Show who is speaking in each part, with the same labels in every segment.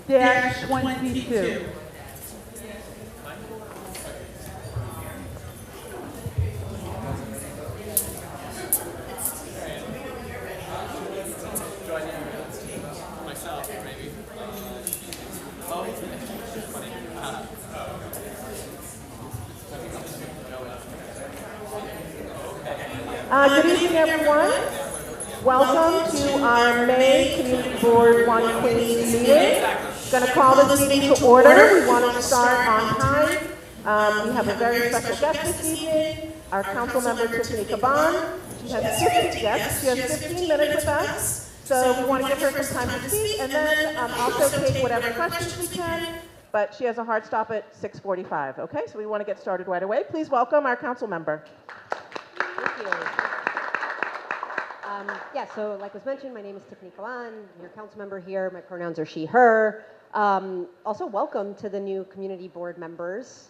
Speaker 1: 22.
Speaker 2: Good evening, everyone. Welcome to our May Community Board One Queens meeting. Going to call this meeting to order. We want to start on time. We have a very special guest this evening, our council member Tiffany Caban. She has 15 minutes with us, so we want to give her some time to speak and then also take whatever questions we can. But she has a hard stop at 6:45. Okay, so we want to get started right away. Please welcome our council member.
Speaker 3: Thank you. Yeah, so like was mentioned, my name is Tiffany Caban, your council member here. My pronouns are she, her. Also, welcome to the new community board members.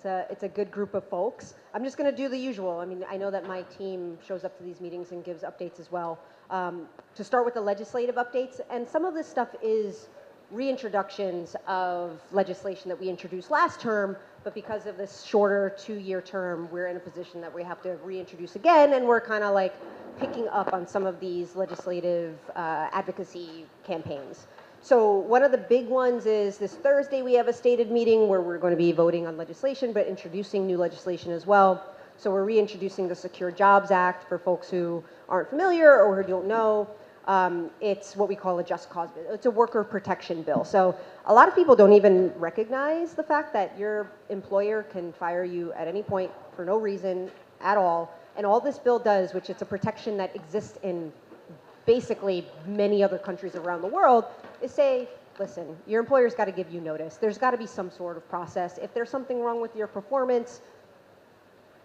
Speaker 3: It's a good group of folks. I'm just going to do the usual. I mean, I know that my team shows up to these meetings and gives updates as well. To start with the legislative updates, and some of this stuff is reintroductions of legislation that we introduced last term, but because of this shorter 2-year term, we're in a position that we have to reintroduce again, and we're kind of like picking up on some of these legislative advocacy campaigns. So one of the big ones is this Thursday we have a stated meeting where we're going to be voting on legislation, but introducing new legislation as well. So we're reintroducing the Secure Jobs Act for folks who aren't familiar or who don't know. It's what we call a just cause bill. It's a worker protection bill. So a lot of people don't even recognize the fact that your employer can fire you at any point for no reason at all. And all this bill does, which it's a protection that exists in basically many other countries around the world, is say, listen, your employer's got to give you notice. There's got to be some sort of process. If there's something wrong with your performance,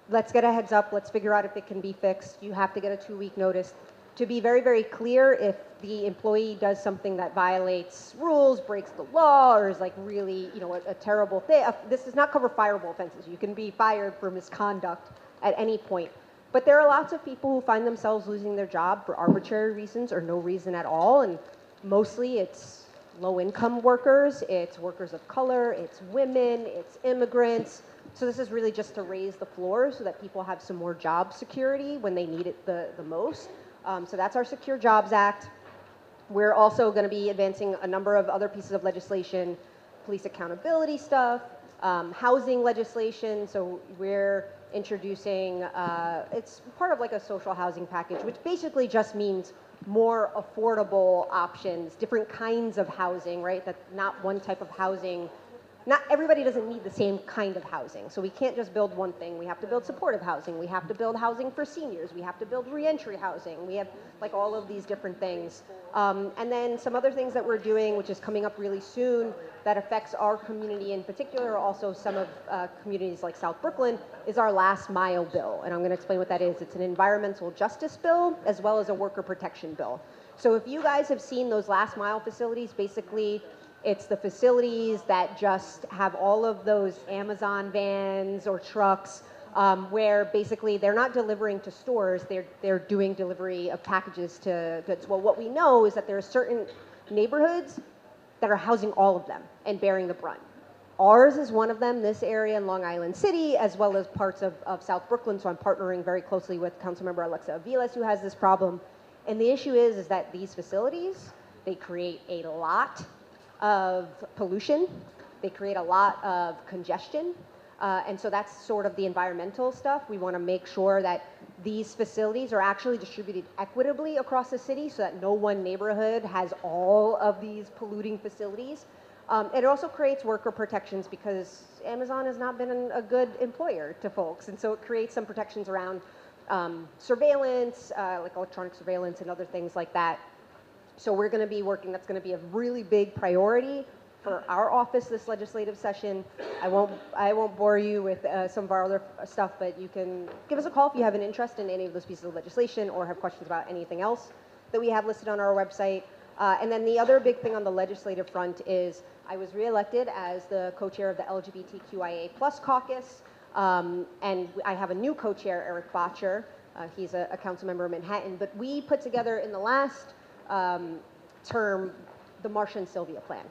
Speaker 3: let's get a heads up. Let's figure out if it can be fixed. You have to get a 2-week notice. To be very, very clear, if the employee does something that violates rules, breaks the law, or is like really, a terrible thing, this does not cover fireable offenses. You can be fired for misconduct at any point. But there are lots of people who find themselves losing their job for arbitrary reasons or no reason at all, and mostly it's low-income workers, it's workers of color, it's women, it's immigrants. So this is really just to raise the floor so that people have some more job security when they need it the most. So that's our Secure Jobs Act. We're also going to be advancing a number of other pieces of legislation, police accountability stuff, housing legislation. So we're introducing, it's part of like a social housing package, which basically just means more affordable options, different kinds of housing, right? That not one type of housing. Not everybody doesn't need the same kind of housing. So we can't just build one thing. We have to build supportive housing. We have to build housing for seniors. We have to build reentry housing. We have like all of these different things. And then some other things that we're doing, which is coming up really soon, that affects our community in particular, also some of communities like South Brooklyn, is our last mile bill. And I'm going to explain what that is. It's an environmental justice bill as well as a worker protection bill. So if you guys have seen those last mile facilities, basically it's the facilities that just have all of those Amazon vans or trucks where basically they're not delivering to stores, they're doing delivery of packages to goods. Well, what we know is that there are certain neighborhoods that are housing all of them and bearing the brunt. Ours is one of them, this area in Long Island City, as well as parts of South Brooklyn, so I'm partnering very closely with Councilmember Alexa Aviles, who has this problem. And the issue is that these facilities, they create a lot of pollution, they create a lot of congestion, and so that's sort of the environmental stuff. We want to make sure that these facilities are actually distributed equitably across the city so that no one neighborhood has all of these polluting facilities. It also creates worker protections because Amazon has not been a good employer to folks, and so it creates some protections around surveillance, like electronic surveillance and other things like that. So we're going to be working, that's going to be a really big priority for our office this legislative session. I won't bore you with some of our other stuff, but you can give us a call if you have an interest in any of those pieces of legislation or have questions about anything else that we have listed on our website. And then the other big thing on the legislative front is I was reelected as the co-chair of the LGBTQIA+ caucus, and I have a new co-chair, Eric Botcher. He's a council member of Manhattan, but we put together in the last term the Marsha and Sylvia plan.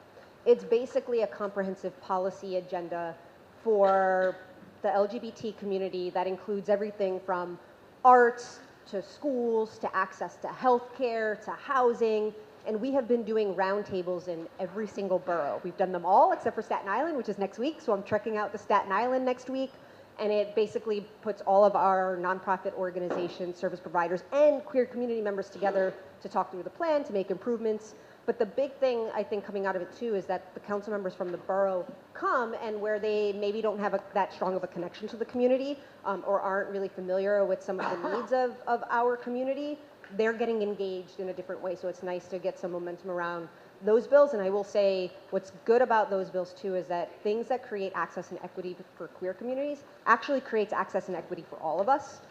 Speaker 3: It's basically a comprehensive policy agenda for the LGBT community that includes everything from arts to schools to access to healthcare to housing. And we have been doing roundtables in every single borough. We've done them all except for Staten Island, which is next week. So I'm trekking out to Staten Island next week. And it basically puts all of our nonprofit organizations, service providers, and queer community members together to talk through the plan, to make improvements. But the big thing, I think, coming out of it, too, is that the council members from the borough come, and where they maybe don't have that strong of a connection to the community or aren't really familiar with some of the needs of our community, they're getting engaged in a different way. So it's nice to get some momentum around those bills. And I will say what's good about those bills, too, is that things that create access and equity for queer communities actually creates access and equity for all of us.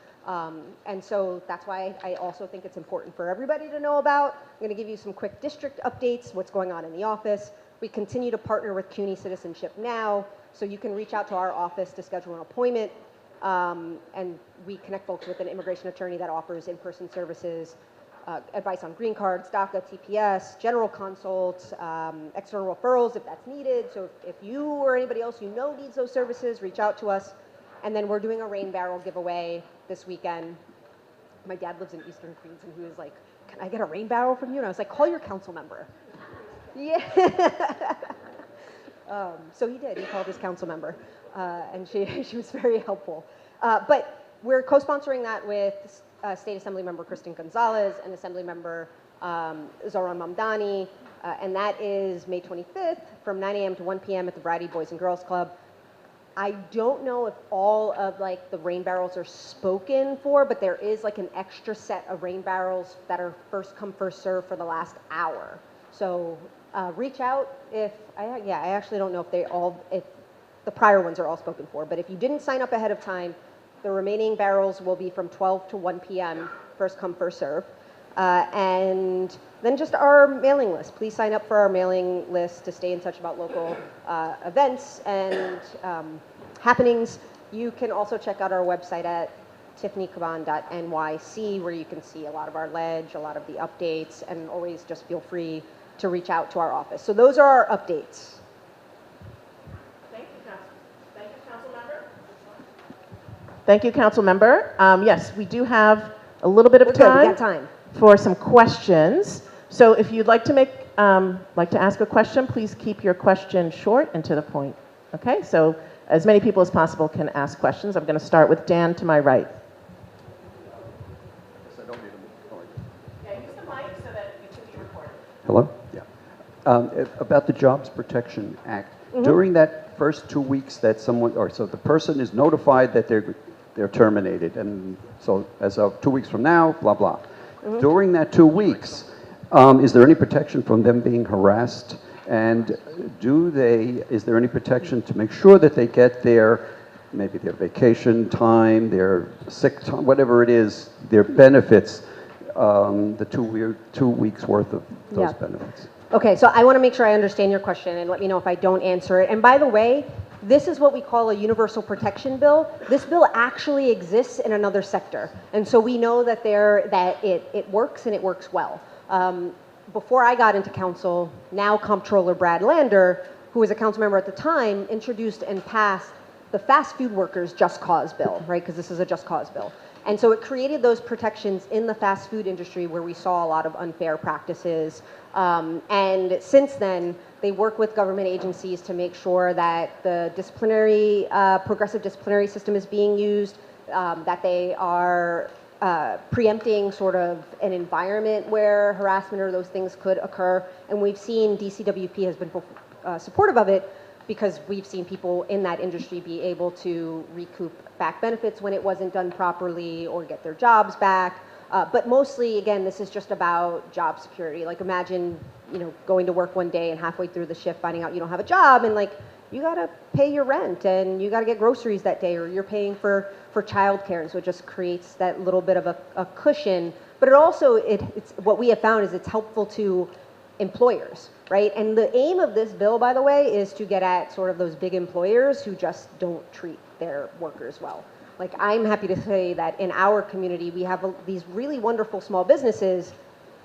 Speaker 3: And so that's why I also think it's important for everybody to know about. I'm going to give you some quick district updates, what's going on in the office. We continue to partner with CUNY Citizenship Now, so you can reach out to our office to schedule an appointment. And we connect folks with an immigration attorney that offers in-person services, advice on green cards, DACA, TPS, general consults, external referrals if that's needed. So if you or anybody else you know needs those services, reach out to us. And then we're doing a rain barrel giveaway this weekend. My dad lives in Eastern Queens, and he was like, "Can I get a rain barrel from you?" And I was like, "Call your council member." Yeah. So he did. He called his council member, and she was very helpful. But we're co-sponsoring that with State Assembly Member Kristen Gonzalez and Assembly Member Zoran Mamdani, and that is May 25th from 9 a.m. to 1 p.m. at the Variety Boys and Girls Club. I don't know if all of like the rain barrels are spoken for, but there is like an extra set of rain barrels that are first come, first serve for the last hour. So reach out if, I actually don't know if the prior ones are all spoken for, but if you didn't sign up ahead of time, the remaining barrels will be from 12 to 1 p.m., first come, first serve. And then just our mailing list. Please sign up for our mailing list to stay in touch about local events and happenings. You can also check out our website at tiffanycaban.nyc, where you can see a lot of our ledge, a lot of the updates, and always just feel free to reach out to our office. So those are our updates.
Speaker 2: Thank you, Council Member. Thank you, Council Member. Yes, we do have a little bit of time.
Speaker 3: We got time
Speaker 2: For some questions. So if you'd like to ask a question, please keep your question short and to the point. Okay, so as many people as possible can ask questions. I'm going to start with Dan to my right.
Speaker 1: Yeah, use the mic so that you can be recorded.
Speaker 4: Hello? Yeah. About the Jobs Protection Act, during that first 2 weeks that so the person is notified that they're terminated, and so as of 2 weeks from now, blah, blah. During that 2 weeks, is there any protection from them being harassed? And is there any protection to make sure that they get maybe their vacation time, their sick time, whatever it is, their benefits, the 2 weeks worth of those benefits?
Speaker 3: Okay, so I want to make sure I understand your question, and let me know if I don't answer it. And by the way, this is what we call a universal protection bill. This bill actually exists in another sector. And so we know that it works, and it works well. Before I got into council, now Comptroller Brad Lander, who was a council member at the time, introduced and passed the fast food workers just cause bill, right? Because this is a just cause bill. And so it created those protections in the fast food industry where we saw a lot of unfair practices. And since then, they work with government agencies to make sure that the progressive disciplinary system is being used, that they are preempting sort of an environment where harassment or those things could occur. And we've seen DCWP has been supportive of it because we've seen people in that industry be able to recoup back benefits when it wasn't done properly or get their jobs back. But mostly, again, this is just about job security. Like imagine, going to work one day and halfway through the shift finding out you don't have a job, and like you gotta pay your rent and you gotta get groceries that day, or you're paying for childcare, and so it just creates that little bit of a cushion. But it also, it's what we have found is it's helpful to employers, right? And the aim of this bill, by the way, is to get at sort of those big employers who just don't treat their workers well. Like I'm happy to say that in our community, we have these really wonderful small businesses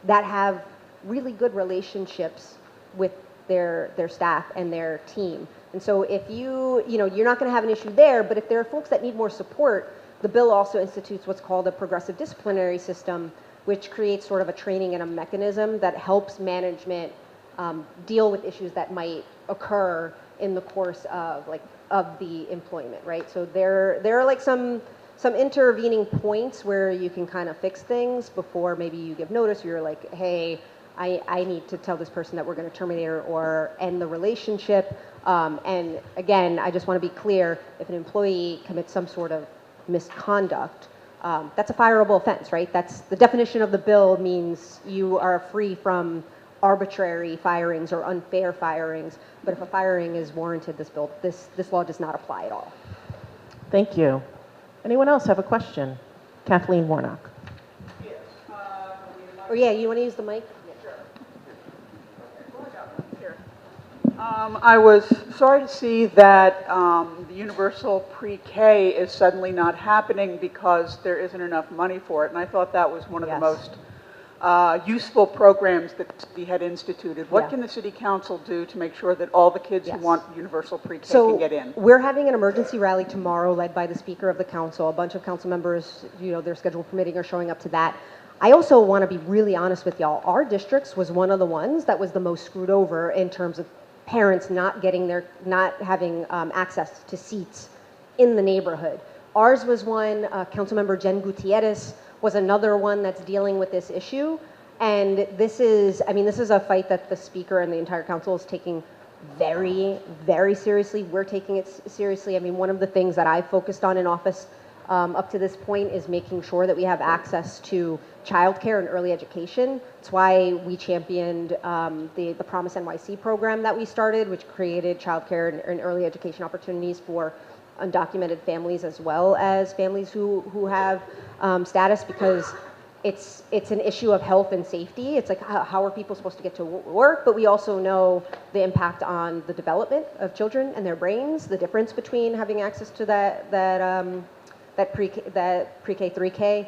Speaker 3: that have really good relationships with their staff and their team. And so if you're not going to have an issue there, but if there are folks that need more support, the bill also institutes what's called a progressive disciplinary system, which creates sort of a training and a mechanism that helps management deal with issues that might occur in the course of the employment, right? So there are like some intervening points where you can kind of fix things before maybe you give notice. You're like, hey, I need to tell this person that we're going to terminate or end the relationship. And again, I just want to be clear, if an employee commits some sort of misconduct, that's a fireable offense, right? That's the definition of the bill, means you are free from arbitrary firings or unfair firings. But if a firing is warranted, this law does not apply at all.
Speaker 2: Thank you. Anyone else have a question? Kathleen Warnock.
Speaker 1: Yes.
Speaker 3: Or yeah, you want to use the mic?
Speaker 5: I was sorry to see that the universal pre-K is suddenly not happening because there isn't enough money for it, and I thought that was one of the most useful programs that the city had instituted. What can the city council do to make sure that all the kids who want universal pre-K can get in?
Speaker 3: We're having an emergency rally tomorrow led by the Speaker of the Council. A bunch of council members, their schedule permitting, are showing up to that. I also want to be really honest with y'all. Our districts was one of the ones that was the most screwed over in terms of parents not having access to seats in the neighborhood. Ours was one. Councilmember Jen Gutierrez was another one that's dealing with this issue. And this is a fight that the Speaker and the entire council is taking very, very seriously. We're taking it seriously. I mean, one of the things that I've focused on in office up to this point is making sure that we have access to childcare and early education. That's why we championed the Promise NYC program that we started, which created childcare and early education opportunities for undocumented families as well as families who have status, because it's an issue of health and safety. It's like, how are people supposed to get to work? But we also know the impact on the development of children and their brains, the difference between having access to that pre-K, 3K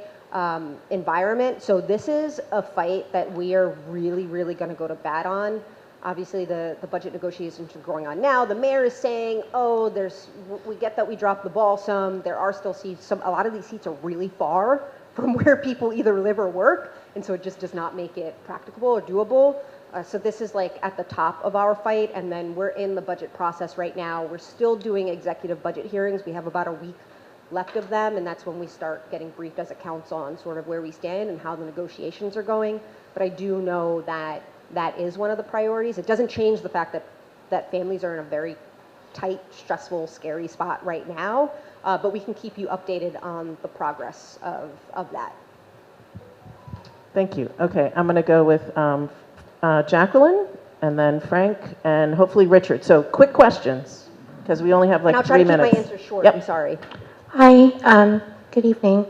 Speaker 3: environment. So this is a fight that we are really, really going to go to bat on. Obviously, the budget negotiations are going on now. The mayor is saying, we get that we dropped the ball some. There are still seats. A lot of these seats are really far from where people either live or work, and so it just does not make it practicable or doable. So this is like at the top of our fight, and then we're in the budget process right now. We're still doing executive budget hearings. We have about a week left of them, and that's when we start getting briefed as a council on sort of where we stand and how the negotiations are going. But I do know that that is one of the priorities. It doesn't change the fact that families are in a very tight, stressful, scary spot right now, but we can keep you updated on the progress of that.
Speaker 2: Thank you. Okay, I'm going to go with Jacqueline, and then Frank, and hopefully Richard. So quick questions, because we only have like 3 minutes.
Speaker 3: And I'll try to keep my answers short.
Speaker 2: Yep.
Speaker 3: I'm sorry.
Speaker 6: Hi, good evening.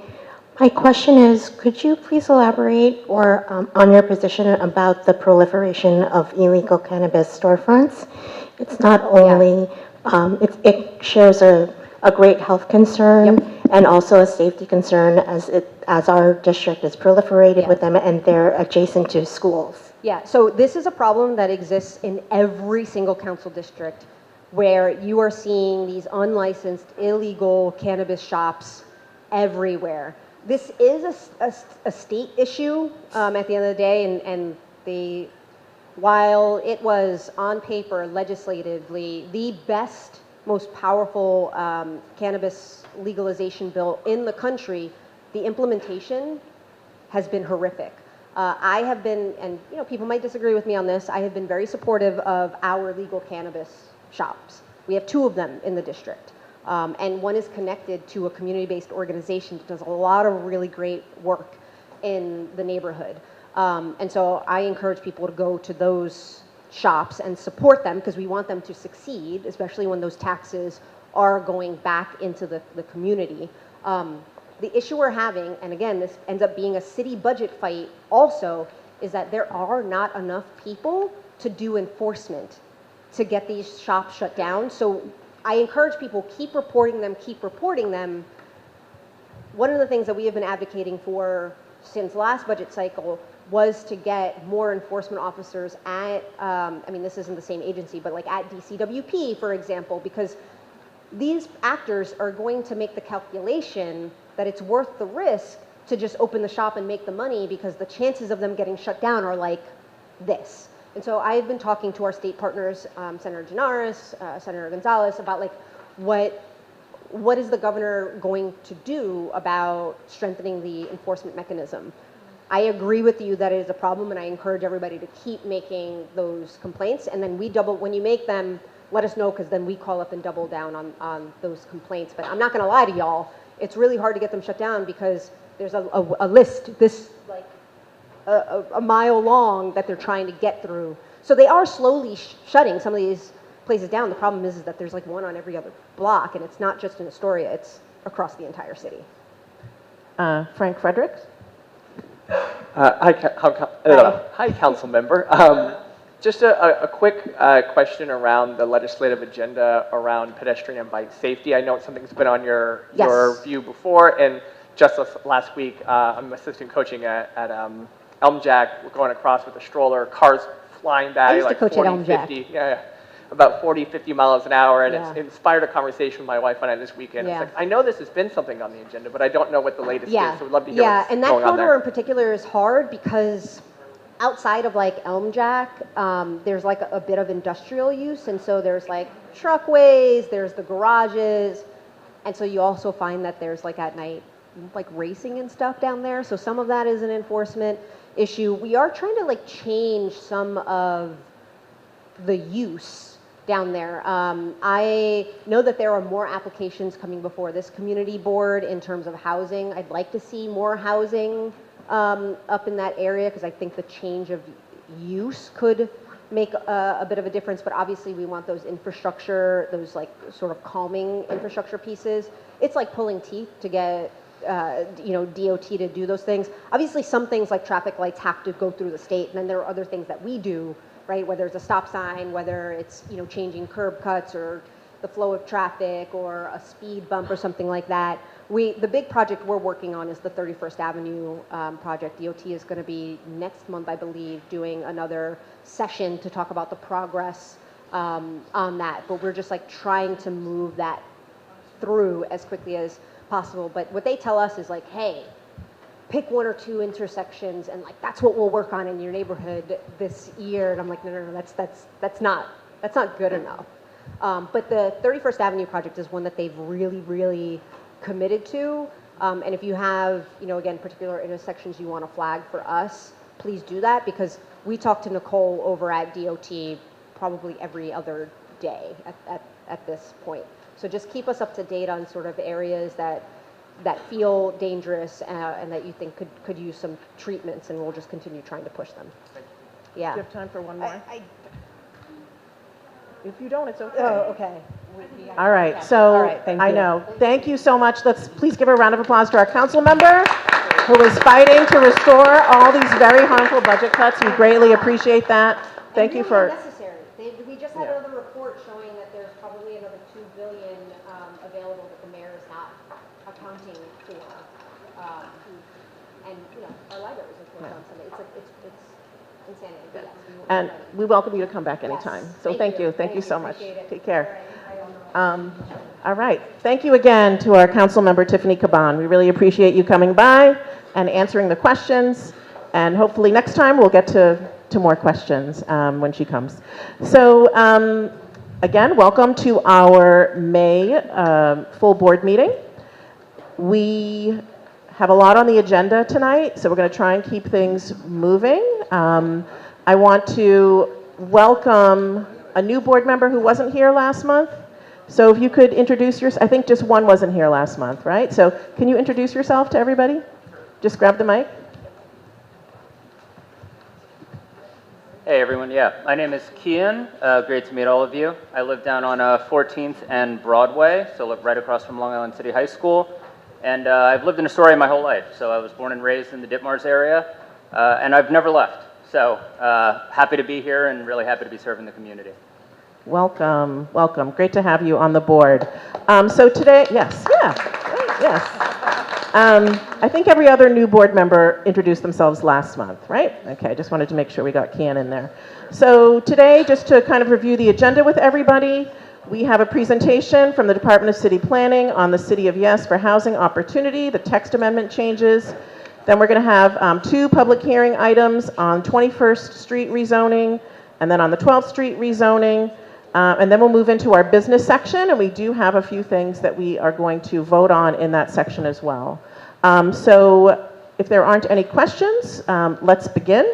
Speaker 6: My question is, could you please elaborate on your position about the proliferation of illegal cannabis storefronts? It's not only, it shares a great health concern and also a safety concern as our district is proliferated with them and they're adjacent to schools.
Speaker 3: Yeah, so this is a problem that exists in every single council district, where you are seeing these unlicensed, illegal cannabis shops everywhere. This is a state issue at the end of the day, and while it was on paper legislatively the best, most powerful cannabis legalization bill in the country, the implementation has been horrific. I have been, and people might disagree with me on this, I have been very supportive of our legal cannabis shops. We have 2 of them in the district. And one is connected to a community-based organization that does a lot of really great work in the neighborhood. And so I encourage people to go to those shops and support them, because we want them to succeed, especially when those taxes are going back into the community. The issue we're having, and again, this ends up being a city budget fight also, is that there are not enough people to do enforcement to get these shops shut down. So I encourage people, keep reporting them. One of the things that we have been advocating for since last budget cycle, was to get more enforcement officers at, I mean, this isn't the same agency, but like at DCWP, for example, because these actors are going to make the calculation that it's worth the risk to just open the shop and make the money, because the chances of them getting shut down are like this. And so I've been talking to our state partners, Senator Ginaris, Senator Gonzalez, about like what is the governor going to do about strengthening the enforcement mechanism. I agree with you that it is a problem, and I encourage everybody to keep making those complaints, and then when you make them, let us know, because then we call up and double down on those complaints. But I'm not going to lie to y'all, it's really hard to get them shut down because there's a list this like a mile long that they're trying to get through. So they are slowly shutting some of these places down. The problem is that there's like one on every other block, and it's not just in Astoria, it's across the entire city.
Speaker 2: Frank Fredericks?
Speaker 7: Hi, council member. Just a quick question around the legislative agenda around pedestrian and bike safety. I know it's something that's been on your view before, and just last week, I'm assistant coaching at Elm Jack. We're going across with a stroller, cars flying by like 40, 50, about 40, 50 miles an hour, and it's inspired a conversation with my wife and I this weekend. It's like, I know this has been something on the agenda, but I don't know what the latest is, so we'd love to hear what's
Speaker 3: and that
Speaker 7: going on
Speaker 3: corridor
Speaker 7: there.
Speaker 3: in particular is hard because outside of like Elm Jack, there's like a bit of industrial use, and so there's like truckways, there's the garages, and so you also find that there's like at night like racing and stuff down there, so some of that is an enforcement issue. We are trying to like change some of the use down there. I know that there are more applications coming before this community board in terms of housing. I'd like to see more housing up in that area, because I think the change of use could make a bit of a difference, but obviously we want those infrastructure, those like sort of calming infrastructure pieces. It's like pulling teeth to get DOT to do those things. Obviously some things like traffic lights have to go through the state, and then there are other things that we do, right? Whether it's a stop sign, whether it's changing curb cuts or the flow of traffic or a speed bump or something like that. The big project we're working on is the 31st Avenue project. DOT is going to be next month, I believe, doing another session to talk about the progress on that. But we're just like trying to move that through as quickly as possible. But what they tell us is like, hey, pick one or two intersections, and like that's what we'll work on in your neighborhood this year. And I'm like, no, that's not good enough. But the 31st Avenue project is one that they've really committed to. And if you have, again, particular intersections you want to flag for us, please do that, because we talk to Nicole over at DOT probably every other day at this point. So just keep us up to date on sort of areas that feel dangerous and that you think could use some treatments, and we'll just continue trying to push them. Yeah.
Speaker 2: Do you have time for one more?
Speaker 3: If you don't, it's okay.
Speaker 2: Oh, okay. All right, so
Speaker 3: All right, thank you.
Speaker 2: I know. Thank you so much. Let's please give a round of applause to our council member who is fighting to restore all these very harmful budget cuts. We greatly appreciate that. Thank you for...
Speaker 3: Necessary. We just had another report showing that there's probably another $2 billion available that the mayor is not accounting for. And our libraries, of course, on Sunday. It's insanity. But yes,
Speaker 2: And we welcome you to come back anytime.
Speaker 3: Yes.
Speaker 2: So thank you. Thank you so much.
Speaker 3: Appreciate it.
Speaker 2: Take care. All right. Thank you again to our council member, Tiffany Caban. We really appreciate you coming by and answering the questions. And hopefully next time we'll get to more questions when she comes. So again, welcome to our May full board meeting. We have a lot on the agenda tonight, so we're going to try and keep things moving. I want to welcome a new board member who wasn't here last month. So if you could introduce yourself, I think just one wasn't here last month, right? So can you introduce yourself to everybody? Just grab the mic.
Speaker 8: Hey everyone, my name is Kian. Great to meet all of you. I live down on 14th and Broadway, so live right across from Long Island City High School. And I've lived in Astoria my whole life, so I was born and raised in the Ditmars area, and I've never left. So happy to be here and really happy to be serving the community.
Speaker 2: Welcome, welcome. Great to have you on the board. So today, yes. I think every other new board member introduced themselves last month, right? Okay, I just wanted to make sure we got Kian in there. So today, just to kind of review the agenda with everybody, we have a presentation from the Department of City Planning on the City of Yes for housing opportunity, the text amendment changes. Then we're going to have 2 public hearing items on 21st Street rezoning, and then on the 12th Street rezoning. And then we'll move into our business section, and we do have a few things that we are going to vote on in that section as well. So if there aren't any questions, let's begin.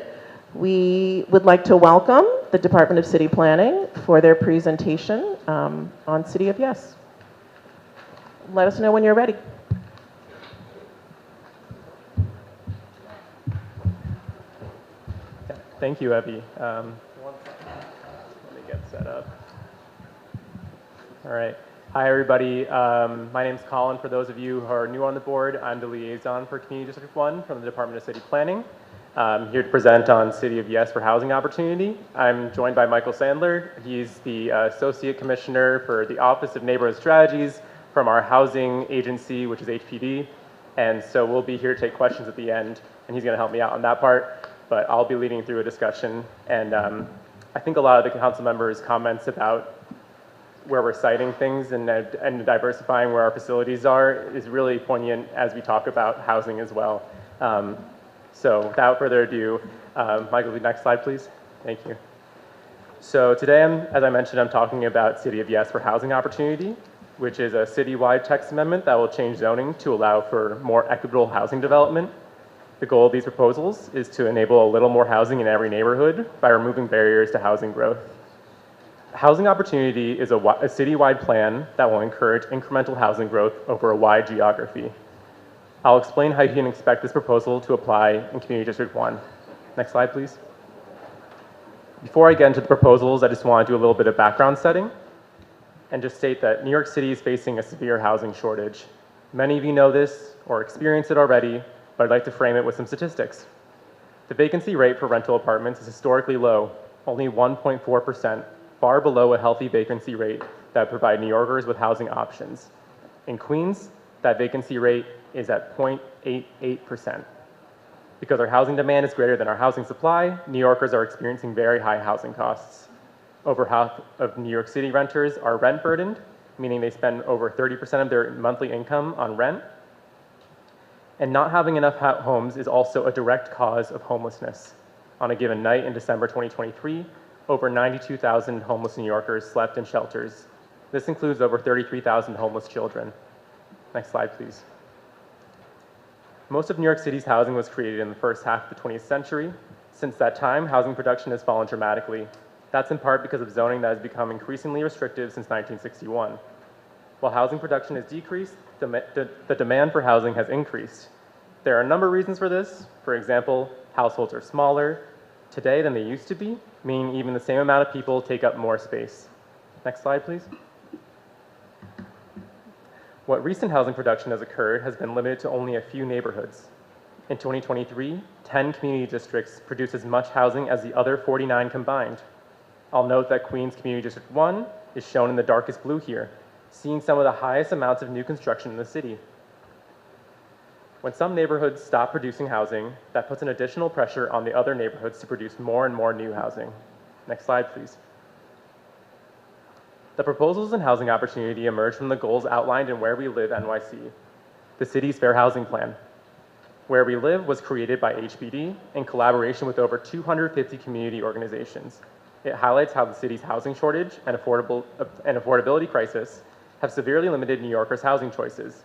Speaker 2: We would like to welcome the Department of City Planning for their presentation on City of Yes. Let us know when you're ready.
Speaker 9: Thank you, Evie. Let me get set up. All right. Hi, everybody. My name's Colin. For those of you who are new on the board, I'm the liaison for Community District 1 from the Department of City Planning. I'm here to present on City of Yes for housing opportunity. I'm joined by Michael Sandler. He's the Associate Commissioner for the Office of Neighborhood Strategies from our housing agency, which is HPD. And so we'll be here to take questions at the end, and he's going to help me out on that part. But I'll be leading through a discussion. And I think a lot of the council members' comments about where we're citing things and diversifying where our facilities are is really poignant as we talk about housing as well. So without further ado, Michael, next slide, please. Thank you. So today, as I mentioned, I'm talking about City of Yes for housing opportunity, which is a citywide text amendment that will change zoning to allow for more equitable housing development. The goal of these proposals is to enable a little more housing in every neighborhood by removing barriers to housing growth. Housing opportunity is a citywide plan that will encourage incremental housing growth over a wide geography. I'll explain how you can expect this proposal to apply in Community District 1. Next slide, please. Before I get into the proposals, I just want to do a little bit of background setting and just state that New York City is facing a severe housing shortage. Many of you know this or experience it already, but I'd like to frame it with some statistics. The vacancy rate for rental apartments is historically low, only 1.4%, far below a healthy vacancy rate that would provide New Yorkers with housing options. In Queens, that vacancy rate is at 0.88%. Because our housing demand is greater than our housing supply, New Yorkers are experiencing very high housing costs. Over half of New York City renters are rent burdened, meaning they spend over 30% of their monthly income on rent. And not having enough homes is also a direct cause of homelessness. On a given night in December 2023, over 92,000 homeless New Yorkers slept in shelters. This includes over 33,000 homeless children. Next slide, please. Most of New York City's housing was created in the first half of the 20th century. Since that time, housing production has fallen dramatically. That's in part because of zoning that has become increasingly restrictive since 1961. While housing production has decreased, the demand for housing has increased. There are a number of reasons for this. For example, households are smaller today than they used to be, meaning even the same amount of people take up more space. Next slide, please. What recent housing production has occurred has been limited to only a few neighborhoods. In 2023, 10 community districts produced as much housing as the other 49 combined. I'll note that Queens Community District 1 is shown in the darkest blue here, seeing some of the highest amounts of new construction in the city. When some neighborhoods stop producing housing, that puts an additional pressure on the other neighborhoods to produce more and more new housing. Next slide, please. The proposals in housing opportunity emerge from the goals outlined in Where We Live NYC, the city's fair housing plan. Where We Live was created by HPD in collaboration with over 250 community organizations. It highlights how the city's housing shortage and affordability crisis have severely limited New Yorkers' housing choices.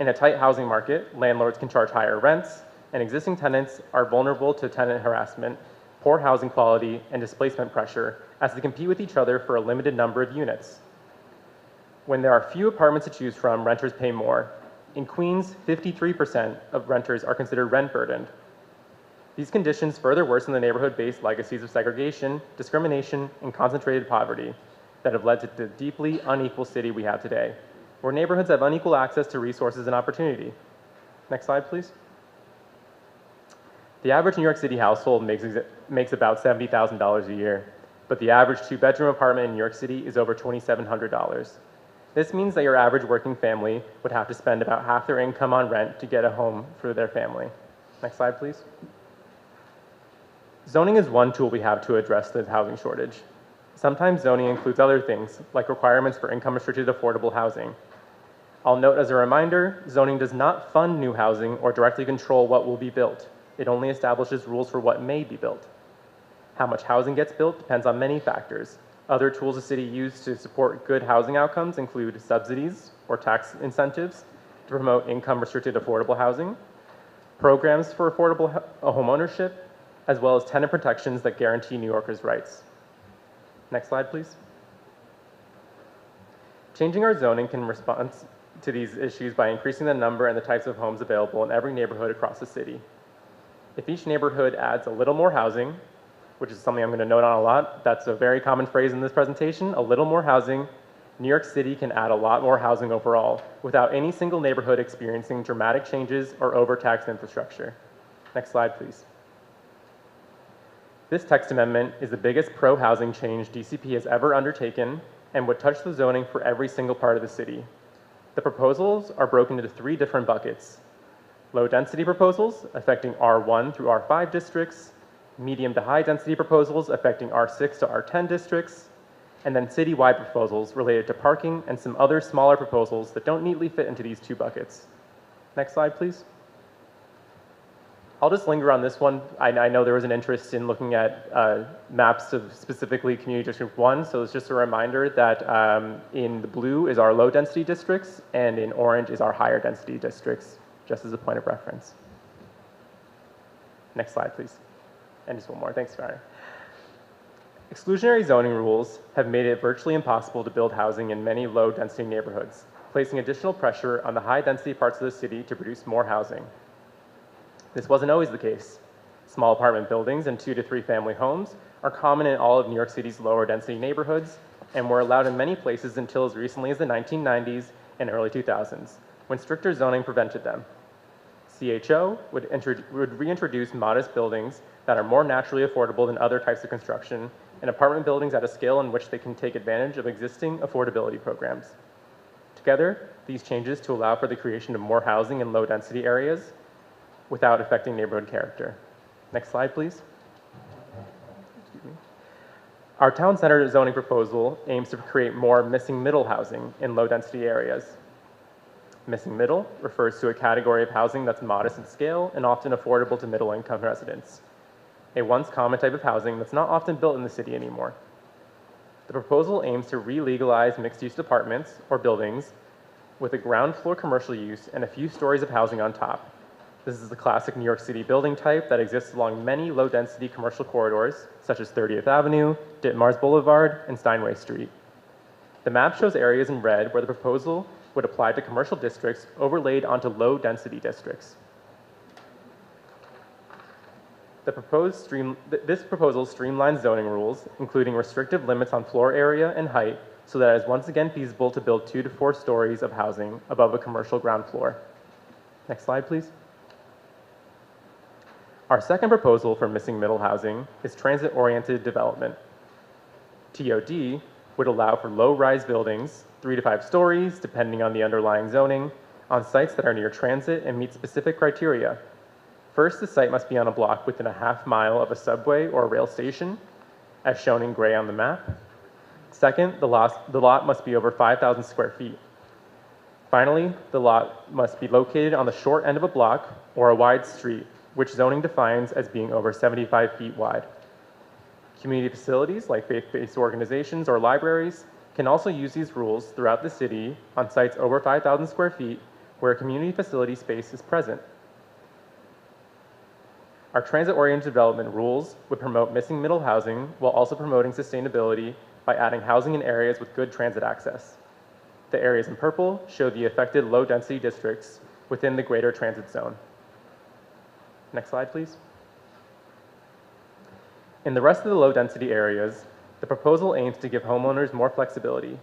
Speaker 9: In a tight housing market, landlords can charge higher rents, and existing tenants are vulnerable to tenant harassment, poor housing quality, and displacement pressure as they compete with each other for a limited number of units. When there are few apartments to choose from, renters pay more. In Queens, 53% of renters are considered rent burdened. These conditions further worsen the neighborhood-based legacies of segregation, discrimination, and concentrated poverty that have led to the deeply unequal city we have today, where neighborhoods have unequal access to resources and opportunity. Next slide, please. The average New York City household makes about $70,000 a year, but the average two-bedroom apartment in New York City is over $2,700. This means that your average working family would have to spend about half their income on rent to get a home for their family. Next slide, please. Zoning is one tool we have to address the housing shortage. Sometimes zoning includes other things, like requirements for income-restricted affordable housing. I'll note as a reminder, zoning does not fund new housing or directly control what will be built. It only establishes rules for what may be built. How much housing gets built depends on many factors. Other tools the city uses to support good housing outcomes include subsidies or tax incentives to promote income-restricted affordable housing, programs for affordable home ownership, as well as tenant protections that guarantee New Yorkers' rights. Next slide, please. Changing our zoning can respond to these issues by increasing the number and the types of homes available in every neighborhood across the city. If each neighborhood adds a little more housing, which is something I'm going to note on a lot, that's a very common phrase in this presentation, a little more housing, New York City can add a lot more housing overall without any single neighborhood experiencing dramatic changes or overtaxed infrastructure. Next slide, please. This text amendment is the biggest pro-housing change DCP has ever undertaken and would touch the zoning for every single part of the city. The proposals are broken into 3 different buckets. Low-density proposals affecting R1 through R5 districts, medium to high-density proposals affecting R6 to R10 districts, and then citywide proposals related to parking and some other smaller proposals that don't neatly fit into these 2 buckets. Next slide, please. I'll just linger on this one. I know there was an interest in looking at maps of specifically Community District 1, so it's just a reminder that in the blue is our low-density districts, and in orange is our higher-density districts, just as a point of reference. Next slide, please. And just one more. Thanks, Farah. Exclusionary zoning rules have made it virtually impossible to build housing in many low-density neighborhoods, placing additional pressure on the high-density parts of the city to produce more housing. This wasn't always the case. Small apartment buildings and 2 to 3 family homes are common in all of New York City's lower density neighborhoods and were allowed in many places until as recently as the 1990s and early 2000s, when stricter zoning prevented them. CHO would reintroduce modest buildings that are more naturally affordable than other types of construction and apartment buildings at a scale in which they can take advantage of existing affordability programs. Together, these changes to allow for the creation of more housing in low density areas without affecting neighborhood character. Next slide, please. Our town center zoning proposal aims to create more missing middle housing in low density areas. Missing middle refers to a category of housing that's modest in scale and often affordable to middle income residents. A once common type of housing that's not often built in the city anymore. The proposal aims to re-legalize mixed-use apartments or buildings with a ground floor commercial use and a few stories of housing on top. This is the classic New York City building type that exists along many low-density commercial corridors, such as 30th Avenue, Ditmars Boulevard, and Steinway Street. The map shows areas in red where the proposal would apply to commercial districts overlaid onto low-density districts. This proposal streamlines zoning rules, including restrictive limits on floor area and height, so that it is once again feasible to build 2 to 4 stories of housing above a commercial ground floor. Next slide, please. Our second proposal for missing middle housing is transit-oriented development. TOD would allow for low-rise buildings, 3 to 5 stories, depending on the underlying zoning, on sites that are near transit and meet specific criteria. First, the site must be on a block within a half mile of a subway or rail station, as shown in gray on the map. Second, the lot must be over 5,000 square feet. Finally, the lot must be located on the short end of a block or a wide street, which zoning defines as being over 75 feet wide. Community facilities like faith-based organizations or libraries can also use these rules throughout the city on sites over 5,000 square feet where a community facility space is present. Our transit-oriented development rules would promote missing middle housing while also promoting sustainability by adding housing in areas with good transit access. The areas in purple show the affected low-density districts within the greater transit zone. Next slide, please. In the rest of the low-density areas, the proposal aims to give homeowners more flexibility.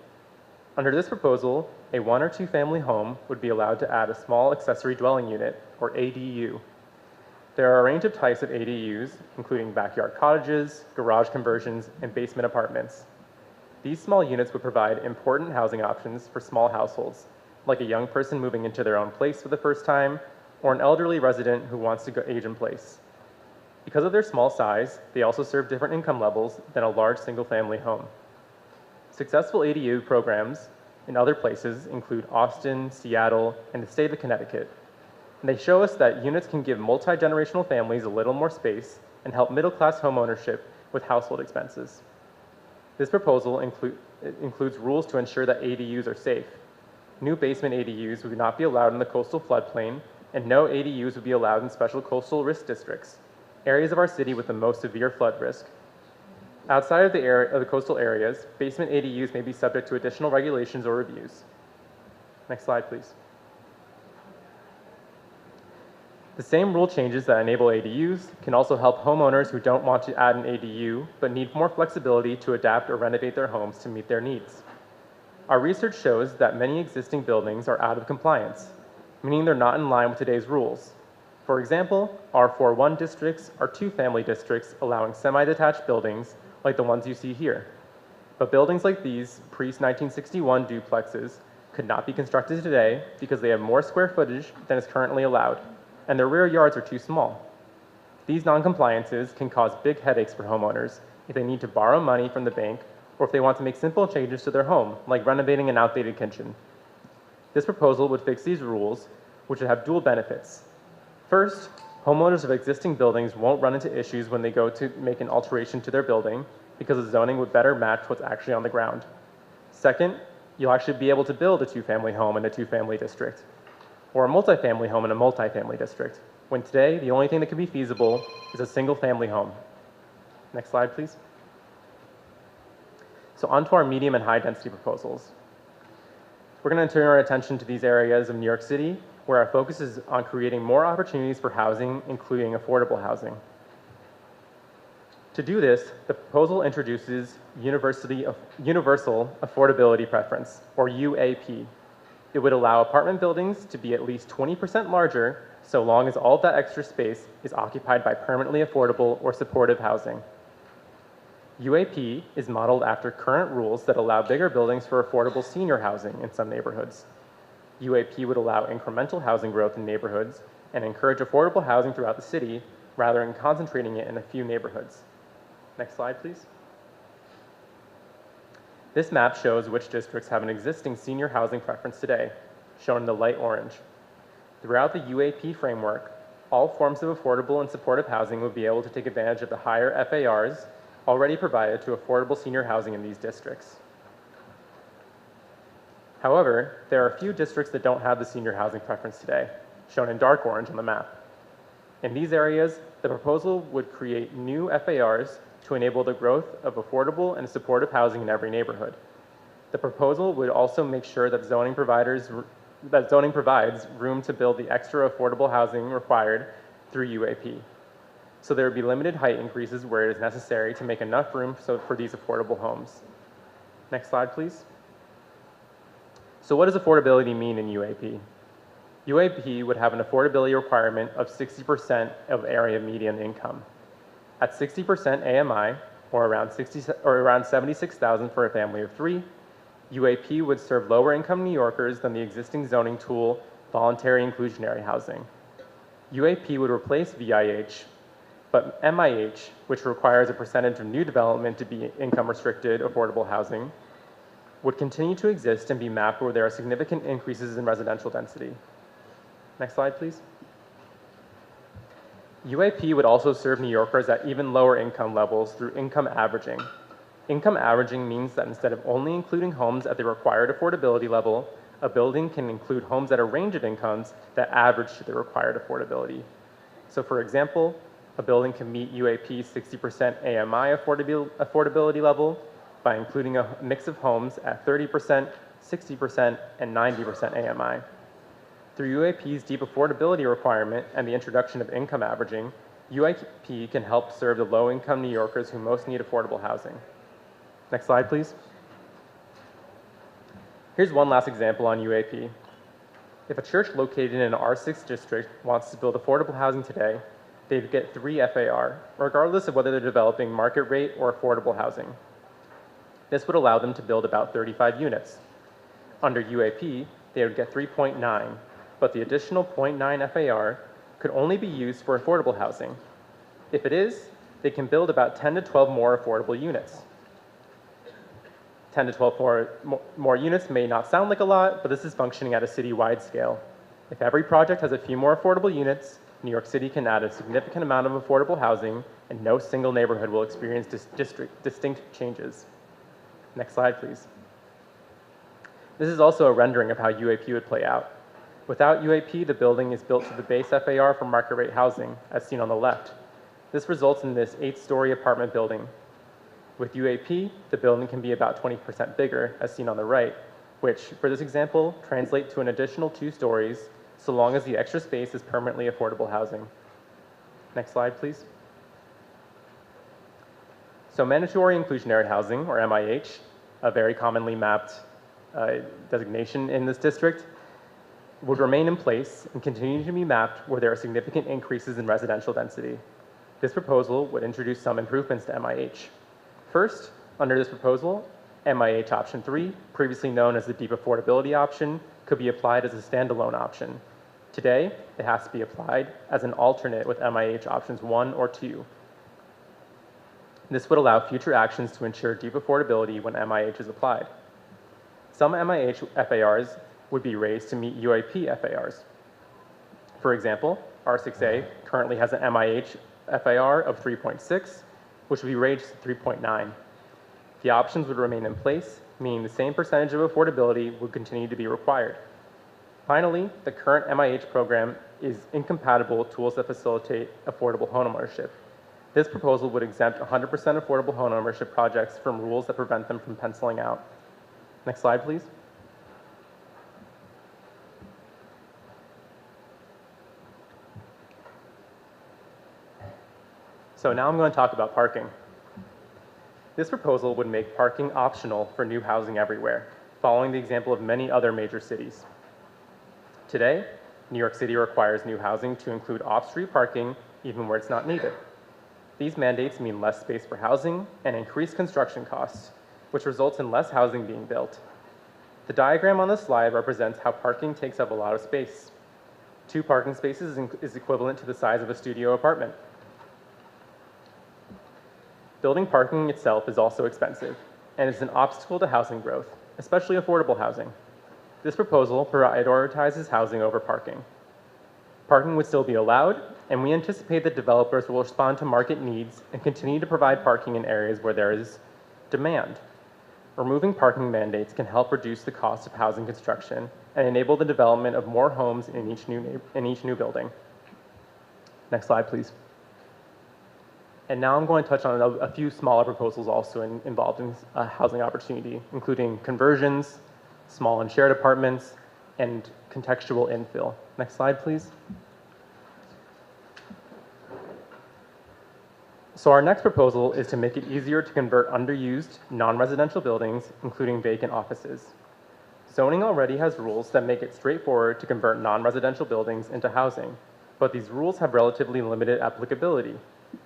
Speaker 9: Under this proposal, a 1 or 2 family home would be allowed to add a small accessory dwelling unit, or ADU. There are a range of types of ADUs, including backyard cottages, garage conversions, and basement apartments. These small units would provide important housing options for small households, like a young person moving into their own place for the first time, or an elderly resident who wants to age in place. Because of their small size, they also serve different income levels than a large single-family home. Successful ADU programs in other places include Austin, Seattle, and the state of Connecticut. And they show us that units can give multi-generational families a little more space and help middle-class homeownership with household expenses. This proposal includes rules to ensure that ADUs are safe. New basement ADUs would not be allowed in the coastal floodplain, and no ADUs would be allowed in special coastal risk districts, areas of our city with the most severe flood risk. Outside of the coastal areas, basement ADUs may be subject to additional regulations or reviews. Next slide, please. The same rule changes that enable ADUs can also help homeowners who don't want to add an ADU but need more flexibility to adapt or renovate their homes to meet their needs. Our research shows that many existing buildings are out of compliance, meaning they're not in line with today's rules. For example, R41 districts are two-family districts allowing semi-detached buildings like the ones you see here. But buildings like these pre-1961 duplexes could not be constructed today because they have more square footage than is currently allowed, and their rear yards are too small. These non-compliances can cause big headaches for homeowners if they need to borrow money from the bank or if they want to make simple changes to their home, like renovating an outdated kitchen. This proposal would fix these rules, which would have dual benefits. First, homeowners of existing buildings won't run into issues when they go to make an alteration to their building because the zoning would better match what's actually on the ground. Second, you'll actually be able to build a two-family home in a two-family district, or a multifamily home in a multifamily district, when today the only thing that can be feasible is a single-family home. Next slide, please. So on to our medium and high density proposals. We're going to turn our attention to these areas of New York City where our focus is on creating more opportunities for housing, including affordable housing. To do this, the proposal introduces Universal Affordability Preference, or UAP. It would allow apartment buildings to be at least 20% larger so long as all of that extra space is occupied by permanently affordable or supportive housing. UAP is modeled after current rules that allow bigger buildings for affordable senior housing in some neighborhoods. UAP would allow incremental housing growth in neighborhoods and encourage affordable housing throughout the city rather than concentrating it in a few neighborhoods. Next slide, please. This map shows which districts have an existing senior housing preference today, shown in the light orange. Throughout the UAP framework, all forms of affordable and supportive housing would be able to take advantage of the higher FARs already provided to affordable senior housing in these districts. However, there are a few districts that don't have the senior housing preference today, shown in dark orange on the map. In these areas, the proposal would create new FARs to enable the growth of affordable and supportive housing in every neighborhood. The proposal would also make sure that zoning provides room to build the extra affordable housing required through UAP. So there would be limited height increases where it is necessary to make enough room for these affordable homes. Next slide, please. So what does affordability mean in UAP? UAP would have an affordability requirement of 60% of area median income. At 60% AMI, or around $76,000 for a family of 3, UAP would serve lower income New Yorkers than the existing zoning tool, voluntary inclusionary housing. UAP would replace VIH, but MIH, which requires a percentage of new development to be income restricted affordable housing, would continue to exist and be mapped where there are significant increases in residential density. Next slide, please. UAP would also serve New Yorkers at even lower income levels through income averaging. Income averaging means that instead of only including homes at the required affordability level, a building can include homes at a range of incomes that average to the required affordability. So for example, a building can meet UAP's 60% AMI affordability level by including a mix of homes at 30%, 60%, and 90% AMI. Through UAP's deep affordability requirement and the introduction of income averaging, UAP can help serve the low-income New Yorkers who most need affordable housing. Next slide, please. Here's one last example on UAP. If a church located in an R6 district wants to build affordable housing today, they'd get 3 FAR, regardless of whether they're developing market rate or affordable housing. This would allow them to build about 35 units. Under UAP, they would get 3.9, but the additional 0.9 FAR could only be used for affordable housing. If it is, they can build about 10 to 12 more affordable units. 10 to 12 more units may not sound like a lot, but this is functioning at a city-wide scale. If every project has a few more affordable units, New York City can add a significant amount of affordable housing, and no single neighborhood will experience distinct changes. Next slide, please. This is also a rendering of how UAP would play out. Without UAP, the building is built to the base FAR for market rate housing, as seen on the left. This results in this 8-story apartment building. With UAP, the building can be about 20% bigger, as seen on the right, which, for this example, translates to an additional 2 stories, so long as the extra space is permanently affordable housing. Next slide, please. So mandatory inclusionary housing, or MIH, a very commonly mapped designation in this district, would remain in place and continue to be mapped where there are significant increases in residential density. This proposal would introduce some improvements to MIH. First, under this proposal, MIH option 3, previously known as the deep affordability option, could be applied as a standalone option. Today, it has to be applied as an alternate with MIH options 1 or 2. This would allow future actions to ensure deep affordability when MIH is applied. Some MIH FARs would be raised to meet UAP FARs. For example, R6A currently has an MIH FAR of 3.6, which would be raised to 3.9. The options would remain in place, meaning the same percentage of affordability would continue to be required. Finally, the current MIH program is incompatible with tools that facilitate affordable homeownership. This proposal would exempt 100% affordable homeownership projects from rules that prevent them from penciling out. Next slide, please. So now I'm going to talk about parking. This proposal would make parking optional for new housing everywhere, following the example of many other major cities. Today, New York City requires new housing to include off-street parking even where it's not needed. These mandates mean less space for housing and increased construction costs, which results in less housing being built. The diagram on this slide represents how parking takes up a lot of space. 2 parking spaces is equivalent to the size of a studio apartment. Building parking itself is also expensive and is an obstacle to housing growth, especially affordable housing. This proposal prioritizes housing over parking. Parking would still be allowed, and we anticipate that developers will respond to market needs and continue to provide parking in areas where there is demand. Removing parking mandates can help reduce the cost of housing construction and enable the development of more homes in each new building. Next slide, please. And now I'm going to touch on a few smaller proposals also involved in housing opportunity, including conversions, small and shared apartments, and contextual infill. Next slide, please. So our next proposal is to make it easier to convert underused, non-residential buildings, including vacant offices. Zoning already has rules that make it straightforward to convert non-residential buildings into housing, but these rules have relatively limited applicability.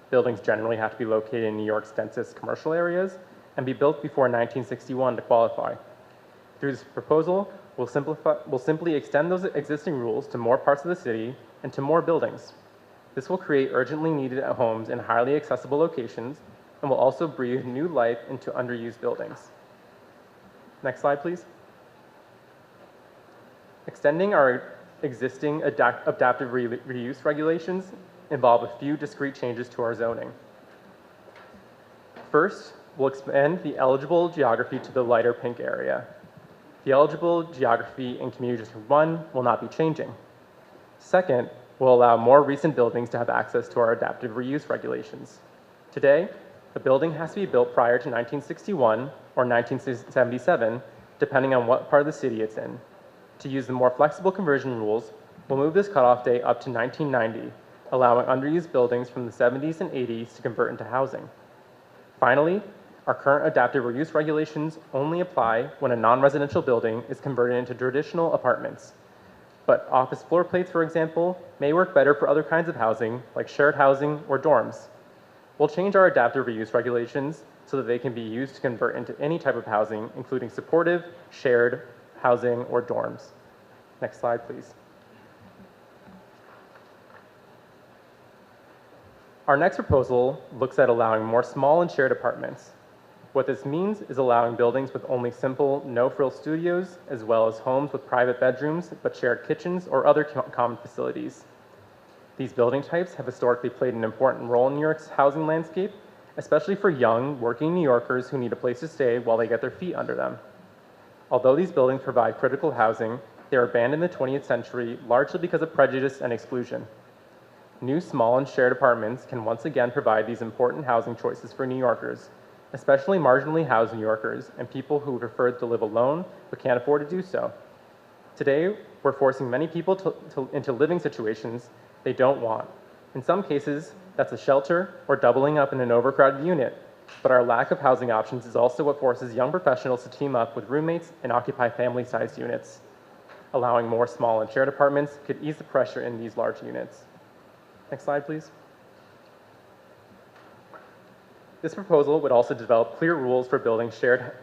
Speaker 9: Buildings generally have to be located in New York's densest commercial areas and be built before 1961 to qualify. Through this proposal, we'll simply extend those existing rules to more parts of the city and to more buildings. This will create urgently needed homes in highly accessible locations and will also breathe new life into underused buildings. Next slide, please. Extending our existing adaptive reuse regulations involve a few discrete changes to our zoning. First, we'll expand the eligible geography to the lighter pink area. The eligible geography in Community District 1 will not be changing. Second, we'll allow more recent buildings to have access to our adaptive reuse regulations. Today, a building has to be built prior to 1961 or 1977, depending on what part of the city it's in. To use the more flexible conversion rules, we'll move this cutoff date up to 1990, allowing underused buildings from the 70s and 80s to convert into housing. Finally, our current adaptive reuse regulations only apply when a non-residential building is converted into traditional apartments. But office floor plates, for example, may work better for other kinds of housing, like shared housing or dorms. We'll change our adaptive reuse regulations so that they can be used to convert into any type of housing, including supportive, shared housing, or dorms. Next slide, please. Our next proposal looks at allowing more small and shared apartments. What this means is allowing buildings with only simple, no-frill studios, as well as homes with private bedrooms, but shared kitchens or other common facilities. These building types have historically played an important role in New York's housing landscape, especially for young, working New Yorkers who need a place to stay while they get their feet under them. Although these buildings provide critical housing, they are banned in the 20th century largely because of prejudice and exclusion. New small and shared apartments can once again provide these important housing choices for New Yorkers, especially marginally housed New Yorkers and people who prefer to live alone but can't afford to do so. Today, we're forcing many people into living situations they don't want. In some cases, that's a shelter or doubling up in an overcrowded unit, but our lack of housing options is also what forces young professionals to team up with roommates and occupy family-sized units. Allowing more small and shared apartments could ease the pressure in these large units. Next slide, please. This proposal would also develop clear rules for building shared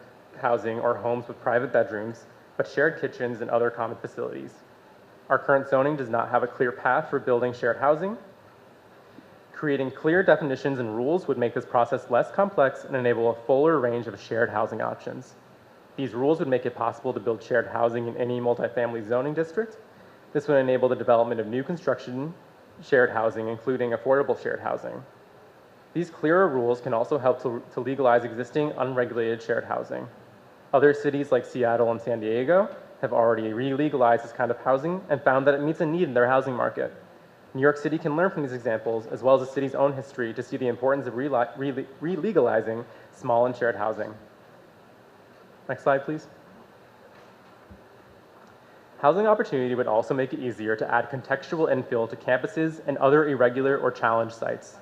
Speaker 9: housing or homes with private bedrooms, but shared kitchens and other common facilities. Our current zoning does not have a clear path for building shared housing. Creating clear definitions and rules would make this process less complex and enable a fuller range of shared housing options. These rules would make it possible to build shared housing in any multifamily zoning district. This would enable the development of new construction shared housing, including affordable shared housing. These clearer rules can also help to legalize existing unregulated shared housing. Other cities like Seattle and San Diego have already re-legalized this kind of housing and found that it meets a need in their housing market. New York City can learn from these examples, as well as the city's own history, to see the importance of re-legalizing small and shared housing. Next slide, please. Housing opportunity would also make it easier to add contextual infill to campuses and other irregular or challenged sites.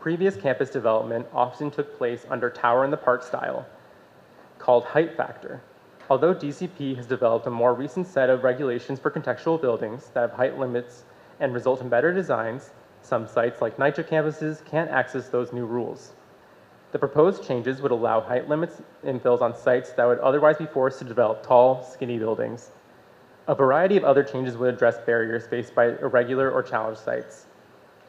Speaker 9: Previous campus development often took place under tower in the park style, called height factor. Although DCP has developed a more recent set of regulations for contextual buildings that have height limits and result in better designs, some sites like NYCHA campuses can't access those new rules. The proposed changes would allow height limits infills on sites that would otherwise be forced to develop tall, skinny buildings. A variety of other changes would address barriers faced by irregular or challenged sites.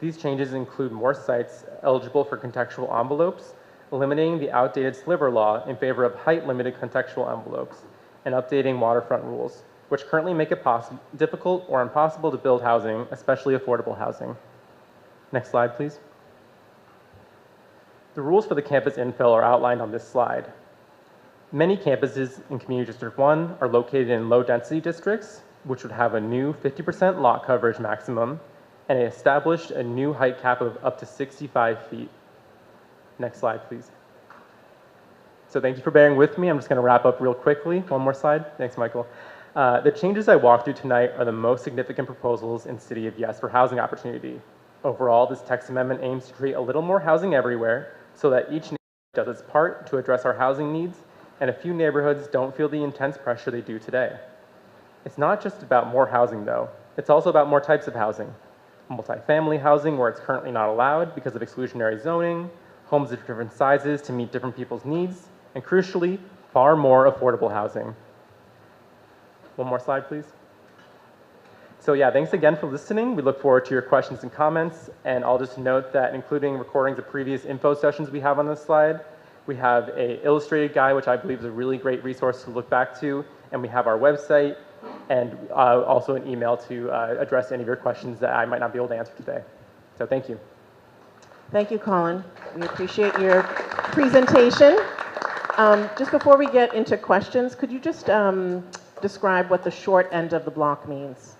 Speaker 9: These changes include more sites eligible for contextual envelopes, eliminating the outdated sliver law in favor of height-limited contextual envelopes, and updating waterfront rules, which currently make it difficult or impossible to build housing, especially affordable housing. Next slide, please. The rules for the campus infill are outlined on this slide. Many campuses in Community District 1 are located in low-density districts, which would have a new 50% lot coverage maximum, and it established a new height cap of up to 65 feet. Next slide, please. So thank you for bearing with me. I'm just going to wrap up real quickly. One more slide. Thanks, Michael. The changes I walked through tonight are the most significant proposals in City of Yes for housing opportunity. Overall, this text amendment aims to create a little more housing everywhere so that each neighborhood does its part to address our housing needs, and a few neighborhoods don't feel the intense pressure they do today. It's not just about more housing, though. It's also about more types of housing. Multifamily housing where it's currently not allowed because of exclusionary zoning, homes of different sizes to meet different people's needs, and crucially, far more affordable housing. One more slide, please. So yeah, thanks again for listening. We look forward to your questions and comments, and I'll just note that including recordings of previous info sessions we have on this slide, we have an illustrated guide, which I believe is a really great resource to look back to, and we have our website, and also an email to address any of your questions that I might not be able to answer today. So thank you.
Speaker 2: Thank you, Colin. We appreciate your presentation. Just before we get into questions, could you just describe what the short end of the block means?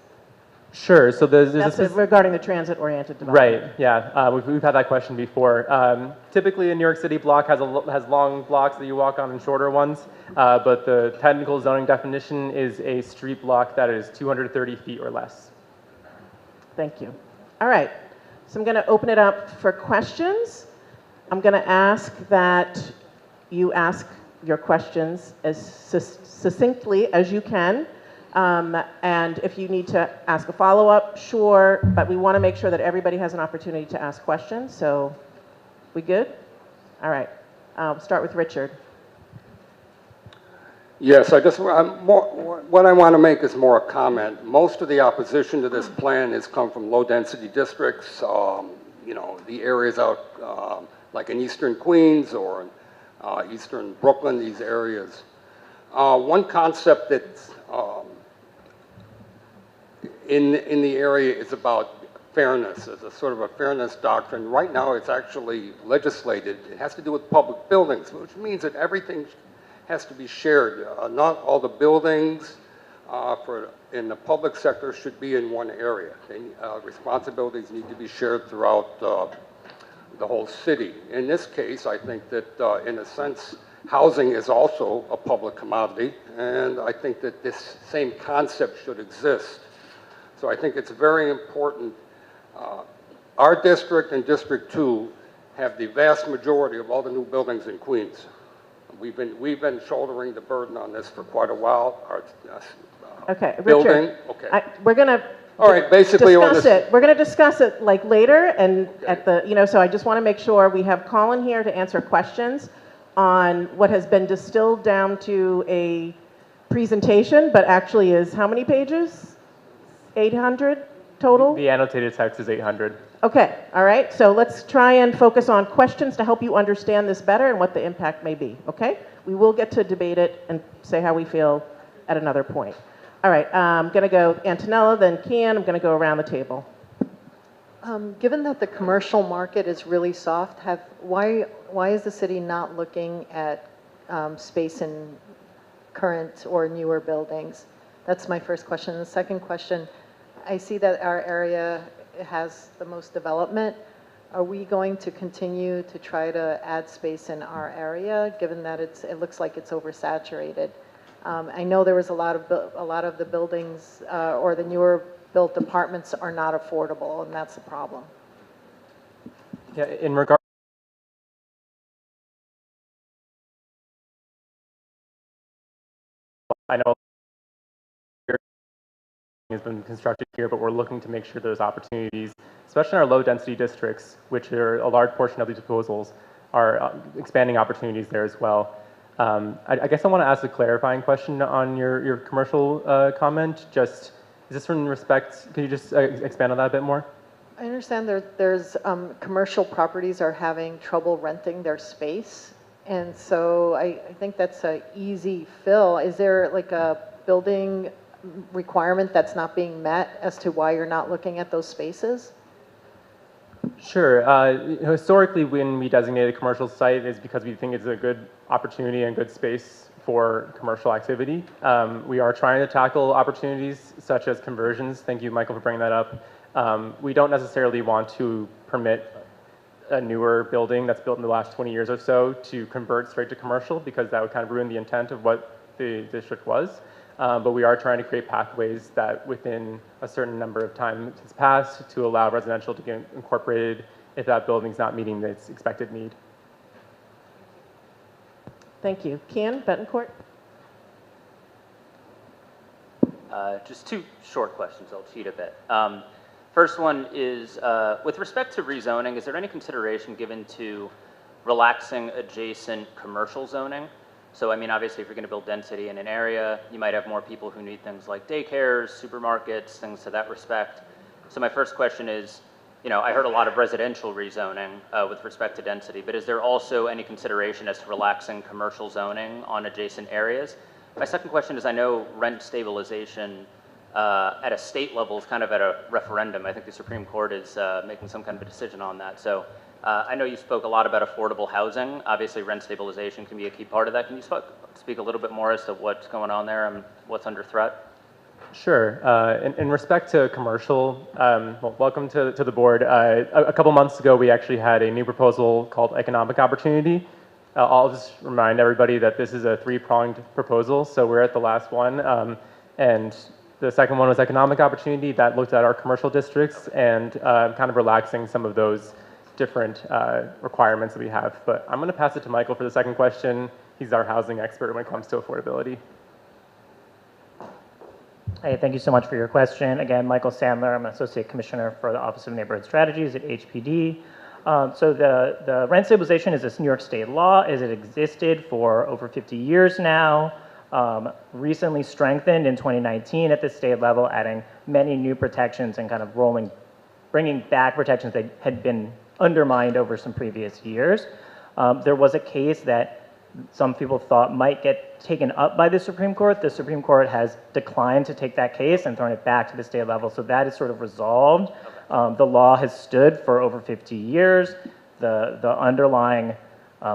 Speaker 9: Sure. So
Speaker 2: That's regarding the transit-oriented development.
Speaker 9: Right. Yeah. We've had that question before. Typically, a New York City block has long blocks that you walk on and shorter ones, but the technical zoning definition is a street block that is 230 feet or less.
Speaker 2: Thank you. All right. So I'm going to open it up for questions. I'm going to ask that you ask your questions as succinctly as you can. And if you need to ask a follow-up, sure, but we want to make sure that everybody has an opportunity to ask questions. So, we good? All right. Start with Richard.
Speaker 10: Yes, what I want to make is more a comment. Most of the opposition to this plan has come from low-density districts, the areas out like in eastern Queens or eastern Brooklyn, these areas. One concept that's in the area is about fairness, as a sort of a fairness doctrine. Right now it's actually legislated. It has to do with public buildings, which means that everything has to be shared. Not all the buildings in the public sector should be in one area. Responsibilities need to be shared throughout the whole city. In this case, I think that in a sense, housing is also a public commodity, and I think that this same concept should exist. So I think it's very important. Our district and District 2 have the vast majority of all the new buildings in Queens. We've been shouldering the burden on this for quite a while.
Speaker 2: Okay,
Speaker 10: building.
Speaker 2: Richard.
Speaker 10: Okay.
Speaker 2: We're gonna.
Speaker 10: All right. Basically,
Speaker 2: discuss it. We're gonna discuss it like later, and at the So I just want to make sure we have Colin here to answer questions on what has been distilled down to a presentation, but actually is how many pages? 800 total.
Speaker 9: The annotated text is 800.
Speaker 2: Okay, all right, so let's try and focus on questions to help you understand this better and what the impact may be, okay? We will get to debate it and say how we feel at another point. All right, I'm gonna go Antonella, then Kian, I'm gonna go around the table.
Speaker 11: Given that the commercial market is really soft, why is the city not looking at space in current or newer buildings? That's my first question. The second question, I see that our area has the most development. Are we going to continue to try to add space in our area, given that it looks like it's oversaturated? I know there was a lot of the buildings or the newer built apartments are not affordable, and that's a problem.
Speaker 9: Yeah, in regard. I know has been constructed here, but we're looking to make sure there's opportunities, especially in our low-density districts, which are a large portion of these proposals, are expanding opportunities there as well. I guess I want to ask a clarifying question on your commercial comment. Just, is this in respect, could you just expand on that a bit more?
Speaker 11: I understand there's commercial properties are having trouble renting their space, and so I think that's an easy fill. Is there like a building requirement that's not being met as to why you're not looking at those spaces?
Speaker 9: Sure. Historically, when we designate a commercial site, it's because we think it's a good opportunity and good space for commercial activity. We are trying to tackle opportunities such as conversions. Thank you, Michael, for bringing that up. We don't necessarily want to permit a newer building that's built in the last 20 years or so to convert straight to commercial, because that would kind of ruin the intent of what the district was. But we are trying to create pathways that within a certain number of time has passed to allow residential to get incorporated if that building's not meeting its expected need.
Speaker 2: Thank you. Kian, Betancourt?
Speaker 8: Just two short questions. I'll cheat a bit. First one is, with respect to rezoning, is there any consideration given to relaxing adjacent commercial zoning? So, I mean, obviously, if you're going to build density in an area, you might have more people who need things like daycares, supermarkets, things to that respect. So my first question is, I heard a lot of residential rezoning with respect to density, but is there also any consideration as to relaxing commercial zoning on adjacent areas? My second question is, I know rent stabilization at a state level is kind of at a referendum. I think the Supreme Court is making some kind of a decision on that. So I know you spoke a lot about affordable housing. Obviously, rent stabilization can be a key part of that. Can you speak a little bit more as to what's going on there and what's under threat?
Speaker 9: Sure. In respect to commercial, well, welcome to the board. A couple months ago, we actually had a new proposal called Economic Opportunity. I'll just remind everybody that this is a three-pronged proposal, so we're at the last one. And the second one was Economic Opportunity. That looked at our commercial districts and kind of relaxing some of those different requirements that we have. But I'm going to pass it to Michael for the second question. He's our housing expert when it comes to affordability.
Speaker 12: Hey, thank you so much for your question. Again, Michael Sandler. I'm an Associate Commissioner for the Office of Neighborhood Strategies at HPD. So the rent stabilization is this New York State law, as it existed for over 50 years now, recently strengthened in 2019 at the state level, adding many new protections and kind of bringing back protections that had been undermined over some previous years. There was a case that some people thought might get taken up by the Supreme Court. The Supreme Court has declined to take that case and thrown it back to the state level, so that is sort of resolved. The law has stood for over 50 years. The underlying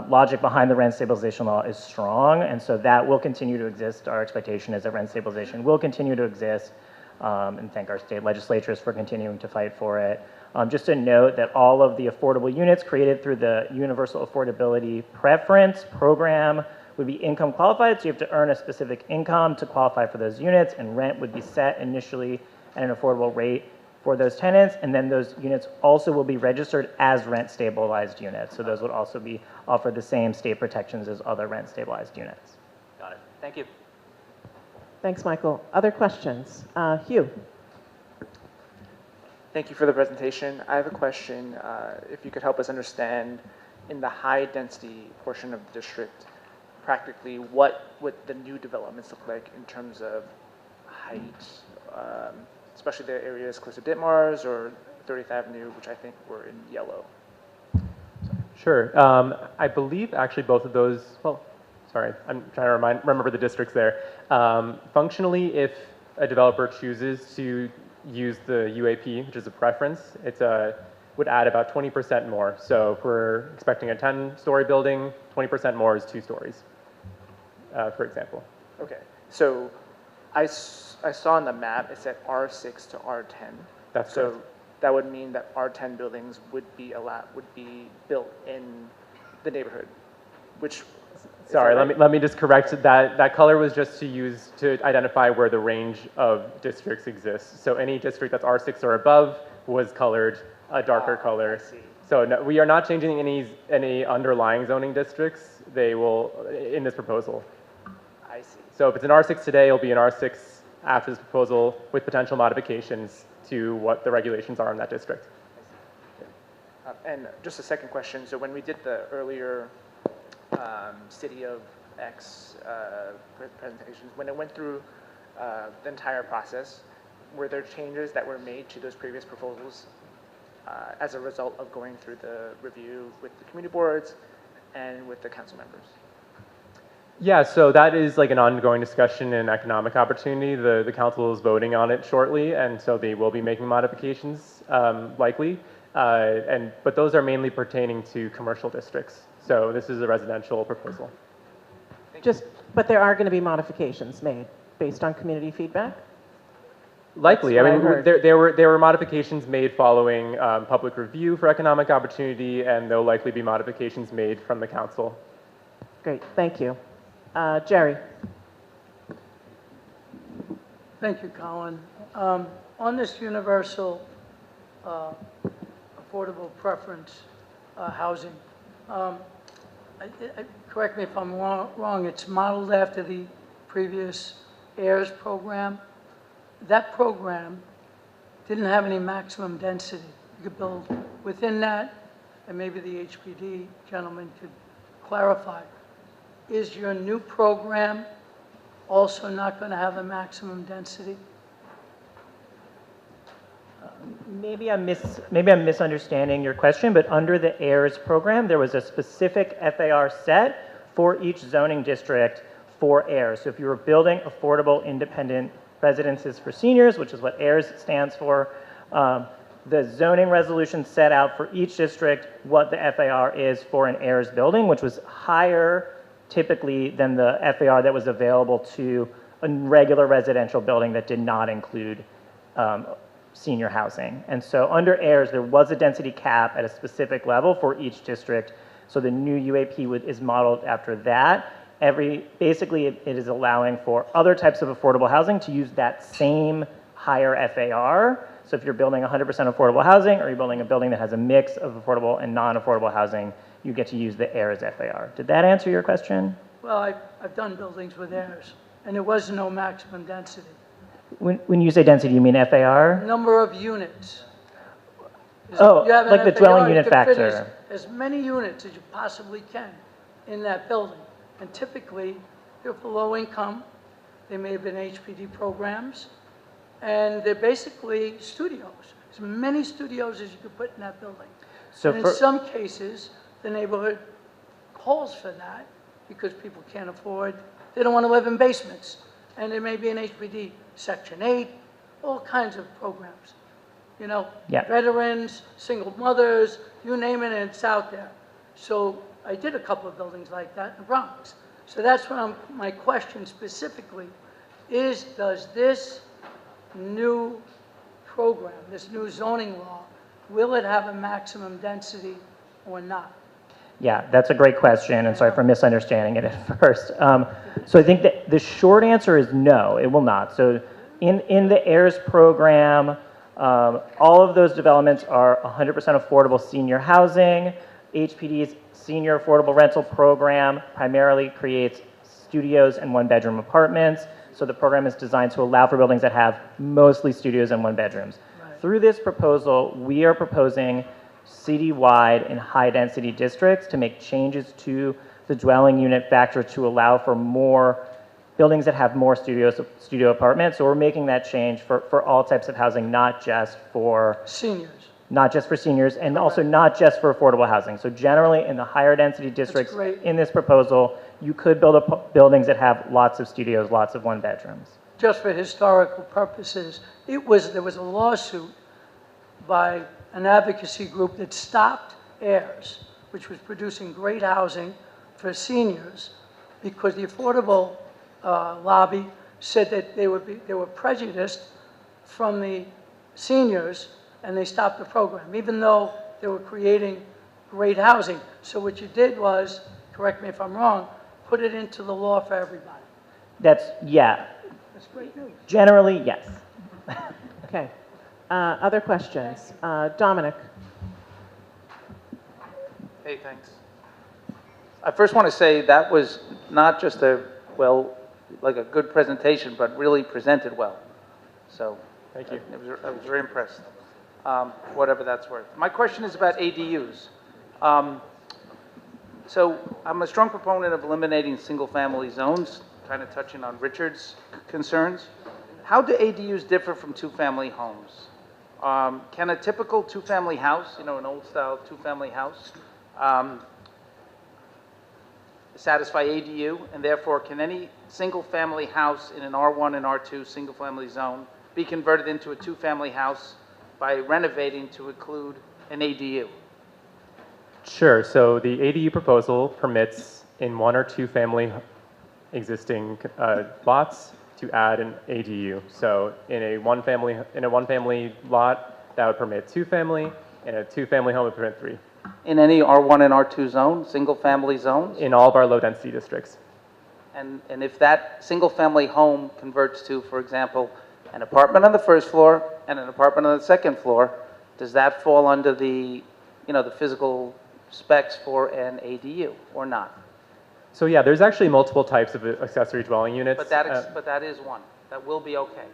Speaker 12: logic behind the rent stabilization law is strong, and so that will continue to exist. Our expectation is that rent stabilization will continue to exist, and thank our state legislatures for continuing to fight for it. Just to note that all of the affordable units created through the Universal Affordability Preference program would be income qualified, so you have to earn a specific income to qualify for those units, and rent would be set initially at an affordable rate for those tenants, and then those units also will be registered as rent stabilized units. So those would also be offered the same state protections as other rent stabilized units.
Speaker 7: Got it. Thank you.
Speaker 2: Thanks, Michael. Other questions? Hugh?
Speaker 13: Thank you for the presentation. I have a question. If you could help us understand, in the high density portion of the district, practically what would the new developments look like in terms of height, especially the areas close to Ditmars or 30th Avenue, which I think were in yellow.
Speaker 9: Sure. I believe actually both of those, well, sorry, I'm trying to remember the districts there. Functionally, if a developer chooses to use the UAP, which is a preference, it would add about 20% more. So if we're expecting a 10-story building, 20% more is 2 stories, for example.
Speaker 13: Okay, so I saw on the map it said R6 to R10.
Speaker 9: That's
Speaker 13: so
Speaker 9: correct.
Speaker 13: That would mean that R10 buildings would be built in the neighborhood, which.
Speaker 9: Sorry, let me just correct that. That color was just to identify where the range of districts exists. So any district that's R6 or above was colored a darker color.
Speaker 13: I see.
Speaker 9: So no, we are not changing any underlying zoning districts. They will in this proposal.
Speaker 13: I see.
Speaker 9: So if it's an R6 today, it'll be an R6 after this proposal with potential modifications to what the regulations are in that district.
Speaker 13: And just a second question. So when we did the earlier City of X presentations, when it went through the entire process, were there changes that were made to those previous proposals as a result of going through the review with the community boards and with the council members?
Speaker 9: Yeah, so that is like an ongoing discussion in economic opportunity. The council is voting on it shortly, and so they will be making modifications likely. But those are mainly pertaining to commercial districts. So this is a residential proposal.
Speaker 2: But there are going to be modifications made based on community feedback?
Speaker 9: Likely.
Speaker 2: That's
Speaker 9: I
Speaker 2: what
Speaker 9: mean,
Speaker 2: I heard.
Speaker 9: there were modifications made following public review for economic opportunity, and there'll likely be modifications made from the council.
Speaker 2: Great, thank you. Jerry?
Speaker 14: Thank you, Colin. On this universal affordable preference housing, correct me if I'm wrong, it's modeled after the previous AIRS program. That program didn't have any maximum density. You could build within that, and maybe the HPD gentleman could clarify. Is your new program also not going to have a maximum density?
Speaker 12: Maybe I'm misunderstanding your question, but under the AIRS program, there was a specific FAR set for each zoning district for AIRS. So if you were building affordable independent residences for seniors, which is what AIRS stands for, the zoning resolution set out for each district what the FAR is for an AIRS building, which was higher typically than the FAR that was available to a regular residential building that did not include senior housing. And so under AIRS, there was a density cap at a specific level for each district. So the new UAP is modeled after that. Basically, it is allowing for other types of affordable housing to use that same higher FAR. So if you're building 100% affordable housing, or you're building a building that has a mix of affordable and non-affordable housing, you get to use the AIRS FAR. Did that answer your question?
Speaker 14: Well, I've done buildings with AIRS, and there was no maximum density.
Speaker 12: When you say density, you mean FAR?
Speaker 14: Number of units.
Speaker 12: Oh,
Speaker 14: You have an
Speaker 12: like the
Speaker 14: FAR,
Speaker 12: dwelling
Speaker 14: you
Speaker 12: unit
Speaker 14: can fit
Speaker 12: factor.
Speaker 14: as many units as you possibly can in that building. And typically, they're for low income, they may have been HPD programs, and they're basically studios. As many studios as you could put in that building.
Speaker 12: So
Speaker 14: And in
Speaker 12: for-
Speaker 14: some cases, the neighborhood calls for that because people can't afford, they don't want to live in basements. And there may be an HPD Section 8, all kinds of programs. You know,
Speaker 12: Yeah.
Speaker 14: veterans, single mothers, you name it, and it's out there. So I did a couple of buildings like that in the Bronx. So that's what my question specifically is, does this new program, this new zoning law, will it have a maximum density or not?
Speaker 12: Yeah, that's a great question, and sorry for misunderstanding it at first. So I think that the short answer is no, it will not. So in the AIRS program, all of those developments are 100% affordable senior housing. HPD's senior affordable rental program primarily creates studios and one-bedroom apartments. So the program is designed to allow for buildings that have mostly studios and one-bedrooms. Through this proposal, we are proposing citywide and high-density districts to make changes to the dwelling unit factor to allow for more buildings that have more studio apartments. So we're making that change for all types of housing, not just for seniors, and also not just for affordable housing. So generally, in the higher density districts in this proposal, you could build buildings that have lots of studios, lots of one bedrooms.
Speaker 14: Just for historical purposes, there was a lawsuit by an advocacy group that stopped AIRS, which was producing great housing for seniors, because the affordable lobby said that they were prejudiced from the seniors, and they stopped the program, even though they were creating great housing. So what you did was, correct me if I'm wrong, put it into the law for everybody.
Speaker 12: Yeah.
Speaker 14: That's great news.
Speaker 12: Generally, yes.
Speaker 2: Okay. Other questions? Dominic?
Speaker 15: Hey, thanks. I first want to say that was not just like a good presentation, but really presented well. So,
Speaker 9: thank you.
Speaker 15: I was very impressed, whatever that's worth. My question is about ADUs. So I'm a strong proponent of eliminating single-family zones, kind of touching on Richard's concerns. How do ADUs differ from two-family homes? Can a typical two-family house, an old-style two-family house, satisfy ADU, and therefore can any single-family house in an R1 and R2 single-family zone be converted into a two-family house by renovating to include an ADU?
Speaker 9: Sure. So the ADU proposal permits in one or two family existing lots to add an ADU. So in a one family lot, that would permit two family. In a two family home, it would permit three.
Speaker 15: In any R1 and R2 zone, single-family zones?
Speaker 9: In all of our low-density districts.
Speaker 15: And if that single-family home converts to, for example, an apartment on the first floor and an apartment on the second floor, does that fall under the, the physical specs for an ADU or not?
Speaker 9: So yeah, there's actually multiple types of accessory dwelling units.
Speaker 15: But that is one. That will be okay.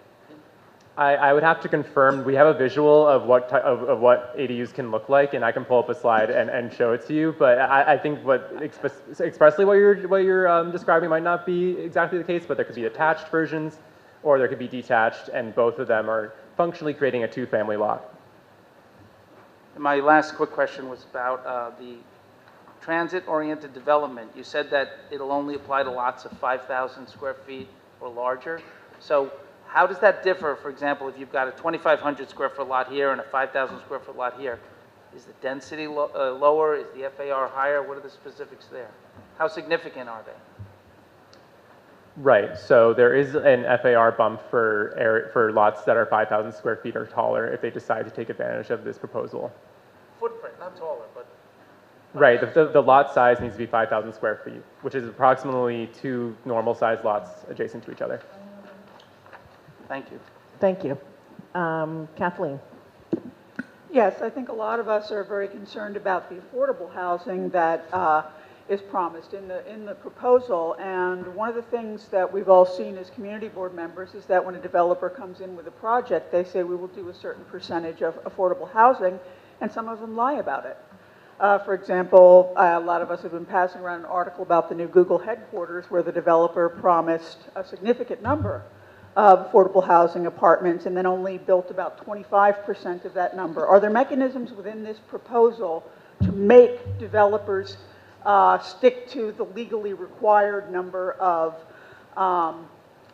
Speaker 9: I would have to confirm. We have a visual of what ADUs can look like, and I can pull up a slide and show it to you. But I think expressly what you're describing might not be exactly the case. But there could be attached versions, or there could be detached, and both of them are functionally creating a two-family lot.
Speaker 15: And my last quick question was about the transit-oriented development. You said that it'll only apply to lots of 5,000 square feet or larger. So how does that differ, for example, if you've got a 2,500 square foot lot here and a 5,000 square foot lot here? Is the density lower? Is the FAR higher? What are the specifics there? How significant are they?
Speaker 9: Right. So there is an FAR bump for lots that are 5,000 square feet or taller if they decide to take advantage of this proposal.
Speaker 15: Footprint, not taller, but...
Speaker 9: Right. The lot size needs to be 5,000 square feet, which is approximately two normal-sized lots adjacent to each other.
Speaker 15: Thank you.
Speaker 2: Thank you. Kathleen?
Speaker 5: Yes, I think a lot of us are very concerned about the affordable housing that is promised in the proposal. And one of the things that we've all seen as community board members is that when a developer comes in with a project, they say we will do a certain percentage of affordable housing. and some of them lie about it. For example, a lot of us have been passing around an article about the new Google headquarters where the developer promised a significant number of affordable housing apartments and then only built about 25% of that number. Are there mechanisms within this proposal to make developers stick to the legally required number of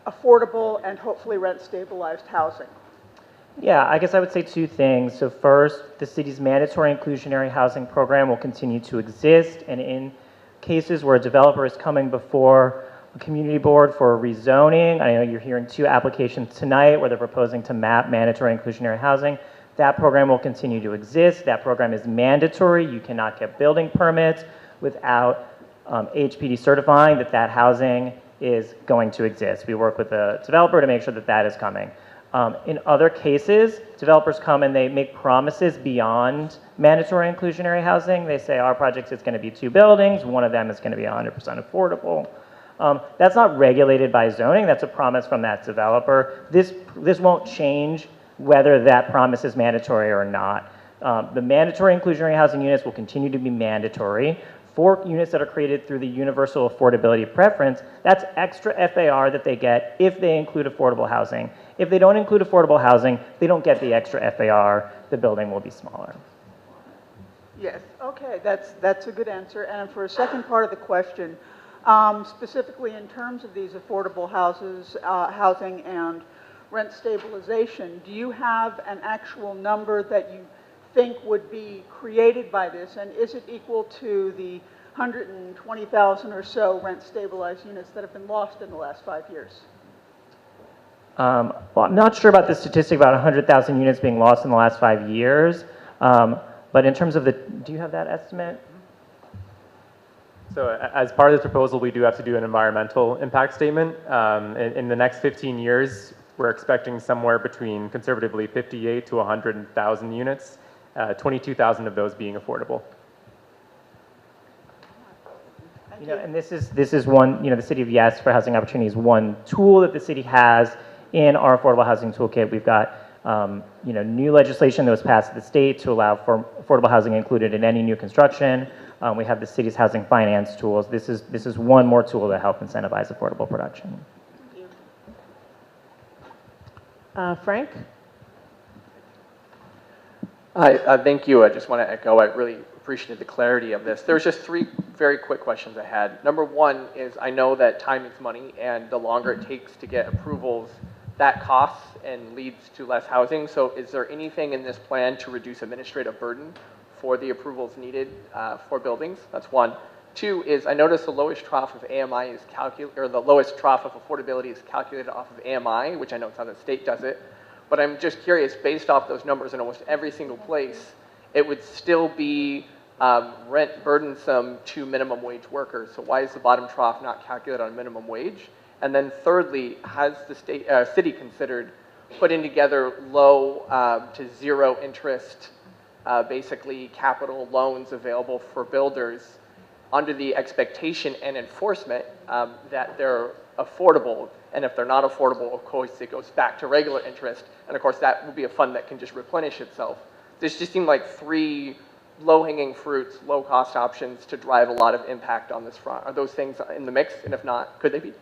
Speaker 5: affordable and hopefully rent-stabilized housing?
Speaker 12: Yeah, I guess I would say two things. So first, the city's mandatory inclusionary housing program will continue to exist, and in cases where a developer is coming before a community board for a rezoning, I know you're hearing 2 applications tonight where they're proposing to map mandatory inclusionary housing, that program will continue to exist. That program is mandatory. You cannot get building permits without HPD certifying that that housing is going to exist. We work with the developer to make sure that that is coming. In other cases, developers come and they make promises beyond mandatory inclusionary housing. They say our project is going to be 2 buildings, one of them is going to be 100% affordable. That's not regulated by zoning, that's a promise from that developer. This won't change whether that promise is mandatory or not. The mandatory inclusionary housing units will continue to be mandatory. For units that are created through the universal affordability preference, that's extra FAR that they get if they include affordable housing. If they don't include affordable housing, they don't get the extra FAR. The building will be smaller.
Speaker 5: Yes, okay, that's a good answer. And for a second part of the question, specifically in terms of these affordable houses, housing and rent stabilization, do you have an actual number that you think would be created by this, and is it equal to the 120,000 or so rent stabilized units that have been lost in the last 5 years?
Speaker 12: Well, I'm not sure about the statistic about 100,000 units being lost in the last 5 years, but in terms of do you have that estimate?
Speaker 9: So as part of this proposal, we do have to do an environmental impact statement. In the next 15 years, we're expecting somewhere between conservatively 58 to 100,000 units, 22,000 of those being affordable.
Speaker 12: And this is one, the City of Yes for Housing Opportunities, one tool that the city has in our affordable housing toolkit. We've got new legislation that was passed at the state to allow for affordable housing included in any new construction. We have the city's housing finance tools. This is one more tool to help incentivize affordable production.
Speaker 2: Frank?
Speaker 7: Thank you. I just want to echo, I really appreciated the clarity of this. There's just 3 very quick questions I had. Number 1 is I know that time is money, and the longer it takes to get approvals, that costs and leads to less housing. So is there anything in this plan to reduce administrative burden for the approvals needed for buildings? That's 1. 2 is I noticed the lowest trough of AMI is calculated, or the lowest trough of affordability is calculated off of AMI, which I know it's how the state does it. But I'm just curious, based off those numbers in almost every single place, it would still be rent burdensome to minimum wage workers. So why is the bottom trough not calculated on minimum wage? And then thirdly, has the city considered putting together low to zero interest, basically capital loans available for builders under the expectation and enforcement that they're affordable? And if they're not affordable, of course, it goes back to regular interest. And of course, that will be a fund that can just replenish itself. This just seemed like 3 low-hanging fruits, low-cost options to drive a lot of impact on this front. Are those things in the mix? And if not, could they be?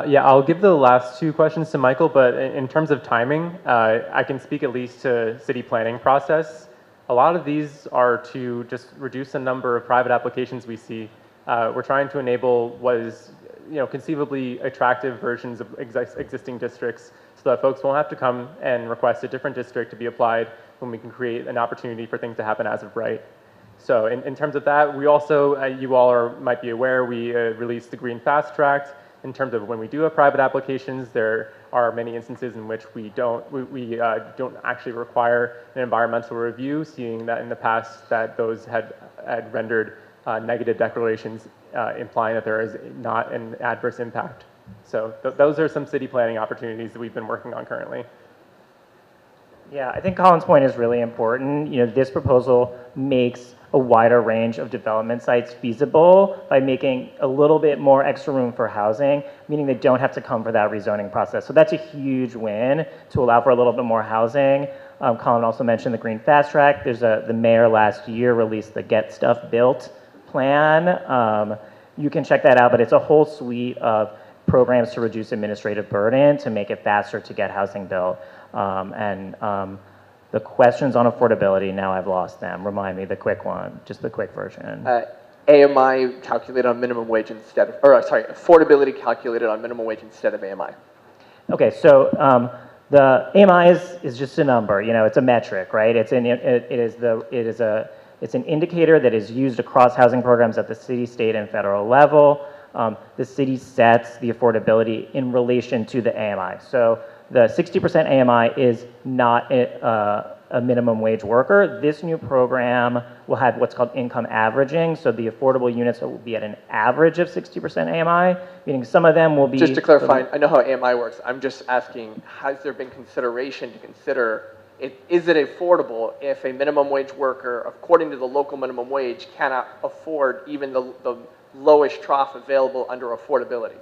Speaker 9: Yeah, I'll give the last 2 questions to Michael, but in terms of timing, I can speak at least to city planning process. A lot of these are to just reduce the number of private applications we see. We're trying to enable what is conceivably attractive versions of existing districts so that folks won't have to come and request a different district to be applied when we can create an opportunity for things to happen as of right. So in terms of that, we also, you all might be aware, we released the Green Fast Track. In terms of when we do have private applications, there are many instances in which we don't actually require an environmental review, seeing that in the past that those had rendered negative declarations implying that there is not an adverse impact. So those are some city planning opportunities that we've been working on currently.
Speaker 12: Yeah, I think Colin's point is really important. This proposal makes a wider range of development sites feasible by making a little bit more extra room for housing, meaning they don't have to come for that rezoning process. So that's a huge win to allow for a little bit more housing. Colin also mentioned the Green Fast Track. The mayor last year released the Get Stuff Built plan. You can check that out, but it's a whole suite of programs to reduce administrative burden to make it faster to get housing built. The questions on affordability, now I've lost them. Remind me, the quick one, just the quick version.
Speaker 7: AMI calculated on minimum wage instead of, or sorry, affordability calculated on minimum wage instead of AMI.
Speaker 12: Okay, so the AMI is just a number. You know, it's a metric, right? It's an indicator that is used across housing programs at the city, state, and federal level. The city sets the affordability in relation to the AMI. So the 60% AMI is not a minimum wage worker. This new program will have what's called income averaging. So the affordable units will be at an average of 60% AMI, meaning some of them will be...
Speaker 7: Just to clarify, I know how AMI works. I'm just asking, has there been consideration to consider, is it affordable if a minimum wage worker, according to the local minimum wage, cannot afford even the lowest trough available under affordability?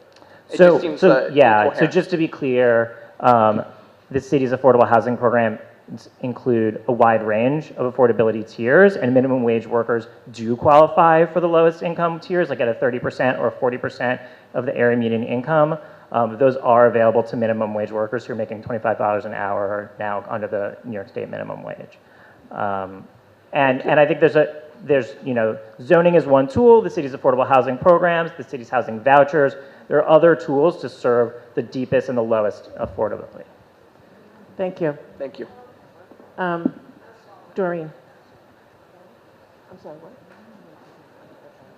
Speaker 7: It just seems incoherent.
Speaker 12: So just to be clear, the city's affordable housing program include a wide range of affordability tiers, and minimum wage workers do qualify for the lowest income tiers, like at a 30% or 40% of the area median income. Those are available to minimum wage workers who are making $25 an hour now under the New York State minimum wage. And I think there's zoning is one tool, the city's affordable housing programs, the city's housing vouchers. There are other tools to serve the deepest and the lowest affordability.
Speaker 2: Thank you.
Speaker 7: Thank you.
Speaker 2: Doreen. I'm sorry, what?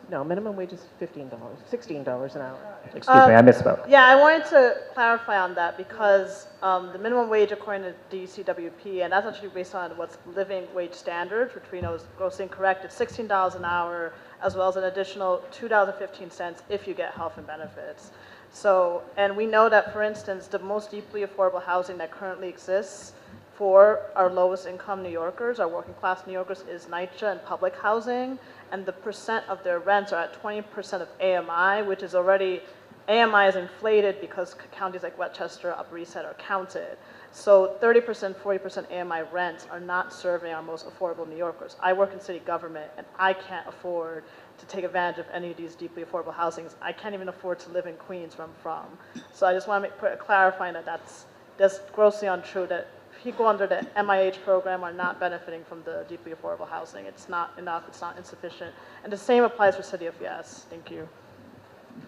Speaker 2: No, minimum wage is $15, $16 an hour.
Speaker 12: Excuse me, I misspoke.
Speaker 1: Yeah, I wanted to clarify on that because the minimum wage according to DCWP, and that's actually based on what's living wage standards, which we know is grossly incorrect, it's $16 an hour as well as an additional $2.15 if you get health and benefits. So, and we know that, for instance, the most deeply affordable housing that currently exists for our lowest income New Yorkers, our working class New Yorkers, is NYCHA and public housing, and the percent of their rents are at 20% of AMI, which is already, AMI is inflated because counties like Westchester, Upper East Side are counted. So 30%, 40% AMI rents are not serving our most affordable New Yorkers. I work in city government, and I can't afford to take advantage of any of these deeply affordable housings. I can't even afford to live in Queens where I'm from. So I just want to clarify that that's grossly untrue, that people under the MIH program are not benefiting from the deeply affordable housing. It's not enough, it's not insufficient. And the same applies for City of Yes. Thank you.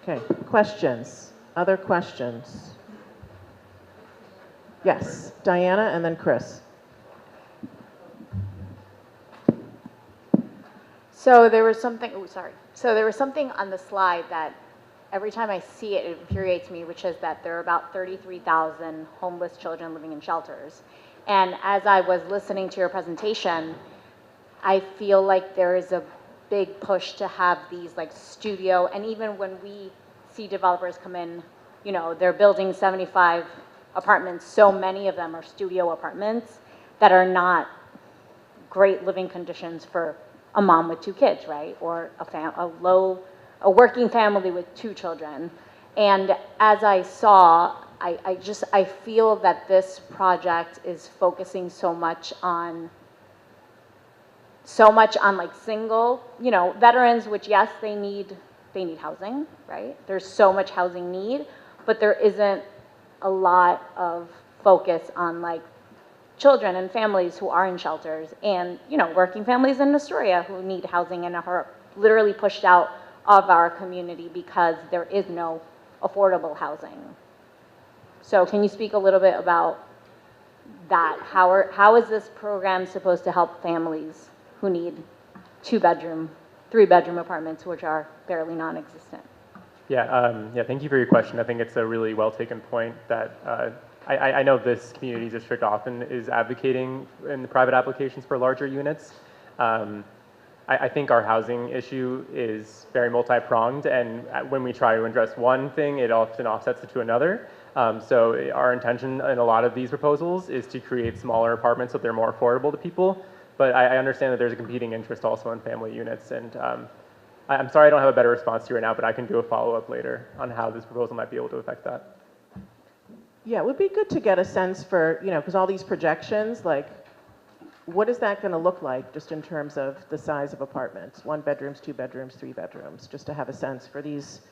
Speaker 2: Okay, questions? Other questions? Yes, Diana and then Chris.
Speaker 16: So there was something, So there was something on the slide that every time I see it, it infuriates me, which is that there are about 33,000 homeless children living in shelters. And as I was listening to your presentation, I feel like there is a big push to have these like studio, and even when we see developers come in, they're building 75 apartments, so many of them are studio apartments that are not great living conditions for a mom with 2 kids, right? Or a working family with 2 children. And as I saw, I feel that this project is focusing so much on like single, veterans, which yes, they need housing, right? There's so much housing need, but there isn't a lot of focus on like children and families who are in shelters and, working families in Astoria who need housing and are literally pushed out of our community because there is no affordable housing. So can you speak a little bit about that? How is this program supposed to help families who need 2-bedroom, 3-bedroom apartments, which are fairly non-existent?
Speaker 9: Yeah, thank you for your question. I think it's a really well taken point that I know this community district often is advocating in the private applications for larger units. I think our housing issue is very multi-pronged, and when we try to address one thing, it often offsets it to another. So our intention in a lot of these proposals is to create smaller apartments so they're more affordable to people. But I understand that there's a competing interest also in family units, and I'm sorry I don't have a better response to you right now, but I can do a follow-up later on how this proposal might be able to affect that.
Speaker 2: Yeah, it would be good to get a sense for, because all these projections, like, what is that going to look like just in terms of the size of apartments? 1 bedrooms, 2 bedrooms, 3 bedrooms, just to have a sense for these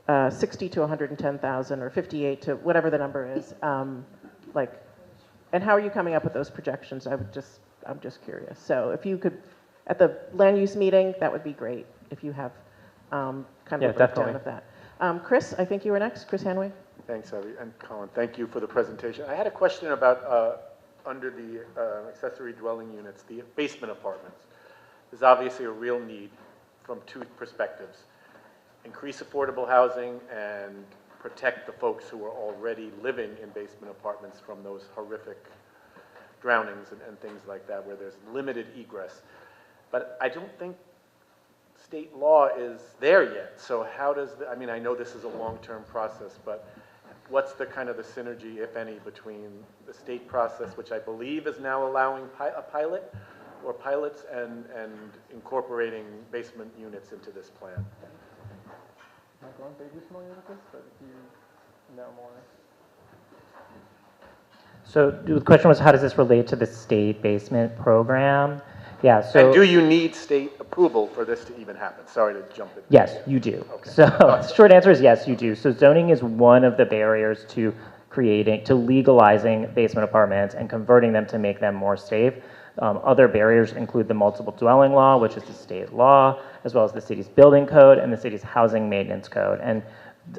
Speaker 2: 60 to 110,000 or 58 to whatever the number is. And how are you coming up with those projections? I'm just curious. So if you could, at the land use meeting, that would be great if you have kind of a breakdown of that. Chris, I think you were next. Chris Hanway.
Speaker 17: Thanks, Abby. And Colin, thank you for the presentation. I had a question about under the accessory dwelling units, the basement apartments. There's obviously a real need from 2 perspectives. Increase affordable housing and protect the folks who are already living in basement apartments from those horrific drownings and things like that where there's limited egress. But I don't think state law is there yet. So how does, I know this is a long-term process, but what's the kind of the synergy, if any, between the state process, which I believe is now allowing a pilot or pilots, and incorporating basement units into this plan?
Speaker 9: I'm not going very familiar with this, but if you know more.
Speaker 12: So the question was, how does this relate to the state basement program? Yeah, so.
Speaker 17: And do you need state approval for this to even happen? Sorry to jump in.
Speaker 12: Yes, you do.
Speaker 17: Okay.
Speaker 12: So short answer is yes, you do. So zoning is one of the barriers to legalizing basement apartments and converting them to make them more safe. Other barriers include the multiple dwelling law, which is the state law, as well as the city's building code and the city's housing maintenance code. And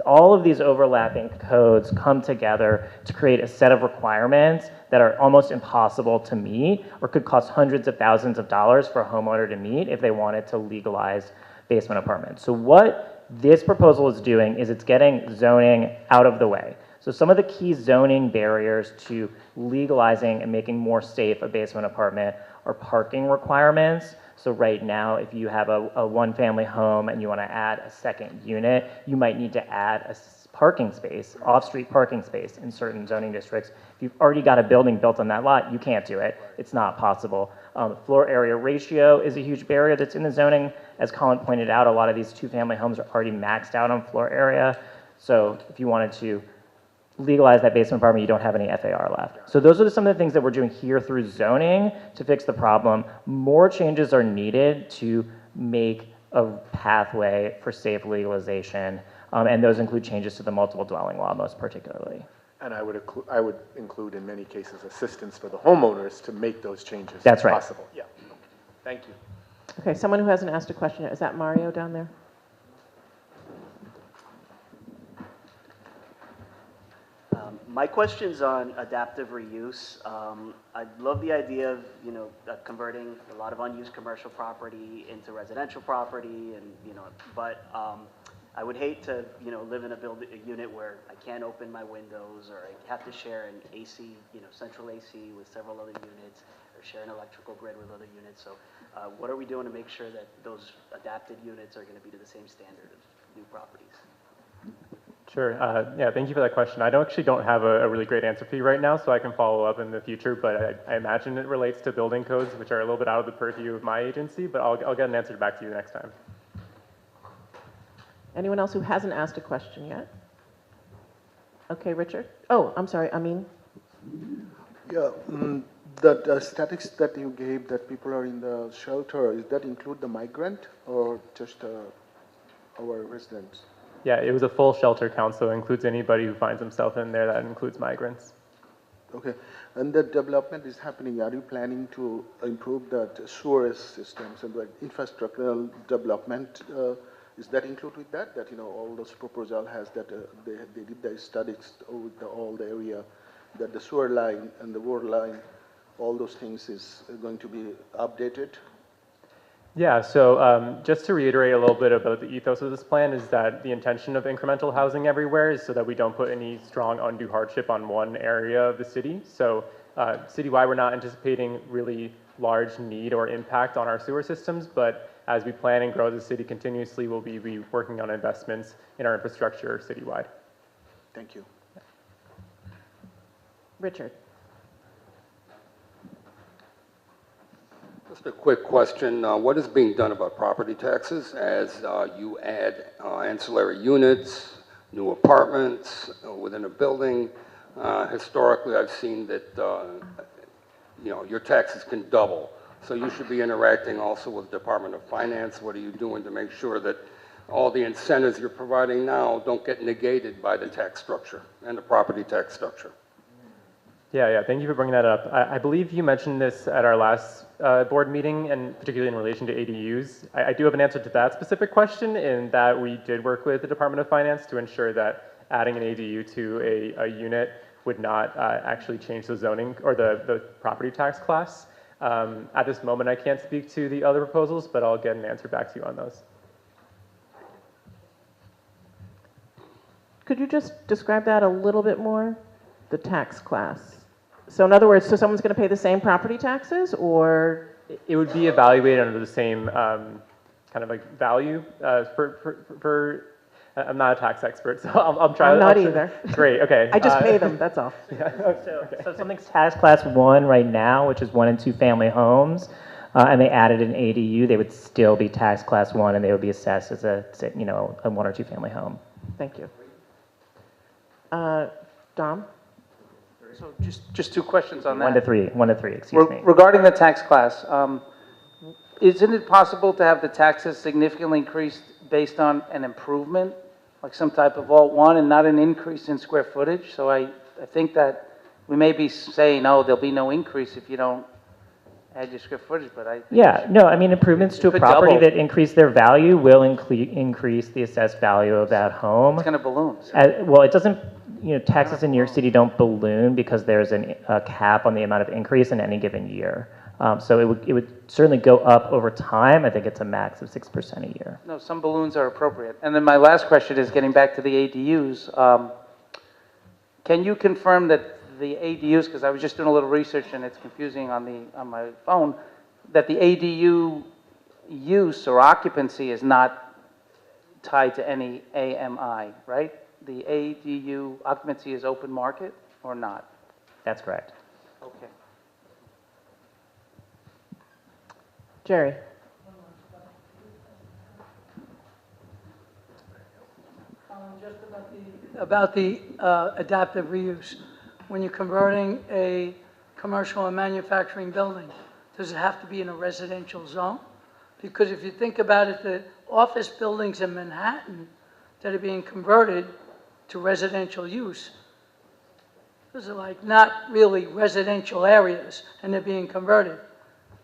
Speaker 12: all of these overlapping codes come together to create a set of requirements that are almost impossible to meet or could cost hundreds of thousands of dollars for a homeowner to meet if they wanted to legalize basement apartments. So what this proposal is doing is it's getting zoning out of the way. So some of the key zoning barriers to legalizing and making more safe a basement apartment are parking requirements. So right now, if you have a one-family home and you want to add a second unit, you might need to add a parking space, off-street parking space in certain zoning districts. If you've already got a building built on that lot, you can't do it. It's not possible. Floor area ratio is a huge barrier that's in the zoning. As Colin pointed out, a lot of these 2-family homes are already maxed out on floor area. So if you wanted to legalize that basement apartment, you don't have any FAR left. So those are some of the things that we're doing here through zoning to fix the problem. More changes are needed to make a pathway for safe legalization, and those include changes to the multiple dwelling law most particularly.
Speaker 17: And I would include in many cases assistance for the homeowners to make those changes
Speaker 12: That's right.
Speaker 17: possible. Yeah. Thank you.
Speaker 2: Okay, someone who hasn't asked a question yet. Is that Mario down there?
Speaker 18: My question's on adaptive reuse. I love the idea of, converting a lot of unused commercial property into residential property, and, but I would hate to, live in a unit where I can't open my windows, or I have to share an AC, central AC with several other units, or share an electrical grid with other units. So what are we doing to make sure that those adapted units are going to be to the same standard of new properties?
Speaker 9: Sure. Yeah, thank you for that question. I actually don't have a really great answer for you right now, so I can follow up in the future, but I imagine it relates to building codes, which are a little bit out of the purview of my agency, but I'll get an answer back to you next time.
Speaker 2: Anyone else who hasn't asked a question yet? Okay, Richard. Oh, I'm sorry, Amin.
Speaker 19: Yeah, the statistics that you gave that people are in the shelter, does that include the migrant or just our residents?
Speaker 9: Yeah, it was a full shelter count, so it includes anybody who finds himself in there. That includes migrants.
Speaker 19: Okay, and the development is happening. Are you planning to improve the sewer systems and the infrastructural development? Is that included with that? That all those proposal has that they did the studies with all the area that the sewer line and the water line, all those things is going to be updated.
Speaker 9: Yeah, so just to reiterate a little bit about the ethos of this plan is that the intention of incremental housing everywhere is so that we don't put any strong undue hardship on one area of the city. So citywide, we're not anticipating really large need or impact on our sewer systems, but as we plan and grow the city continuously, we'll be working on investments in our infrastructure citywide.
Speaker 19: Thank you.
Speaker 2: Richard.
Speaker 10: Just a quick question. What is being done about property taxes as you add ancillary units, new apartments within a building? Historically, I've seen that your taxes can double. So you should be interacting also with the Department of Finance. What are you doing to make sure that all the incentives you're providing now don't get negated by the tax structure and the property tax structure?
Speaker 9: Yeah, thank you for bringing that up. I believe you mentioned this at our last board meeting, and particularly in relation to ADUs. I do have an answer to that specific question, in that we did work with the Department of Finance to ensure that adding an ADU to a unit would not actually change the zoning or the property tax class. At this moment, I can't speak to the other proposals, but I'll get an answer back to you on those.
Speaker 2: Could you just describe that a little bit more? The tax class. So in other words, so someone's going to pay the same property taxes, or?
Speaker 9: It would be evaluated under the same kind of like value I'm not a tax expert, so I'll try.
Speaker 2: I'm not either.
Speaker 9: Great, okay.
Speaker 2: I just pay them, that's all.
Speaker 12: So something's tax class 1 right now, which is 1 and 2 family homes, and they added an ADU, they would still be tax class 1, and they would be assessed as a 1 or 2 family home.
Speaker 2: Thank you. Dom?
Speaker 15: So just 2 questions on that.
Speaker 12: 1 to 3, excuse me.
Speaker 15: Regarding the tax class, isn't it possible to have the taxes significantly increased based on an improvement, like some type of Alt 1, and not an increase in square footage? So I think that we may be saying, oh, there'll be no increase if you don't add your square footage, but
Speaker 12: improvements to a property that increase their value will increase the assessed value of that home.
Speaker 15: It's going to balloon.
Speaker 12: Well, it doesn't, taxes in New York City don't balloon because there's a cap on the amount of increase in any given year. So it would certainly go up over time. I think it's a max of 6% a year.
Speaker 15: No, some balloons are appropriate. And then my last question is getting back to the ADUs. Can you confirm that the ADUs, because I was just doing a little research and it's confusing on my phone, that the ADU use or occupancy is not tied to any AMI, right? The ADU occupancy is open market or not?
Speaker 12: That's correct.
Speaker 15: Okay.
Speaker 2: Jerry?
Speaker 14: Just about the adaptive reuse. When you're converting a commercial and manufacturing building, does it have to be in a residential zone? Because if you think about it, the office buildings in Manhattan that are being converted to residential use, those are like not really residential areas, and they're being converted.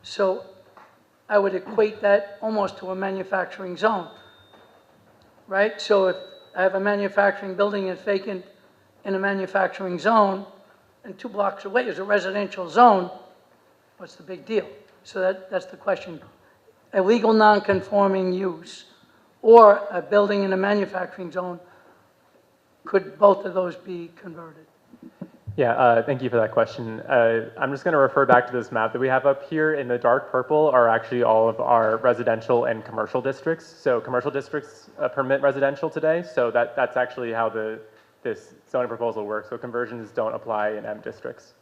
Speaker 14: So I would equate that almost to a manufacturing zone, right? So if I have a manufacturing building that's vacant in a manufacturing zone, and 2 blocks away is a residential zone, what's the big deal? So that's the question. A legal non-conforming use or a building in a manufacturing zone, could both of those be converted?
Speaker 9: Yeah, thank you for that question. I'm just going to refer back to this map that we have up here. In the dark purple are actually all of our residential and commercial districts. So commercial districts permit residential today, so that's actually how this zoning proposal works. So conversions don't apply in M districts.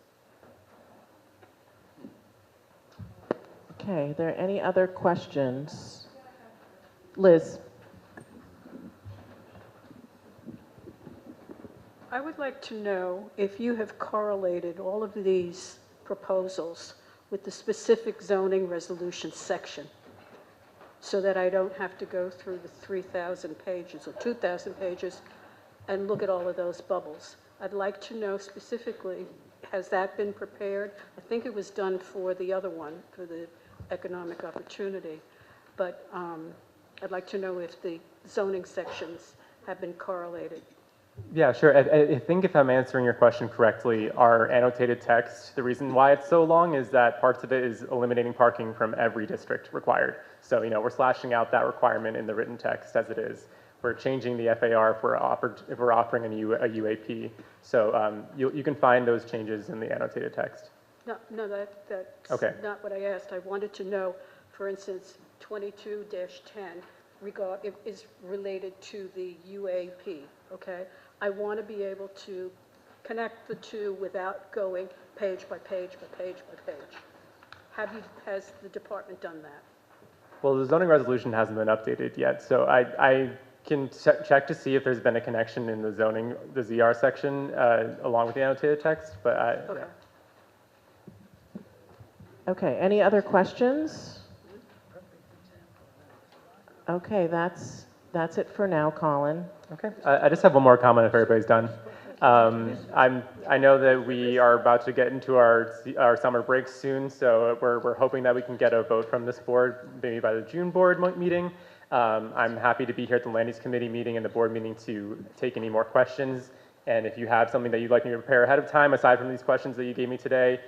Speaker 2: Okay, are there any other questions? Liz?
Speaker 20: I would like to know if you have correlated all of these proposals with the specific zoning resolution section, so that I don't have to go through the 3,000 pages or 2,000 pages and look at all of those bubbles. I'd like to know specifically, has that been prepared? I think it was done for the other one, for the economic opportunity, but I'd like to know if the zoning sections have been correlated.
Speaker 9: Yeah, sure. I think if I'm answering your question correctly, our annotated text, the reason why it's so long is that parts of it is eliminating parking from every district required. So, we're slashing out that requirement in the written text as it is. We're changing the FAR if we're offering a UAP. So you can find those changes in the annotated text.
Speaker 20: No, that's
Speaker 9: okay.
Speaker 20: Not what I asked. I wanted to know, for instance, 22-10 is related to the UAP, okay? I want to be able to connect the two without going page by page by page by page. Has the department done that?
Speaker 9: Well, the zoning resolution hasn't been updated yet, so I can check to see if there's been a connection in the zoning, the ZR section, along with the annotated text, but
Speaker 20: Okay.
Speaker 2: Okay, any other questions? Okay, that's it for now, Colin.
Speaker 9: Okay, I just have one more comment if everybody's done. I know that we are about to get into our summer break soon, so we're hoping that we can get a vote from this board maybe by the June board meeting. I'm happy to be here at the Land Use Committee meeting and the board meeting to take any more questions. And if you have something that you'd like me to prepare ahead of time, aside from these questions that you gave me today,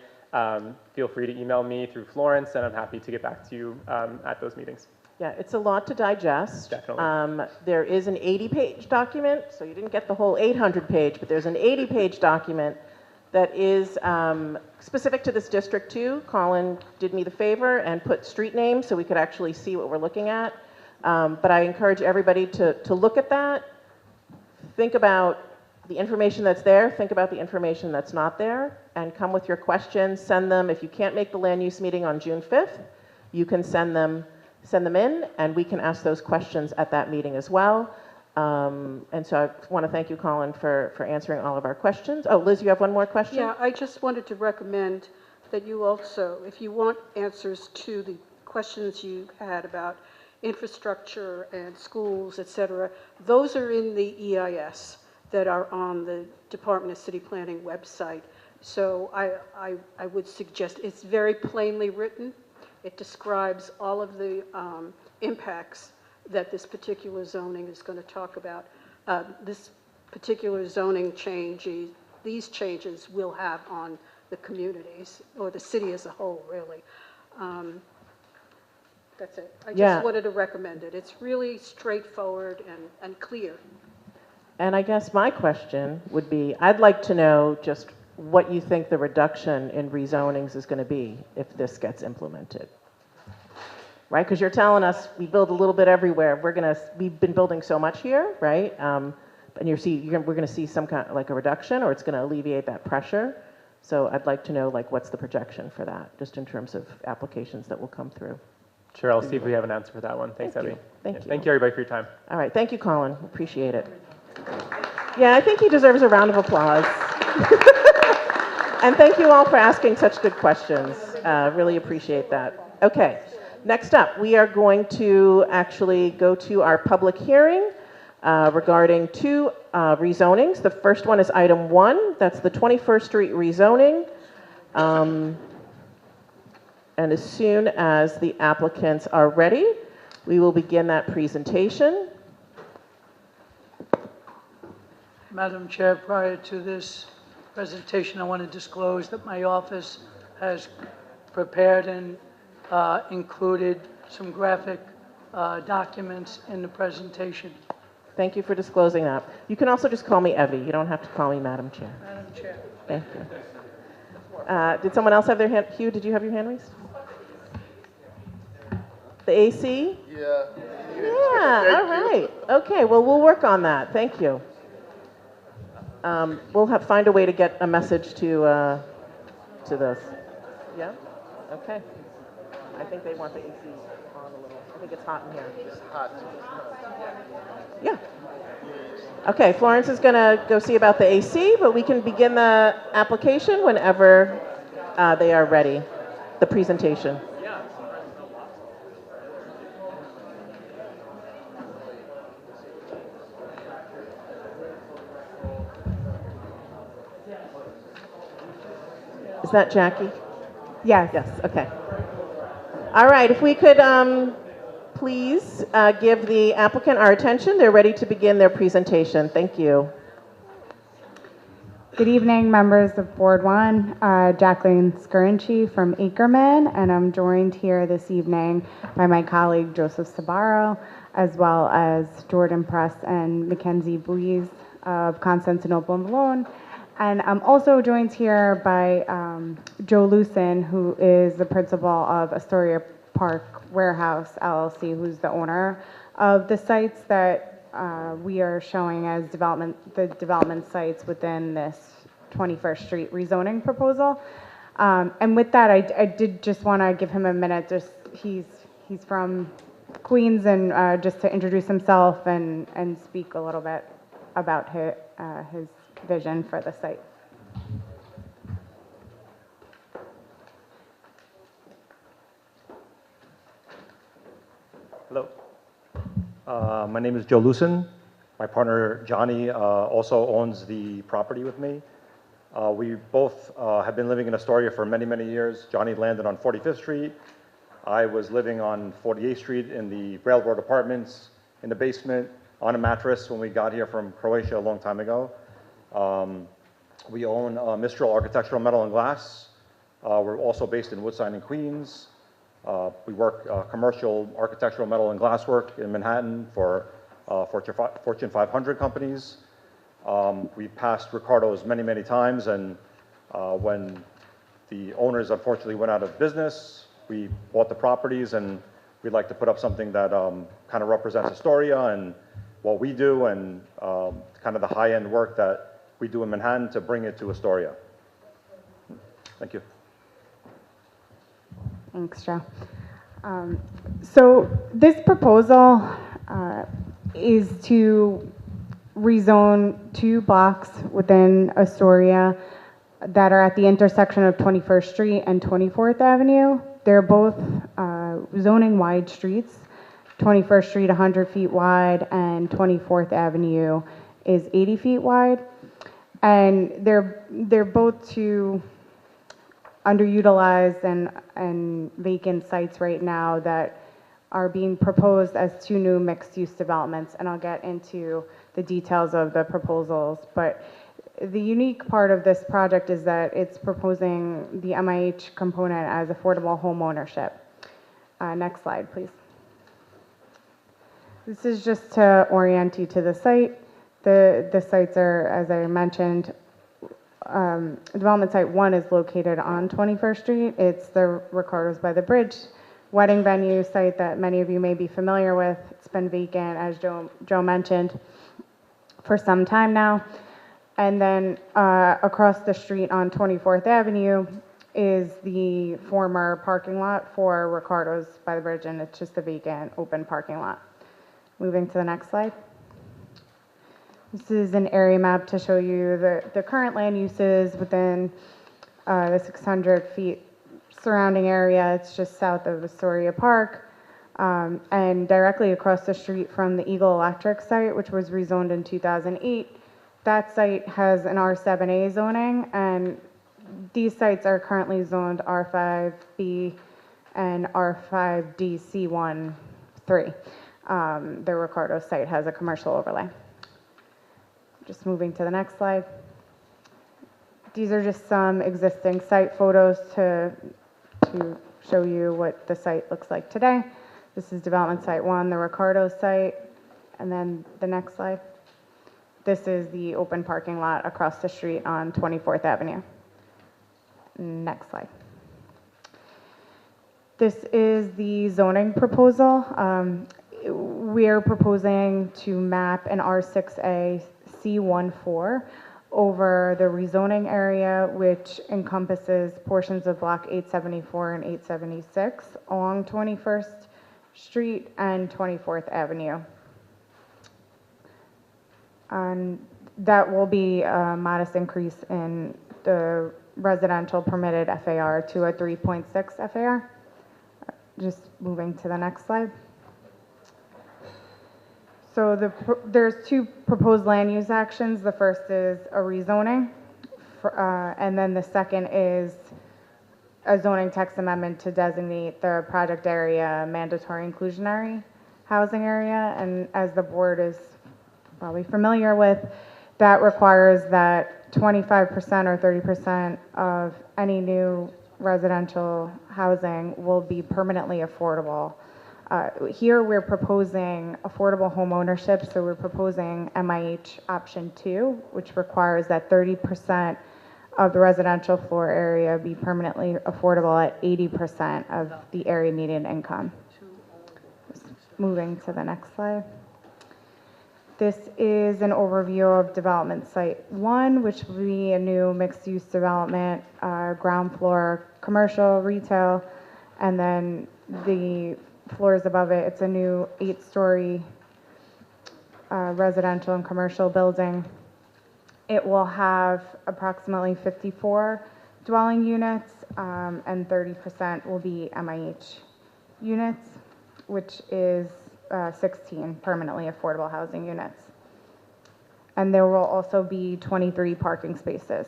Speaker 9: feel free to email me through Florence, and I'm happy to get back to you at those meetings.
Speaker 2: Yeah, it's a lot to digest.
Speaker 9: Definitely.
Speaker 2: There is an 80-page document, so you didn't get the whole 800-page, but there's an 80-page document that is specific to this district too. Colin did me the favor and put street names so we could actually see what we're looking at. But I encourage everybody to look at that, think about the information that's there, think about the information that's not there, and come with your questions, send them. If you can't make the land use meeting on June 5th, you can send them in, and we can ask those questions at that meeting as well. And so I want to thank you, Colin, for answering all of our questions. Oh, Liz, you have one more question?
Speaker 20: Yeah, I just wanted to recommend that you also, if you want answers to the questions you had about infrastructure and schools, et cetera, those are in the EIS that are on the Department of City Planning website. So I would suggest, it's very plainly written. It describes all of the impacts that this particular zoning is going to talk about. This particular zoning change, these changes will have on the communities, or the city as a whole, really. That's it. I just wanted to recommend it. It's really straightforward and clear.
Speaker 2: And I guess my question would be, I'd like to know just what you think the reduction in rezonings is going to be if this gets implemented. Right? Because you're telling us we build a little bit everywhere. We've been building so much here, right? And we're going to see some kind of like a reduction, or it's going to alleviate that pressure. So I'd like to know like what's the projection for that, just in terms of applications that will come through.
Speaker 9: Sure, I'll see if we have an answer for that one. Thanks, Abby.
Speaker 2: Thank you.
Speaker 9: Thank you, everybody, for your time.
Speaker 2: All right, thank you, Colin. Appreciate it. Yeah, I think he deserves a round of applause. And thank you all for asking such good questions. Really appreciate that. Okay, next up, we are going to actually go to our public hearing regarding two rezonings. The first one is item 1. That's the 21st Street rezoning. And as soon as the applicants are ready, we will begin that presentation.
Speaker 14: Madam Chair, prior to this presentation, I want to disclose that my office has prepared and included some graphic documents in the presentation.
Speaker 2: Thank you for disclosing that. You can also just call me Evie. You don't have to call me Madam Chair.
Speaker 14: Madam Chair.
Speaker 2: Thank you. Did someone else have their hand? Hugh, did you have your hand raised? The AC?
Speaker 19: Yeah.
Speaker 2: Yeah, all right. Okay, well, we'll work on that. Thank you. We'll find a way to get a message to this. Yeah? Okay. I think they want the AC on a little. I think it's hot in here.
Speaker 19: It's hot.
Speaker 2: Yeah. Okay, Florence is going to go see about the AC, but we can begin the application whenever they are ready, the presentation. Is that Jackie?
Speaker 21: Yes.
Speaker 2: Yes, okay. All right, if we could please give the applicant our attention. They're ready to begin their presentation. Thank you.
Speaker 21: Good evening, members of Board 1. Jacqueline Scurinci from Ackerman, and I'm joined here this evening by my colleague Joseph Sabaro, as well as Jordan Press and Mackenzie Bouise of Constantinople and Malone. And I'm also joined here by Joe Lucen, who is the principal of Astoria Park Warehouse, LLC, who's the owner of the sites that we are showing as the development sites within this 21st Street rezoning proposal. And with that, I did just want to give him a minute. He's from Queens, and just to introduce himself and speak a little bit about his vision for the site.
Speaker 4: Hello. My name is Joe Lucen. My partner Johnny also owns the property with me. We both have been living in Astoria for many, many years. Johnny landed on 45th Street. I was living on 48th Street in the Railroad Apartments in the basement on a mattress when we got here from Croatia a long time ago. We own Mistral Architectural Metal and Glass. We're also based in Woodside and Queens. We work commercial architectural metal and glass work in Manhattan for Fortune 500 companies. We passed Ricardo's many, many times, and when the owners unfortunately went out of business, we bought the properties, and we'd like to put up something that kind of represents Astoria and what we do, and kind of the high-end work that we do in Manhattan to bring it to Astoria. Thank you.
Speaker 21: Thanks, Joe. So this proposal is to rezone 2 blocks within Astoria that are at the intersection of 21st Street and 24th Avenue. They're both zoning wide streets. 21st Street 100 feet wide and 24th Avenue is 80 feet wide. And they're both 2 underutilized and vacant sites right now that are being proposed as 2 new mixed-use developments, and I'll get into the details of the proposals. But the unique part of this project is that it's proposing the MIH component as affordable home ownership. Next slide, please. This is just to orient you to the site. The sites are, as I mentioned, development site 1 is located on 21st Street. It's the Ricardo's by the Bridge wedding venue site that many of you may be familiar with. It's been vacant, as Joe mentioned, for some time now. And then across the street on 24th Avenue is the former parking lot for Ricardo's by the Bridge, and it's just a vacant open parking lot. Moving to the next slide. This is an area map to show you the current land uses within the 600 feet surrounding area. It's just south of Astoria Park, and directly across the street from the Eagle Electric site, which was rezoned in 2008. That site has an R7A zoning, and these sites are currently zoned R5B and R5DC1-3. The Ricardo site has a commercial overlay. Just moving to the next slide. These are just some existing site photos to show you what the site looks like today. This is development site 1, the Ricardo site, and then the next slide. This is the open parking lot across the street on 24th Avenue. Next slide. This is the zoning proposal. We are proposing to map an R6A C14 over the rezoning area, which encompasses portions of block 874 and 876 along 21st Street and 24th Avenue. And that will be a modest increase in the residential permitted FAR to a 3.6 FAR. Just moving to the next slide. So there's 2 proposed land use actions. The first is a rezoning, and then the second is a zoning text amendment to designate the project area mandatory inclusionary housing area. And as the board is probably familiar with, that requires that 25% or 30% of any new residential housing will be permanently affordable. Here we're proposing affordable home ownership, so we're proposing MIH option 2, which requires that 30% of the residential floor area be permanently affordable at 80% of the area median income. Moving to the next slide. This is an overview of Development Site 1, which will be a new mixed-use development, ground floor commercial, retail, and then the floors above it, it's a new 8-story residential and commercial building. It will have approximately 54 dwelling units, and 30% will be MIH units, which is 16 permanently affordable housing units. And there will also be 23 parking spaces.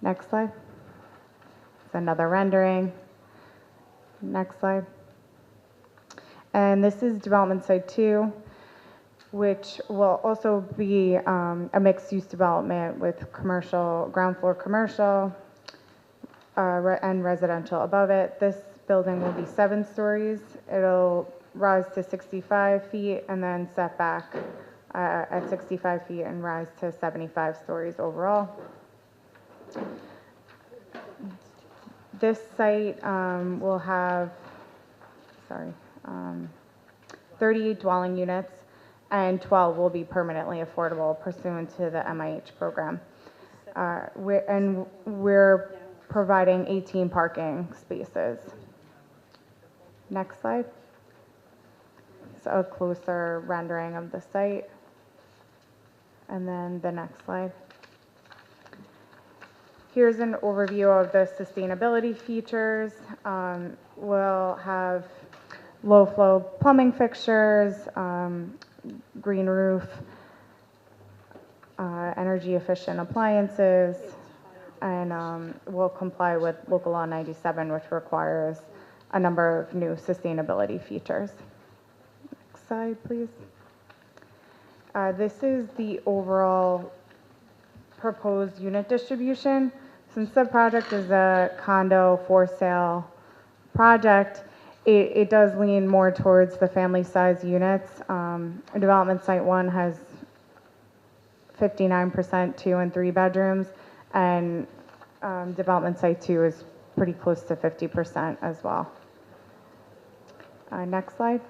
Speaker 21: Next slide. It's another rendering. Next slide. And this is Development Site 2, which will also be a mixed-use development with commercial, ground floor commercial, and residential above it. This building will be 7 stories. It'll rise to 65 feet and then set back at 65 feet and rise to 75 stories overall. This site will have, 38 dwelling units, and 12 will be permanently affordable pursuant to the MIH program. We're providing 18 parking spaces. Next slide. It's a closer rendering of the site. And then the next slide. Here's an overview of the sustainability features. We'll have low flow plumbing fixtures, green roof, energy efficient appliances, and we'll comply with Local Law 97, which requires a number of new sustainability features. Next slide, please. This is the overall proposed unit distribution. Since the project is a condo for sale project, it does lean more towards the family size units. Development Site 1 has 59% 2 and 3 bedrooms, and Development Site 2 is pretty close to 50% as well. Next slide.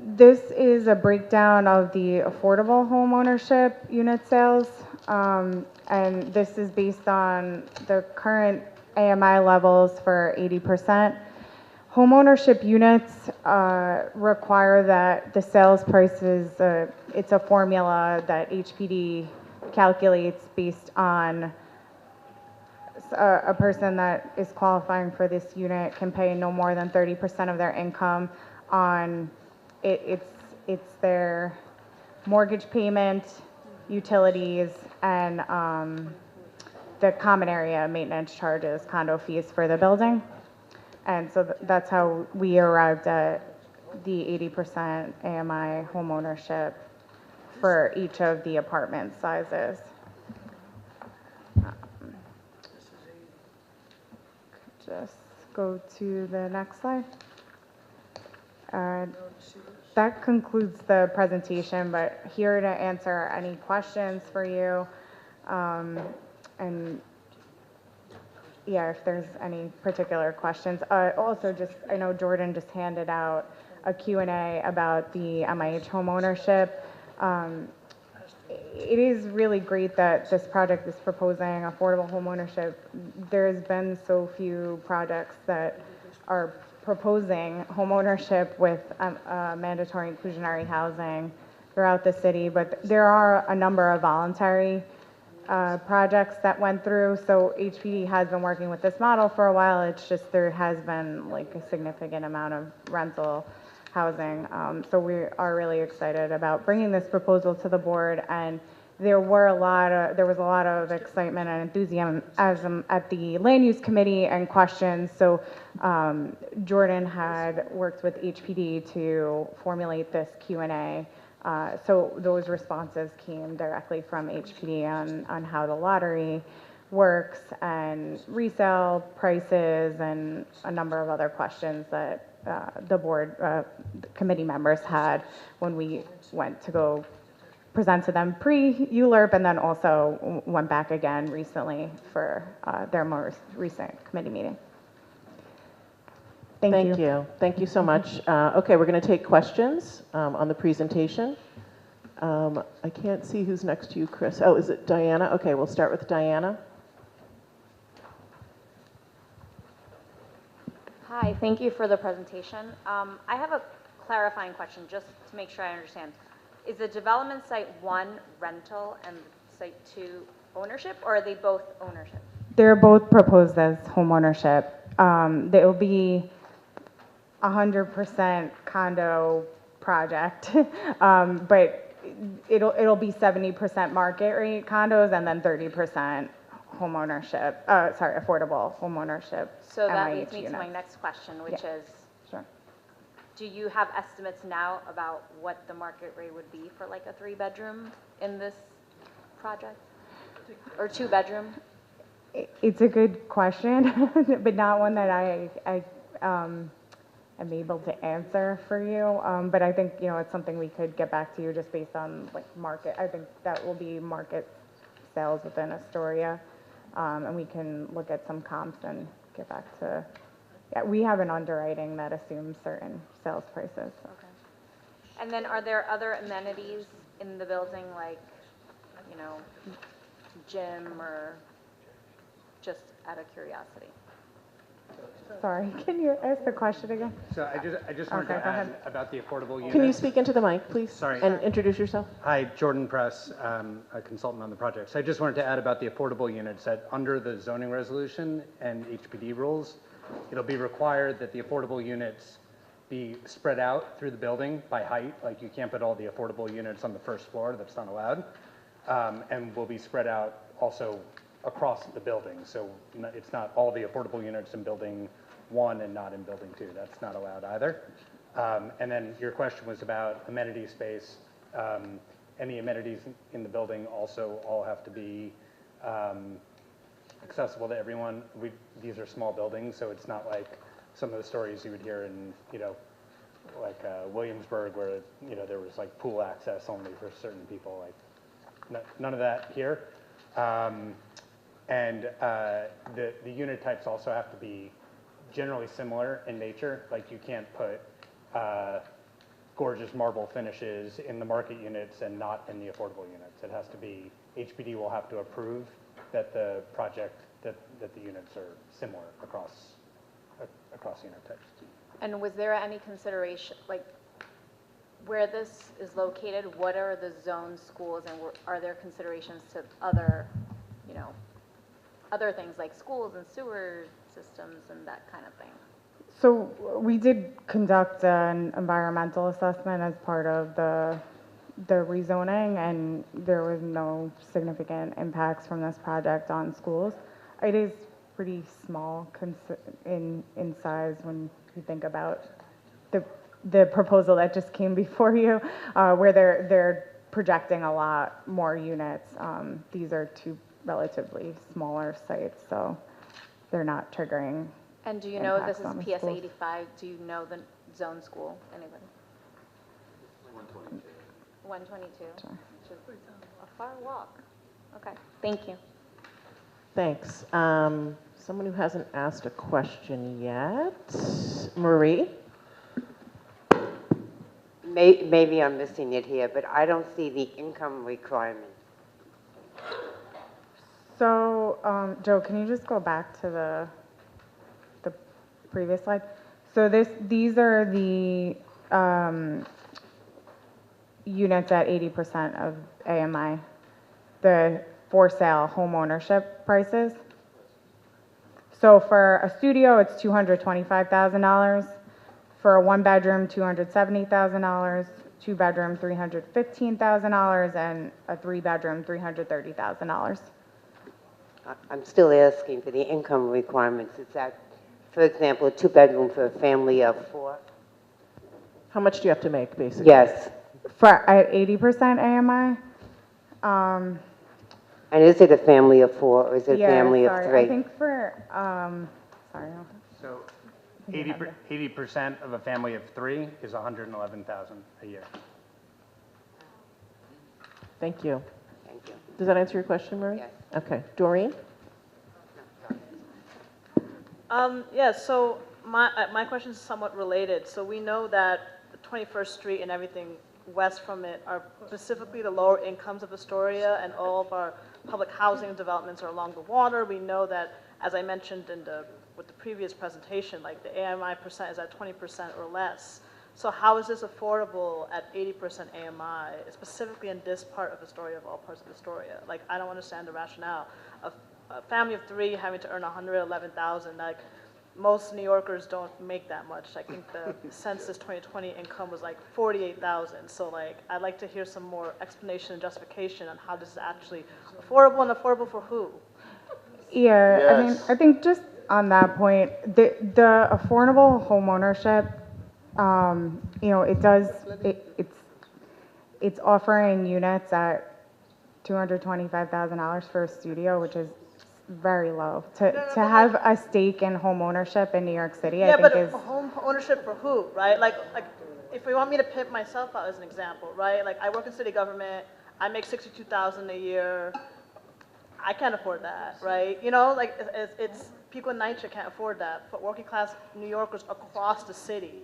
Speaker 21: This is a breakdown of the affordable home ownership unit sales, and this is based on the current AMI levels for 80%. Home ownership units require that the sales price is, it's a formula that HPD calculates based on a person that is qualifying for this unit can pay no more than 30% of their income on it's their mortgage payment, utilities, and the common area maintenance charges, condo fees for the building. And so that's how we arrived at the 80% AMI home ownership for each of the apartment sizes. Just go to the next slide. That concludes the presentation, but here to answer any questions for you. And yeah, if there's any particular questions. Also, just, I know Jordan just handed out a Q&A about the MIH home ownership. It is really great that this project is proposing affordable home ownership. There's been so few projects that are proposing home ownership with mandatory inclusionary housing throughout the city, but there are a number of voluntary projects that went through. So HPD has been working with this model for a while. It's just there has been like a significant amount of rental housing. So we are really excited about bringing this proposal to the board, and there was a lot of excitement and enthusiasm at the land use committee and questions. So Jordan had worked with HPD to formulate this Q&A. So those responses came directly from HPD on how the lottery works and resale prices and a number of other questions that the board committee members had when we went to go present to them pre-ULURP, and then also went back again recently for their most recent committee meeting.
Speaker 2: Thank you. Thank you so much. Okay, we're going to take questions on the presentation. I can't see who's next to you, Chris. Oh, is it Diana? Okay, we'll start with Diana.
Speaker 16: Hi, thank you for the presentation. I have a clarifying question just to make sure I understand. Is the development site 1 rental and site 2 ownership, or are they both ownership?
Speaker 21: They're both proposed as homeownership. They will be 100% condo project, but it'll be 70% market rate condos and then 30% homeownership. Affordable homeownership.
Speaker 16: So that
Speaker 21: MIH
Speaker 16: leads me to my
Speaker 21: units.
Speaker 16: next question, which
Speaker 21: Yeah.
Speaker 16: is,
Speaker 21: Sure.
Speaker 16: do you have estimates now about what the market rate would be for like a 3-bedroom in this project? Or 2-bedroom?
Speaker 21: It's a good question, but not one that I am able to answer for you. But I think, it's something we could get back to you just based on like market. I think that will be market sales within Astoria. And we can look at some comps and get back to, yeah, we have an underwriting that assumes certain sales prices. So.
Speaker 16: Okay. And then are there other amenities in the building like, gym or just out of curiosity?
Speaker 21: Sorry, can you ask the question again?
Speaker 6: So I just wanted
Speaker 21: Okay,
Speaker 6: to
Speaker 21: go
Speaker 6: add
Speaker 21: ahead.
Speaker 6: about the affordable units.
Speaker 2: Can you speak into the mic, please?
Speaker 6: Sorry.
Speaker 2: And introduce yourself.
Speaker 6: Hi, Jordan Press, a consultant on the project. So I just wanted to add about the affordable units that under the zoning resolution and HPD rules, it'll be required that the affordable units be spread out through the building by height. Like you can't put all the affordable units on the first floor, that's not allowed. And will be spread out also across the building. So it's not all the affordable units in building 1 and not in building 2. That's not allowed either. And then your question was about amenity space. And the amenities in the building also all have to be accessible to everyone. These are small buildings, so it's not like some of the stories you would hear in, like Williamsburg, where there was like pool access only for certain people. Like none of that here. And the unit types also have to be generally similar in nature. Like you can't put gorgeous marble finishes in the market units and not in the affordable units. It has to be, HPD will have to approve that the project, that the units are similar across unit types.
Speaker 16: And was there any consideration, like where this is located, what are the zone schools, and are there considerations to other, other things like schools and sewer systems and that kind of thing?
Speaker 21: So we did conduct an environmental assessment as part of the rezoning, and there was no significant impacts from this project on schools. It is pretty small in size when you think about the proposal that just came before you, where they're projecting a lot more units. These are 2 relatively smaller sites, so they're not triggering.
Speaker 16: And do you know this is
Speaker 21: impacts on the
Speaker 16: PS
Speaker 21: schools.
Speaker 16: 85? Do you know the zone school? Anybody? 122. Which is a far walk. Okay, thank you.
Speaker 2: Thanks. Someone who hasn't asked a question yet. Marie?
Speaker 22: Maybe I'm missing it here, but I don't see the income requirement.
Speaker 21: So, Joe, can you just go back to the previous slide? So these are the units at 80% of AMI, the for sale home ownership prices. So for a studio, it's $225,000. For a 1-bedroom, $270,000. 2-bedroom, $315,000, and a 3-bedroom, $330,000.
Speaker 22: I'm still asking for the income requirements. Is that, for example, a 2-bedroom for a family of 4?
Speaker 2: How much do you have to make, basically?
Speaker 22: Yes.
Speaker 21: For at 80% AMI.
Speaker 22: And is it a family of 4 or is it a
Speaker 21: Yeah,
Speaker 22: family
Speaker 21: sorry.
Speaker 22: of 3?
Speaker 21: I think for sorry.
Speaker 6: So 80% of a family of 3 is $111,000 a year.
Speaker 2: Thank you.
Speaker 22: Thank you.
Speaker 2: Does that answer your question, Marie?
Speaker 22: Yes.
Speaker 2: Okay. Doreen?
Speaker 1: Yeah, so my question is somewhat related. So we know that the 21st Street and everything west from it are specifically the lower incomes of Astoria, and all of our public housing developments are along the water. We know that, as I mentioned with the previous presentation, like the AMI percent is at 20% or less. So how is this affordable at 80% AMI, specifically in this part of Astoria, of all parts of Astoria? Like, I don't understand the rationale of a family of 3 having to earn $111,000. Like, most New Yorkers don't make that much. I think the census 2020 income was like 48,000. So like, I'd like to hear some more explanation and justification on how this is actually affordable, and affordable for who?
Speaker 21: Yeah,
Speaker 1: Yes.
Speaker 21: I mean, I think just on that point, the affordable home ownership, you know, it's offering units at $225,000 for a studio, which is very low. To have a stake in home ownership in New York City,
Speaker 1: Yeah,
Speaker 21: I think
Speaker 1: but
Speaker 21: is.
Speaker 1: home ownership for who, right? Like if you want me to pimp myself out as an example, right? Like, I work in city government, I make $62,000 a year. I can't afford that, right? You know, like it's people in NYCHA can't afford that. But working class New Yorkers across the city,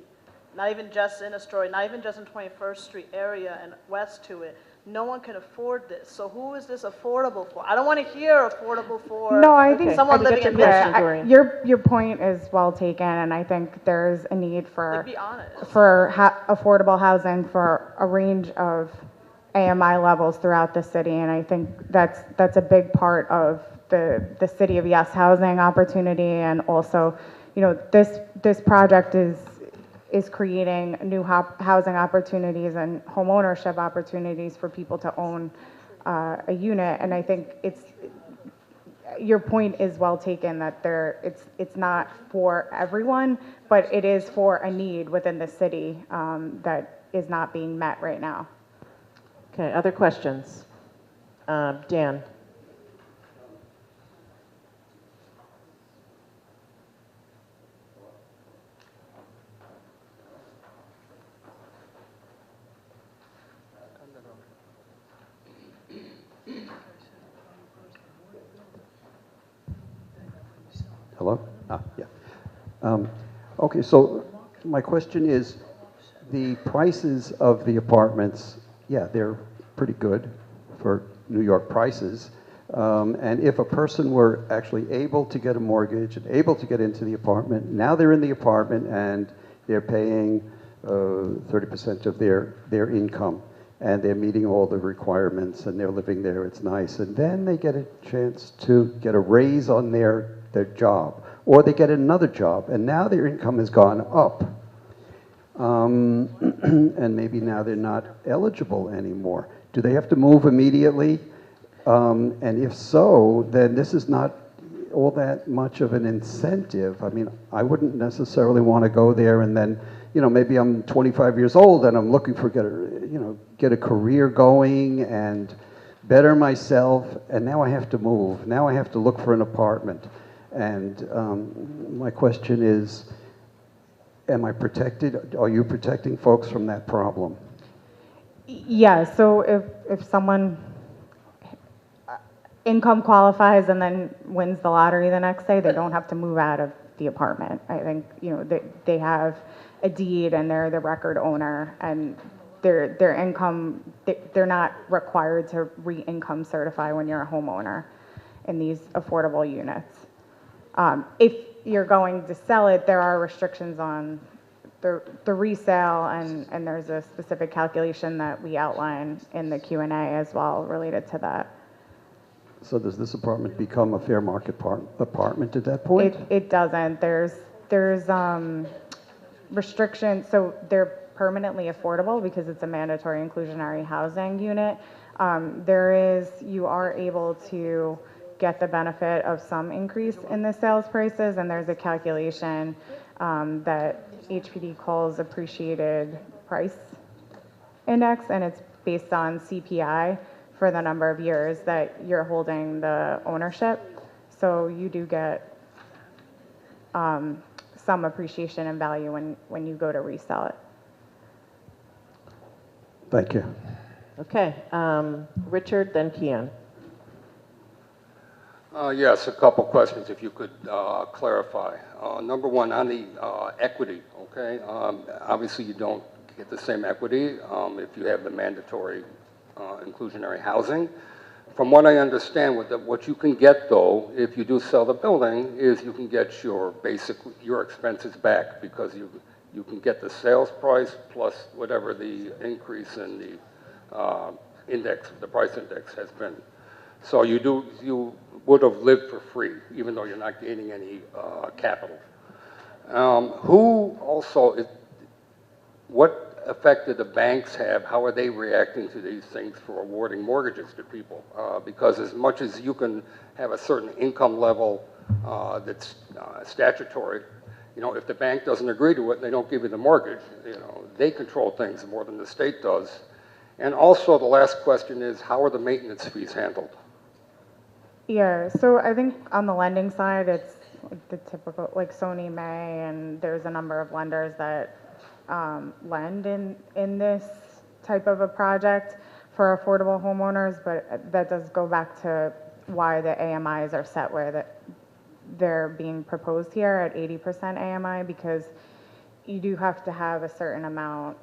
Speaker 1: not even just in Astoria, not even just in 21st Street area and west to it, no one can afford this. So who is this affordable for? I don't want to hear affordable for
Speaker 21: No, I think
Speaker 1: someone living in Manhattan.
Speaker 21: your point is well taken, and I think there's a need for
Speaker 1: Like, be honest.
Speaker 21: affordable housing for a range of AMI levels throughout the city, and I think that's a big part of the City of Yes housing opportunity, and also, you know, this project is creating new housing opportunities and home ownership opportunities for people to own a unit. And I think your point is well taken that it's not for everyone, but it is for a need within the city that is not being met right now.
Speaker 2: Okay, other questions? Dan?
Speaker 3: Hello? Yeah. Okay, so my question is, the prices of the apartments, yeah, they're pretty good for New York prices. And if a person were actually able to get a mortgage and able to get into the apartment, now they're in the apartment and they're paying 30% of their income, and they're meeting all the requirements and they're living there, it's nice. And then they get a chance to get a raise on their job, or they get another job, and now their income has gone up. And maybe now they're not eligible anymore. Do they have to move immediately? And if so, then this is not all that much of an incentive. I mean, I wouldn't necessarily want to go there and then, you know, maybe I'm 25 years old and I'm looking for get a career going and better myself, and now I have to move. Now I have to look for an apartment. And my question is, am I protected? Are you protecting folks from that problem?
Speaker 21: Yeah, so if someone income qualifies and then wins the lottery the next day, they don't have to move out of the apartment. I think, you know, they have a deed and they're the record owner, and their income, they're not required to re-income certify when you're a homeowner in these affordable units. If you're going to sell it, there are restrictions on the resale, and there's a specific calculation that we outline in the Q&A as well related to that.
Speaker 3: So does this apartment become a fair market apartment at that point?
Speaker 21: It doesn't. There's restrictions, so they're permanently affordable because it's a mandatory inclusionary housing unit. You are able to get the benefit of some increase in the sales prices, and there's a calculation that HPD calls appreciated price index, and it's based on CPI for the number of years that you're holding the ownership. So you do get some appreciation in value when you go to resell it.
Speaker 3: Thank you.
Speaker 2: Okay, Richard, then Kian.
Speaker 10: Yes, a couple questions, if you could clarify. Number one, on the equity, okay? Obviously, you don't get the same equity if you have the mandatory inclusionary housing. From what I understand, what you can get, though, if you do sell the building, is you can get your expenses back because you can get the sales price plus whatever the increase in the index, the price index has been. So you would have lived for free, even though you're not gaining any capital. What effect do the banks have? How are they reacting to these things for awarding mortgages to people? Because as much as you can have a certain income level that's statutory, if the bank doesn't agree to it, they don't give you the mortgage. They control things more than the state does. And also, the last question is, how are the maintenance fees handled?
Speaker 21: Yeah, so I think on the lending side, it's like the typical, like Sony May, and there's a number of lenders that lend in this type of a project for affordable homeowners, but that does go back to why the AMIs are set where they're being proposed here at 80% AMI, because you do have to have a certain amount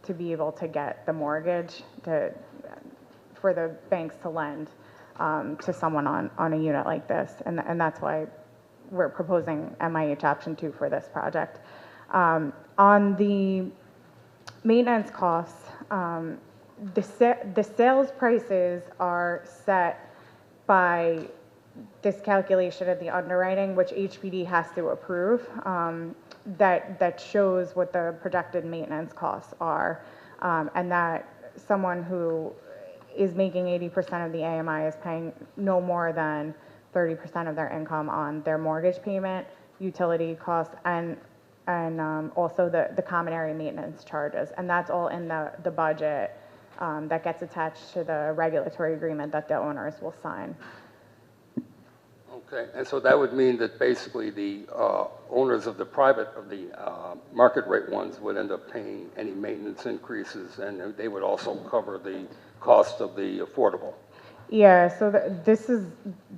Speaker 21: to be able to get the mortgage for the banks to lend to someone on a unit like this, and that's why we're proposing MIH option 2 for this project. On the maintenance costs, the sales prices are set by this calculation of the underwriting, which HPD has to approve, that shows what the projected maintenance costs are, and that someone who is making 80% of the AMI is paying no more than 30% of their income on their mortgage payment, utility costs, and also the common area maintenance charges. And that's all in the budget that gets attached to the regulatory agreement that the owners will sign.
Speaker 10: Okay, and so that would mean that basically the owners of the market rate ones would end up paying any maintenance increases, and they would also cover the cost of the affordable.
Speaker 21: Yeah, so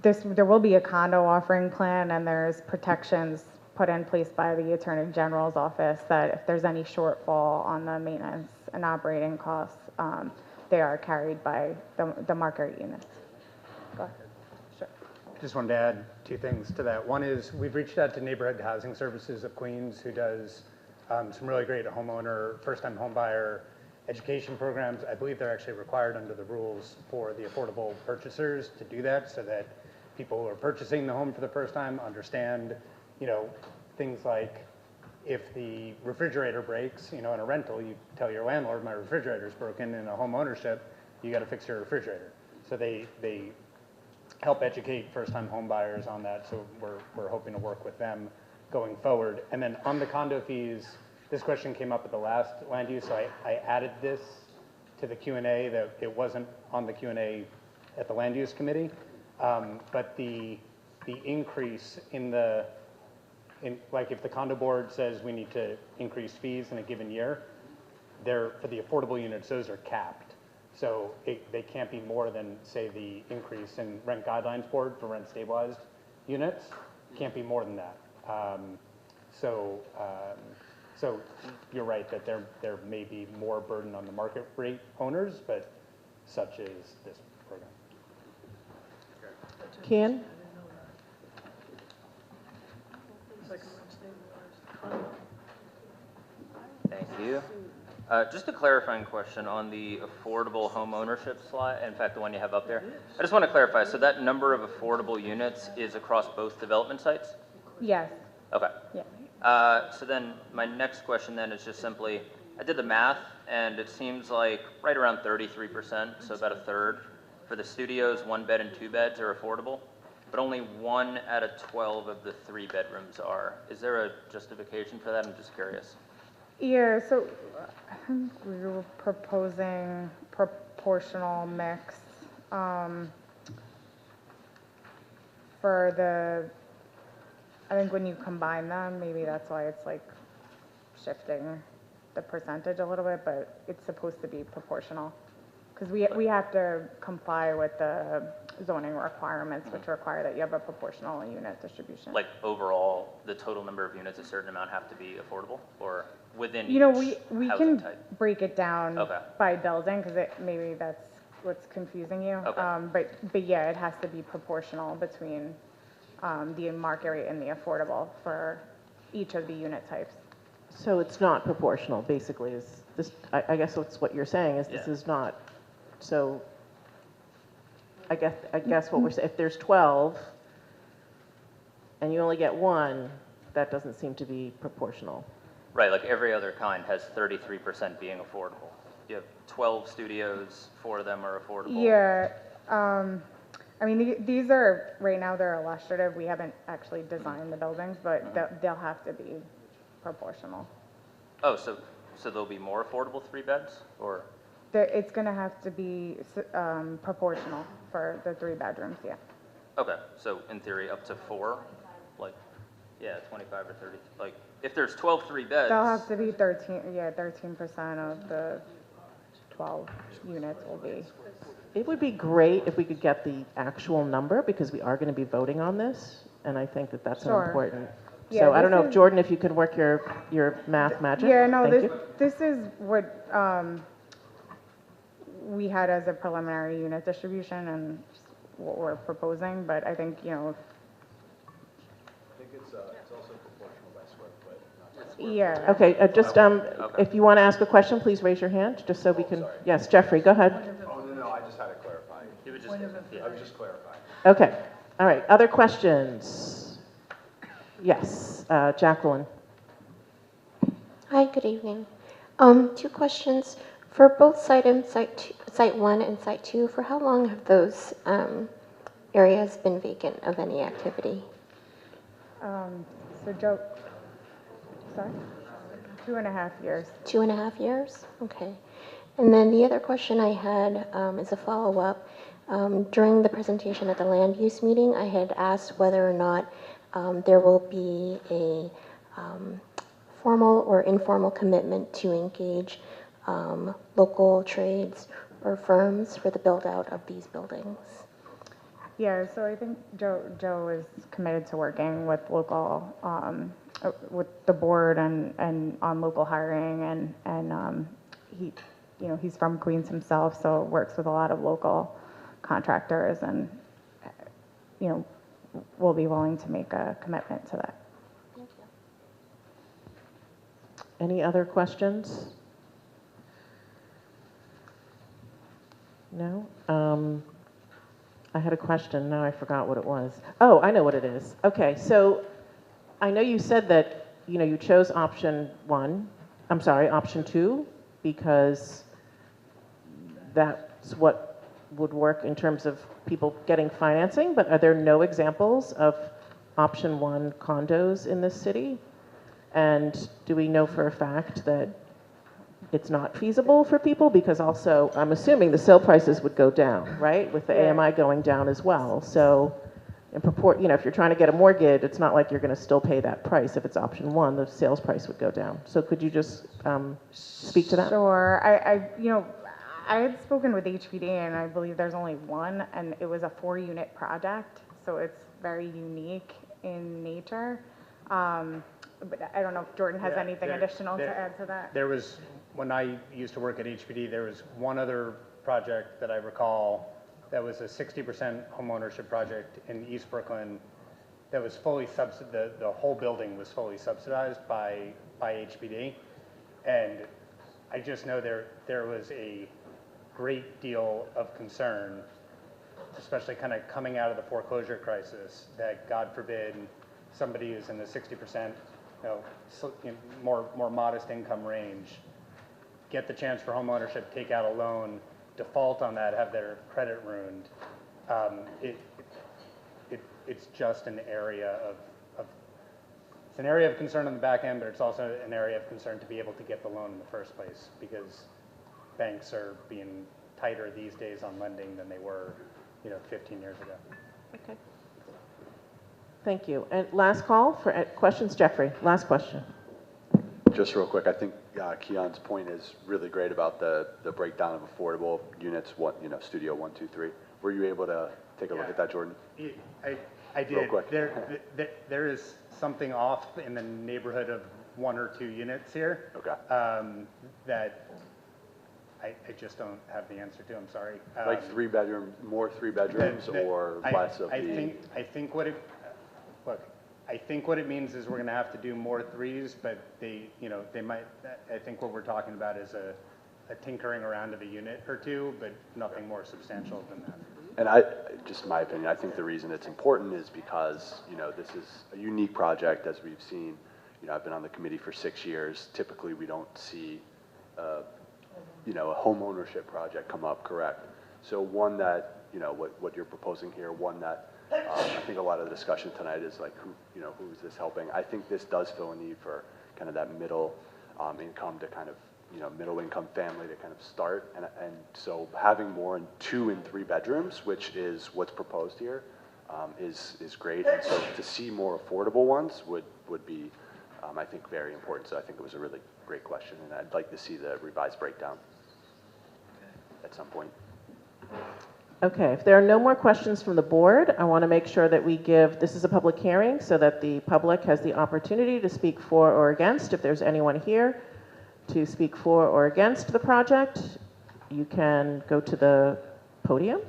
Speaker 21: there will be a condo offering plan, and there's protections put in place by the Attorney General's office that if there's any shortfall on the maintenance and operating costs, they are carried by the market units. Go ahead. Sure.
Speaker 6: Just wanted to add two things to that. One is we've reached out to Neighborhood Housing Services of Queens, who does some really great homeowner, first-time home buyer education programs. I believe they're actually required under the rules for the affordable purchasers to do that, so that people who are purchasing the home for the first time understand, things like if the refrigerator breaks, in a rental, you tell your landlord, my refrigerator's broken. In a home ownership, you got to fix your refrigerator. So they help educate first-time home buyers on that. So we're hoping to work with them going forward. And then on the condo fees, this question came up at the last land use, so I added this to the Q&A. That it wasn't on the Q&A at the land use committee, but the increase like if the condo board says we need to increase fees in a given year, for the affordable units, those are capped. So they can't be more than, say, the increase in rent guidelines board for rent stabilized units can't be more than that. So you're right that there may be more burden on the market rate owners, but such is this program.
Speaker 2: Ken?
Speaker 8: Thank you. Just a clarifying question on the affordable home ownership slide, in fact, the one you have up there. I just want to clarify, so that number of affordable units is across both development sites?
Speaker 21: Yes.
Speaker 8: Okay.
Speaker 21: Yeah.
Speaker 8: So then my next question then is just simply, I did the math, and it seems like right around 33%, so about a third, for the studios, 1 bed and 2 beds are affordable, but only 1 out of 12 of the 3 bedrooms are. Is there a justification for that? I'm just curious.
Speaker 21: Yeah, so I think we were proposing proportional mix for I think when you combine them, maybe that's why it's like shifting the percentage a little bit, but it's supposed to be proportional because we have to comply with the zoning requirements, which require that you have a proportional unit distribution.
Speaker 8: Like overall, the total number of units, a certain amount have to be affordable, or within
Speaker 21: You know,
Speaker 8: each
Speaker 21: we
Speaker 8: housing
Speaker 21: can
Speaker 8: type?
Speaker 21: break it down
Speaker 8: Okay.
Speaker 21: by building, because maybe that's what's confusing you.
Speaker 8: Okay.
Speaker 21: But yeah, it has to be proportional between the market rate and the affordable for each of the unit types.
Speaker 2: So it's not proportional, basically, is this, I guess that's what you're saying, is this
Speaker 8: Yeah.
Speaker 2: is not, so, I guess what we're saying, if there's 12, and you only get one, that doesn't seem to be proportional.
Speaker 8: Right, like every other kind has 33% being affordable. You have 12 studios, 4 of them are affordable.
Speaker 21: Yeah, I mean, these are, right now, they're illustrative. We haven't actually designed the buildings, but they'll have to be proportional.
Speaker 8: Oh, so there'll be more affordable 3 beds, or?
Speaker 21: It's gonna have to be proportional for the 3 bedrooms, yeah.
Speaker 8: Okay, so in theory, up to 4, like, yeah, 25 or 30, like, if there's 12 3-beds.
Speaker 21: They'll have to be 13% of the 12 units will be.
Speaker 2: It would be great if we could get the actual number, because we are going to be voting on this, and I think that that's
Speaker 21: Sure.
Speaker 2: important.
Speaker 21: Yeah,
Speaker 2: So I don't
Speaker 21: this
Speaker 2: know if
Speaker 21: is-
Speaker 2: Jordan, if you can work your math magic.
Speaker 21: Yeah, no,
Speaker 2: Thank you.
Speaker 21: this is what we had as a preliminary unit distribution and what we're proposing, but I think, you know,
Speaker 11: I think it's also proportional by square foot, not square
Speaker 21: yeah.
Speaker 2: Okay, just, if you want to ask a question, please raise your hand, just so we can, yes, Jeffrey, go ahead.
Speaker 11: Oh, no, I just had to clarify. I was just clarifying.
Speaker 2: Okay, all right, other questions? Yes, Jacqueline.
Speaker 13: Hi, good evening. 2 questions. For both site 1 and site 2, for how long have those areas been vacant of any activity?
Speaker 21: So Joe, sorry? 2.5 years.
Speaker 13: 2.5 years? Okay. And then the other question I had is a follow-up. During the presentation at the land use meeting, I had asked whether or not there will be a formal or informal commitment to engage local trades or firms for the build-out of these buildings.
Speaker 21: Yeah, so I think Joe is committed to working with local, with the board and on local hiring, and he, you know, he's from Queens himself, so works with a lot of local contractors, and you know, will be willing to make a commitment to that.
Speaker 13: Thank you.
Speaker 2: Any other questions? No? I had a question, now I forgot what it was. Oh, I know what it is. Okay, so I know you said that, you know, you chose option 2, because that's what would work in terms of people getting financing, but are there no examples of option 1 condos in this city? And do we know for a fact that it's not feasible for people? Because also, I'm assuming the sale prices would go down, right? With the AMI going down as well. So, you know, if you're trying to get a mortgage, it's not like you're going to still pay that price. If it's option 1, the sales price would go down. So could you just speak to that?
Speaker 21: Sure. You know, I had spoken with HPD, and I believe there's only one, and it was a 4-unit project, so it's very unique in nature. But I don't know if Jordan has anything additional to add to that.
Speaker 6: There was, when I used to work at HPD, there was one other project that I recall that was a 60% homeownership project in East Brooklyn that was fully subsidized, the whole building was fully subsidized by HPD. And I just know there was a great deal of concern, especially kind of coming out of the foreclosure crisis, that God forbid somebody who's in the 60%, more modest income range, get the chance for home ownership, take out a loan, default on that, have their credit ruined. It's just an area it's an area of concern on the back end, but it's also an area of concern to be able to get the loan in the first place, because banks are being tighter these days on lending than they were, 15 years ago.
Speaker 2: Okay. Thank you. And last call for questions, Jeffrey. Last question.
Speaker 23: Just real quick, I think Keon's point is really great about the breakdown of affordable units. Studio 1, 2, 3. Were you able to take a look at that, Jordan?
Speaker 6: I did.
Speaker 23: Real quick.
Speaker 6: There is something off in the neighborhood of 1 or 2 units here.
Speaker 23: Okay.
Speaker 6: That I just don't have the answer to, I'm sorry.
Speaker 23: Like more three bedrooms, or less of
Speaker 6: I think what it means is we're gonna have to do more 3s, but they might, I think what we're talking about is a tinkering around of a unit or 2, but nothing more substantial than that.
Speaker 23: And just my opinion, I think the reason it's important is because, this is a unique project, as we've seen. I've been on the committee for 6 years. Typically, we don't see, a home ownership project come up, correct? So one that, what you're proposing here, one that I think a lot of the discussion tonight is like, who is this helping? I think this does fill a need for kind of that middle income to kind of, middle income family to kind of start. And so having more in 2 and 3 bedrooms, which is what's proposed here, is great. And so to see more affordable ones would be, I think, very important. So I think it was a really great question, and I'd like to see the revised breakdown at some point.
Speaker 2: Okay, if there are no more questions from the board, I want to make sure that we give, this is a public hearing, so that the public has the opportunity to speak for or against. If there's anyone here to speak for or against the project, you can go to the podium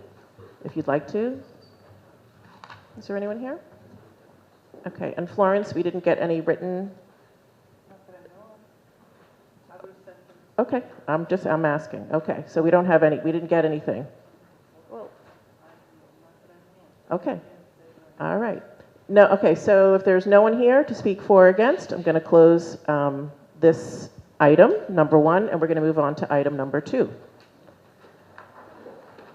Speaker 2: if you'd like to. Is there anyone here? Okay, and Florence, we didn't get any written. Okay, I'm asking. Okay, so we don't have any, we didn't get anything. Okay, all right. No, okay, so if there's no one here to speak for or against, I'm going to close this item, number 1, and we're going to move on to item number 2.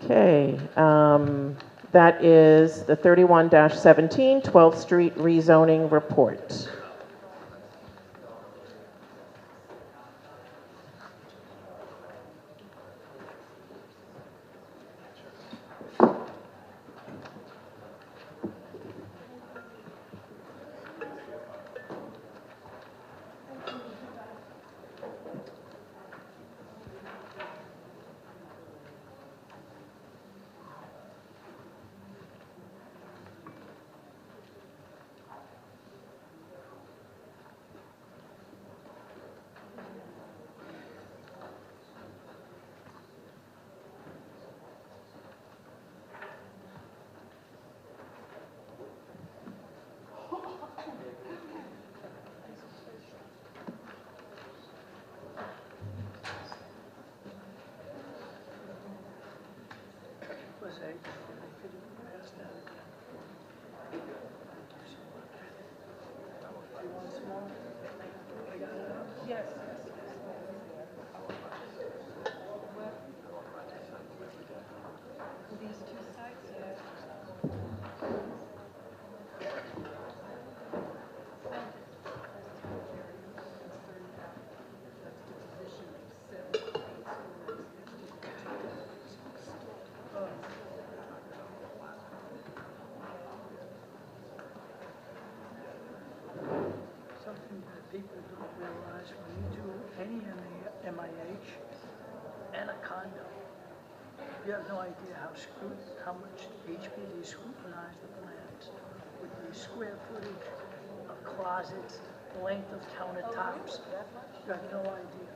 Speaker 2: Okay, that is the 31-17 12th Street rezoning report.
Speaker 14: Something that people don't realize when you do any MIH and a condo, you have no idea how much HPD scrutinized the plans with the square footage of closets, length of countertops. You have no idea.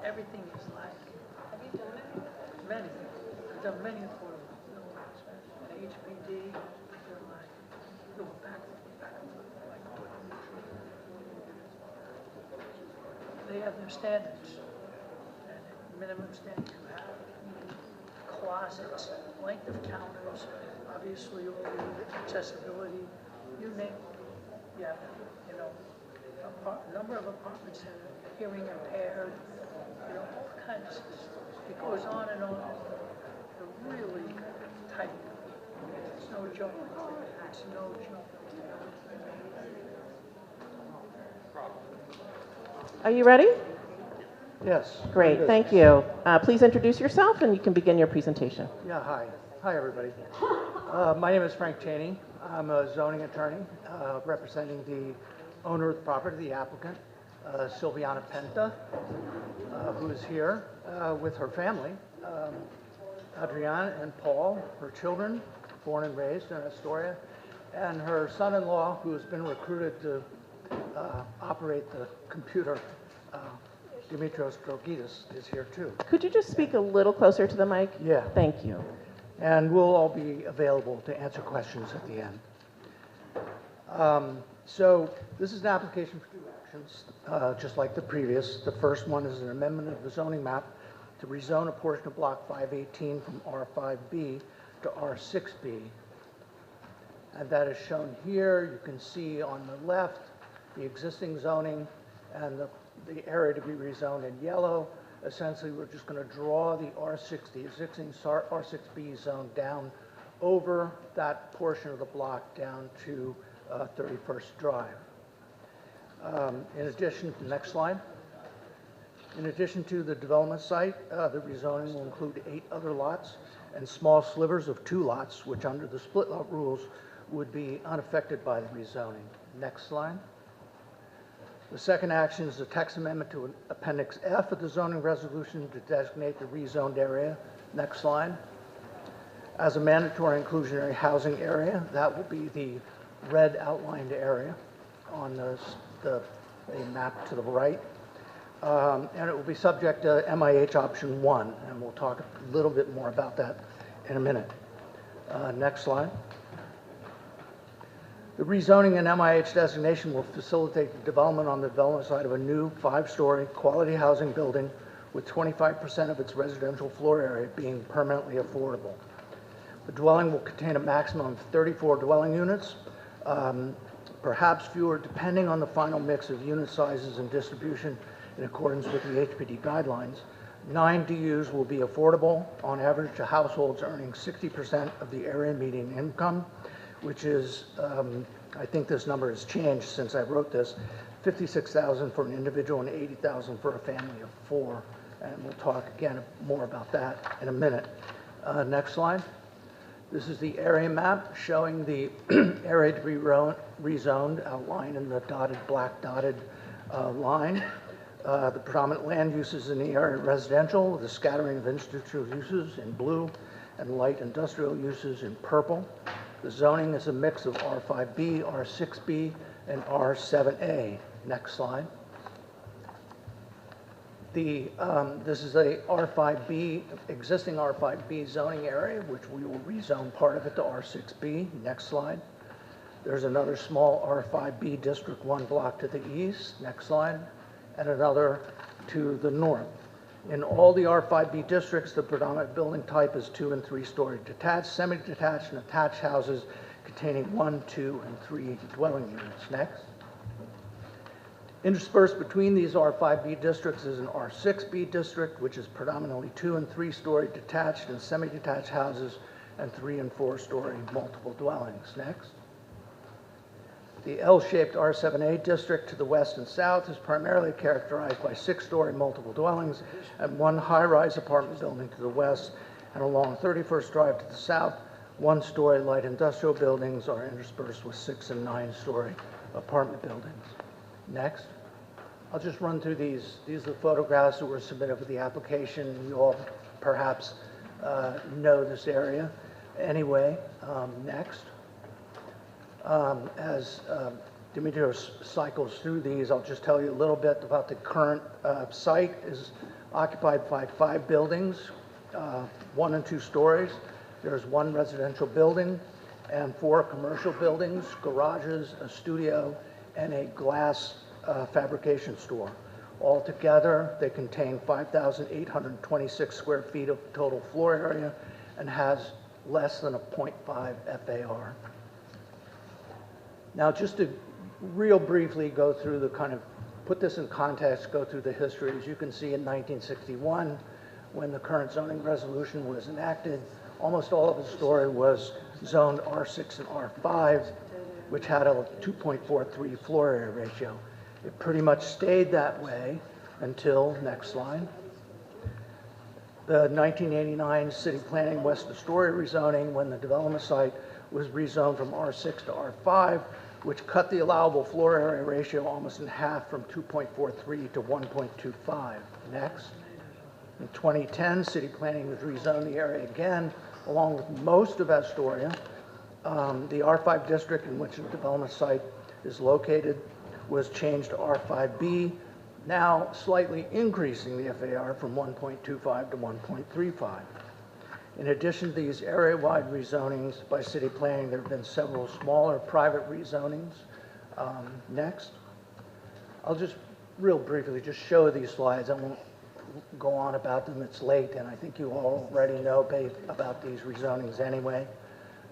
Speaker 14: Everything is like. Have you done it? Many. I've done many affordable buildings. And HPD, they're like, go back. They have their standards, and the minimum standard you have, closets, length of counters, obviously all the accessibility, you name it. You have, a number of apartments that are hearing impaired, all kinds of stuff. It goes on and on. They're really tight. It's no joke. It's no joke.
Speaker 2: Are you ready?
Speaker 5: Yes.
Speaker 2: Great, thank you. Please introduce yourself and you can begin your presentation.
Speaker 5: Yeah, hi. Hi, everybody. My name is Frank Cheney. I'm a zoning attorney representing the owner of the property, the applicant, Silviana Penta, who is here with her family, Adriana and Paul, her children, born and raised in Astoria, and her son-in-law, who has been recruited to operate the computer, Dimitrios Drogidis, is here too.
Speaker 2: Could you just speak a little closer to the mic?
Speaker 5: Yeah.
Speaker 2: Thank you.
Speaker 5: And we'll all be available to answer questions at the end. So this is an application for 2 actions, just like the previous. The first one is an amendment of the zoning map to rezone a portion of Block 518 from R5B to R6B. And that is shown here. You can see on the left the existing zoning and the area to be rezoned in yellow. Essentially, we're just going to draw the R60, existing R6B zone down over that portion of the block down to 31st Drive. In addition, the next slide. In addition to the development site, the rezoning will include 8 other lots and small slivers of 2 lots, which under the split lot rules would be unaffected by the rezoning. Next slide. The second action is a text amendment to Appendix F of the zoning resolution to designate the rezoned area. Next slide. As a mandatory inclusionary housing area, that will be the red outlined area on the map to the right. And it will be subject to MIH option 1, and we'll talk a little bit more about that in a minute. Next slide. The rezoning and MIH designation will facilitate the development on the development site of a new 5-story quality housing building with 25% of its residential floor area being permanently affordable. The dwelling will contain a maximum of 34 dwelling units, perhaps fewer depending on the final mix of unit sizes and distribution in accordance with the HPD guidelines. 9 DUs will be affordable, on average to households earning 60% of the area median income, which is, I think this number has changed since I wrote this, $56,000 for an individual and $80,000 for a family of 4. And we'll talk again more about that in a minute. Next slide. This is the area map showing the area to be rezoned, outlined in the black dotted line. The predominant land uses in the area are residential, with a scattering of institutional uses in blue and light industrial uses in purple. The zoning is a mix of R5B, R6B, and R7A. Next slide. This is a existing R5B zoning area, which we will rezone part of it to R6B. Next slide. There's another small R5B District 1 block to the east. Next slide. And another to the north. In all the R5B districts, the predominant building type is 2- and 3-story detached, semi-detached, and attached houses containing 1, 2, and 3 dwelling units. Next. Interspersed between these R5B districts is an R6B district, which is predominantly 2- and 3-story detached and semi-detached houses and 3- and 4-story multiple dwellings. Next. The L-shaped R7A district to the west and south is primarily characterized by 6-story multiple dwellings and 1 high-rise apartment building to the west, and along 31st Drive to the south, 1-story light industrial buildings are interspersed with 6- and 9-story apartment buildings. Next. I'll just run through these. These are the photographs that were submitted with the application. You all perhaps know this area. Anyway, next. As Dimitrios cycles through these, I'll just tell you a little bit about the current site. Is occupied by 5 buildings, 1 and 2 stories. There's 1 residential building and 4 commercial buildings, garages, a studio, and a glass fabrication store. Altogether, they contain 5,826 square feet of total floor area and has less than a 0.5 FAR. Now, just to real briefly go through the put this in context, go through the history. As you can see, in 1961, when the current zoning resolution was enacted, almost all of the story was zoned R6 and R5, which had a 2.43 floor area ratio. It pretty much stayed that way until, next slide, the 1989 City Planning West Astoria rezoning, when the development site was rezoned from R6 to R5, which cut the allowable floor area ratio almost in half from 2.43 to 1.25. Next. In 2010, City Planning was rezoned the area again, along with most of Astoria, The R5 district in which the development site is located was changed to R5B, now slightly increasing the FAR from 1.25 to 1.35. In addition to these area-wide rezonings by city planning, there have been several smaller private rezonings. Next. I'll just real briefly just show these slides. I won't go on about them. It's late, and I think you all already know about these rezonings anyway.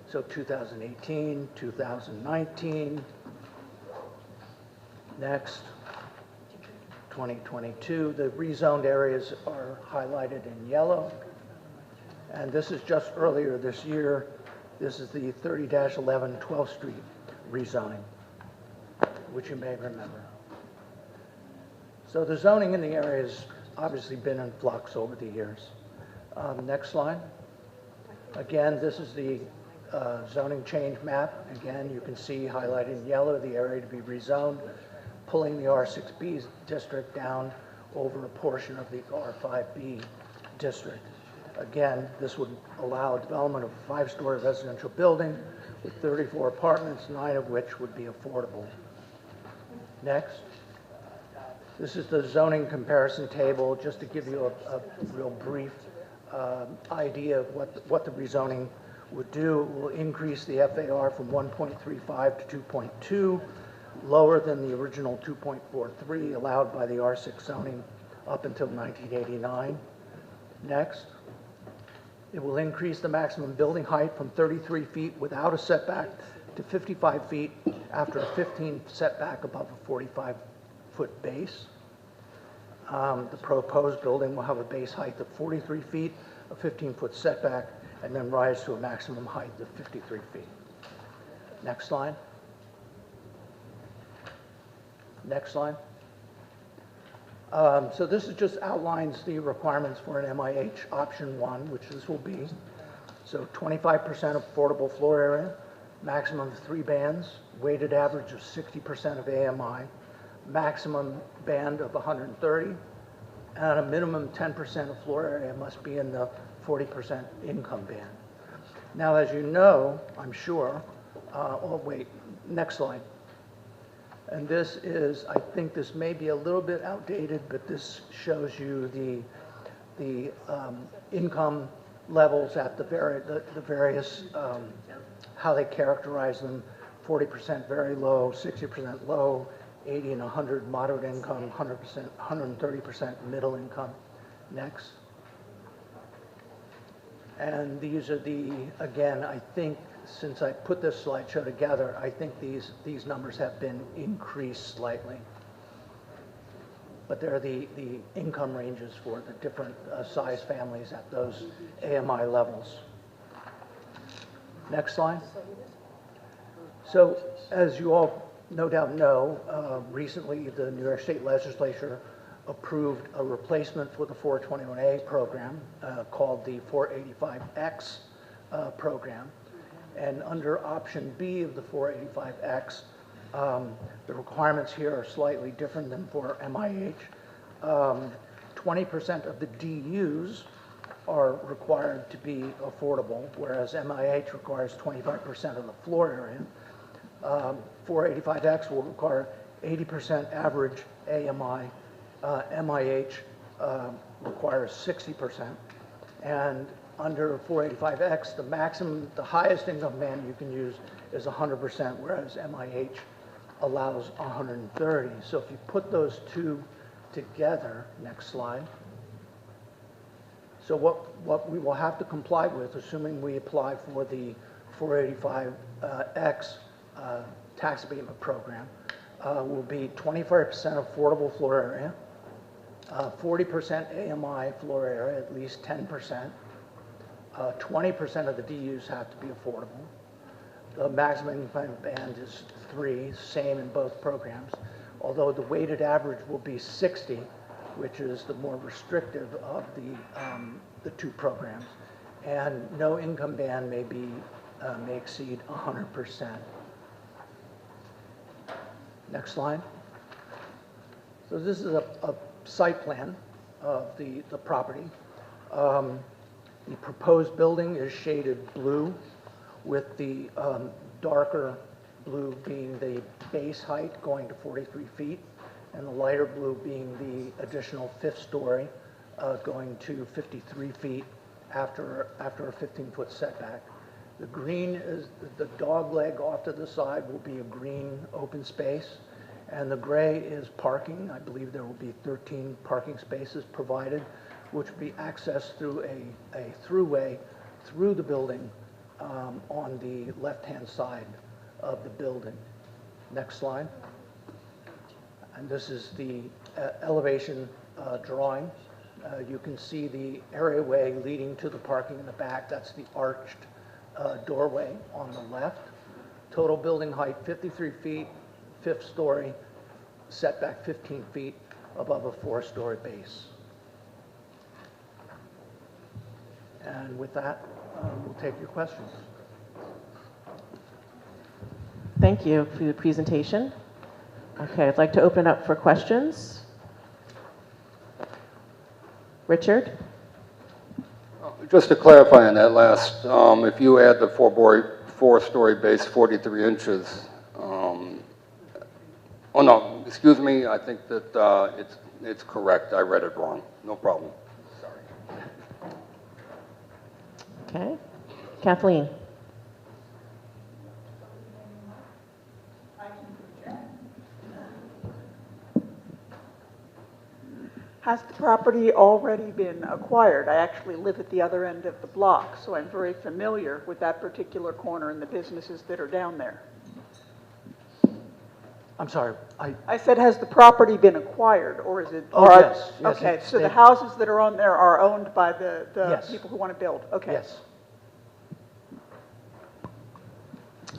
Speaker 5: So 2018, 2019. Next. 2022. The rezoned areas are highlighted in yellow. And this is just earlier this year. This is the 30-11 12th Street rezoning, which you may remember. So the zoning in the area has obviously been in flux over the years. Next slide. Again, this is the zoning change map. Again, you can see highlighted in yellow the area to be rezoned, pulling the R6B district down over a portion of the R5B district. Again, this would allow development of a 5-story residential building with 34 apartments, 9 of which would be affordable. Next. This is the zoning comparison table, just to give you a real brief idea of what the rezoning would do. It will increase the FAR from 1.35 to 2.2, lower than the original 2.43 allowed by the R6 zoning up until 1989. Next. It will increase the maximum building height from 33 feet without a setback to 55 feet after a 15 setback above a 45-foot base. The proposed building will have a base height of 43 feet, a 15-foot setback, and then rise to a maximum height of 53 feet. Next slide. Next slide. So this is just outlines the requirements for an MIH option 1, which this will be. So 25% affordable floor area, maximum of 3 bands, weighted average of 60% of AMI, maximum band of 130, and a minimum 10% of floor area must be in the 40% income band. Now, as you know, I'm sure, oh wait, next slide. And this is, I think this may be a little bit outdated, but this shows you the income levels at the various, how they characterize them. 40% very low, 60% low, 80 and 100 moderate income, 100%, 130% middle income. Next. And these are the, again, I think since I put this slideshow together, I think these numbers have been increased slightly. But they're the income ranges for the different size families at those AMI levels. Next slide. So as you all no doubt know, recently the New York State Legislature approved a replacement for the 421A program called the 485X program. And under option B of the 485X, the requirements here are slightly different than for MIH. 20% of the DUs are required to be affordable, whereas MIH requires 25% of the floor area. 485X will require 80% average AMI. MIH requires 60%. And under 485X, the maximum, the highest income band you can use is 100%, whereas MIH allows 130. So if you put those two together, next slide. So what we will have to comply with, assuming we apply for the 485X tax abatement program, will be 25% affordable floor area, 40% AMI floor area, at least 10%. 20% of the DUs have to be affordable. The maximum income band is 3, same in both programs, although the weighted average will be 60, which is the more restrictive of the two programs. And no income band may exceed 100%. Next slide. So this is a site plan of the property. The proposed building is shaded blue, with the darker blue being the base height going to 43 feet, and the lighter blue being the additional fifth story going to 53 feet after a 15-foot setback. The green is the dog leg off to the side will be a green open space, and the gray is parking. I believe there will be 13 parking spaces provided, which will be accessed through a throughway through the building on the left-hand side of the building. Next slide. And this is the elevation drawing. You can see the areaway leading to the parking in the back. That's the arched doorway on the left. Total building height 53 feet, fifth story, setback 15 feet above a four-story base. And with that, we'll take your questions.
Speaker 2: Thank you for the presentation. Okay, I'd like to open it up for questions. Richard?
Speaker 10: Just to clarify on that last, if you add the four-story base 43 inches, oh no, excuse me, I think that it's correct. I read it wrong. No problem. Sorry.
Speaker 2: Okay. Kathleen?
Speaker 7: Has the property already been acquired? I actually live at the other end of the block, so I'm very familiar with that particular corner and the businesses that are down there.
Speaker 5: I'm sorry.
Speaker 7: I said, has the property been acquired, or is it?
Speaker 5: Oh, yes.
Speaker 7: Okay, so the houses that are on there are owned by the
Speaker 5: Yes.
Speaker 7: people who want to build? Okay.
Speaker 5: Yes.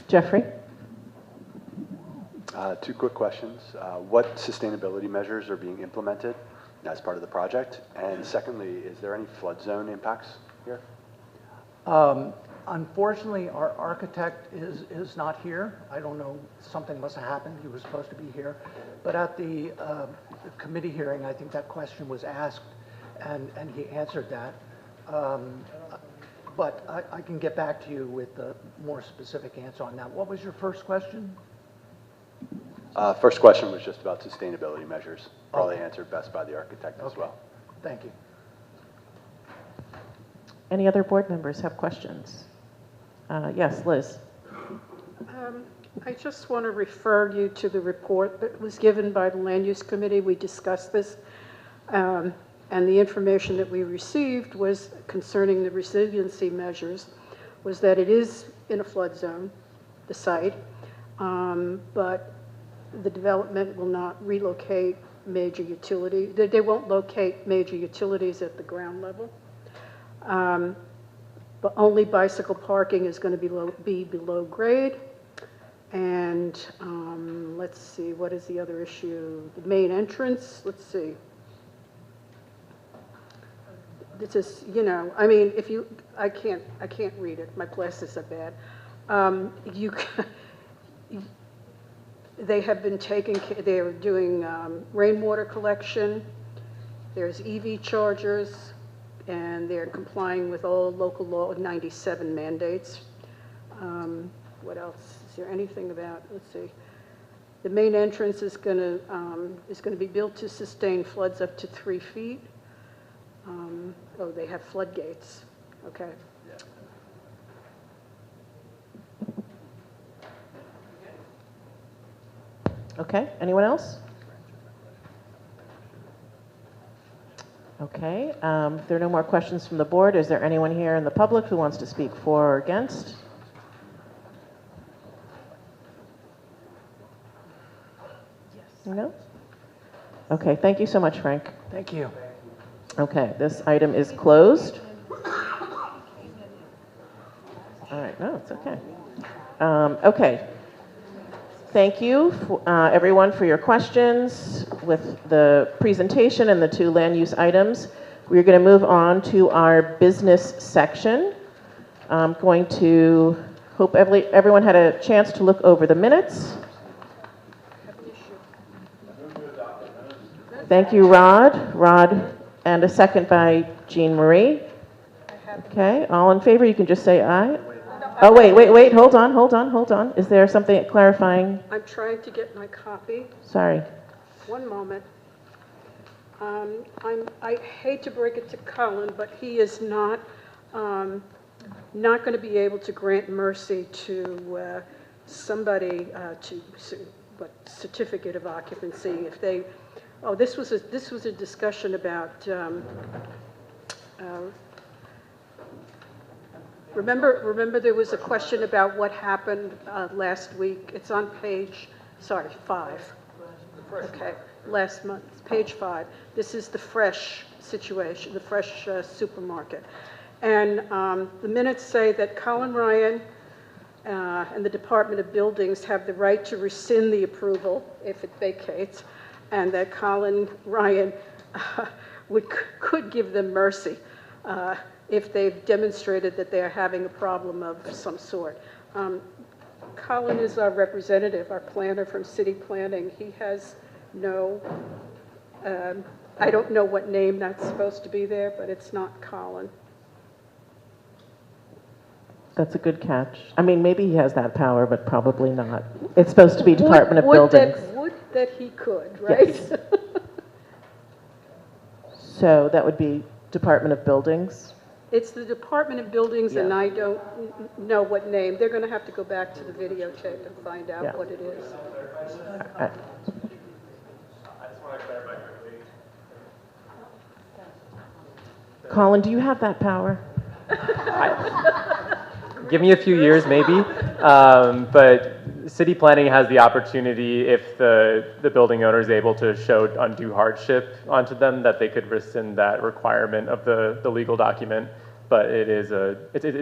Speaker 2: Jeffrey?
Speaker 23: Two quick questions. What sustainability measures are being implemented as part of the project? And secondly, is there any flood zone impacts here?
Speaker 5: Unfortunately, our architect is not here. I don't know, something must have happened. He was supposed to be here. But at the committee hearing, I think that question was asked, and he answered that. But I can get back to you with a more specific answer on that. What was your first question?
Speaker 23: First question was just about sustainability measures, probably answered best by the architect as well.
Speaker 5: Thank you.
Speaker 2: Any other board members have questions? Yes, Liz.
Speaker 20: I just want to refer you to the report that was given by the Land Use Committee. We discussed this, and the information that we received was concerning the resiliency measures, was that it is in a flood zone, the site, but the development will not relocate major utility. They won't locate major utilities at the ground level. But only bicycle parking is going to be below grade. And let's see, what is the other issue? The main entrance, let's see. This is, you know, I mean, if you, I can't read it. My glasses are bad. They have been they are doing rainwater collection. There's EV chargers, and they're complying with all local law 97 mandates. What else? Is there anything about, let's see. The main entrance is going to be built to sustain floods up to 3 feet. Oh, they have floodgates. Okay.
Speaker 2: Okay, anyone else? Okay, if there are no more questions from the board, is there anyone here in the public who wants to speak for or against? No? Okay, thank you so much, Frank.
Speaker 5: Thank you.
Speaker 2: Okay, this item is closed. All right, no, it's okay. Okay. Thank you, everyone, for your questions with the presentation and the two land use items. We're going to move on to our business section. I'm going to hope everyone had a chance to look over the minutes. Thank you, Rod. Rod, and a second by Jean Marie. Okay, all in favor, you can just say aye. Oh, wait, hold on. Is there something clarifying?
Speaker 20: I'm trying to get my copy.
Speaker 2: Sorry.
Speaker 20: One moment. I hate to break it to Colin, but he is not going to be able to grant mercy to somebody what certificate of occupancy if they. Oh, this was a discussion about. Remember there was a question about what happened last week. It's on page 5. Okay, last month, page 5. This is the Fresh situation, the Fresh supermarket. And the minutes say that Colin Ryan and the Department of Buildings have the right to rescind the approval if it vacates, and that Colin Ryan could give them mercy if they've demonstrated that they are having a problem of some sort. Colin is our representative, our planner from city planning. He has no, I don't know what name that's supposed to be there, but it's not Colin.
Speaker 2: That's a good catch. I mean, maybe he has that power, but probably not. It's supposed to be Department of Buildings.
Speaker 20: Would that he could, right?
Speaker 2: Yes. So that would be Department of Buildings?
Speaker 20: It's the Department of Buildings, and
Speaker 2: Yeah.
Speaker 20: I don't know what name. They're going to have to go back to the videotape and find out
Speaker 2: Yeah.
Speaker 20: what it is.
Speaker 9: I just want to clarify quickly.
Speaker 2: Colin, do you have that power?
Speaker 9: Give me a few years, maybe. But city planning has the opportunity, if the building owner is able to show undue hardship onto them, that they could rescind that requirement of the legal document. But it's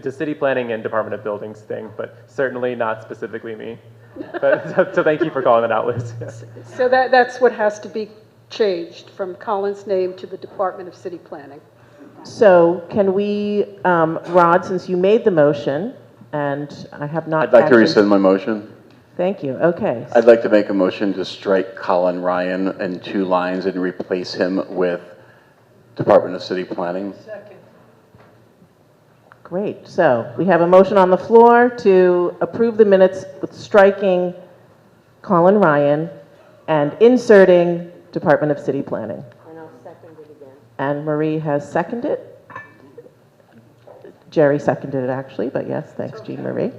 Speaker 9: a city planning and Department of Buildings thing, but certainly not specifically me. But, so thank you for calling that out, Liz.
Speaker 20: So that's what has to be changed from Colin's name to the Department of City Planning.
Speaker 2: So can we, Rod, since you made the motion, and I have not
Speaker 12: I'd like to
Speaker 2: actually-
Speaker 12: rescind my motion.
Speaker 2: Thank you, okay.
Speaker 12: I'd like to make a motion to strike Colin Ryan in 2 lines and replace him with Department of City Planning.
Speaker 2: Great, so we have a motion on the floor to approve the minutes with striking Colin Ryan and inserting Department of City Planning.
Speaker 22: And I'll second it again.
Speaker 2: And Marie has seconded. Jerry seconded it actually, but yes, thanks Jean Marie.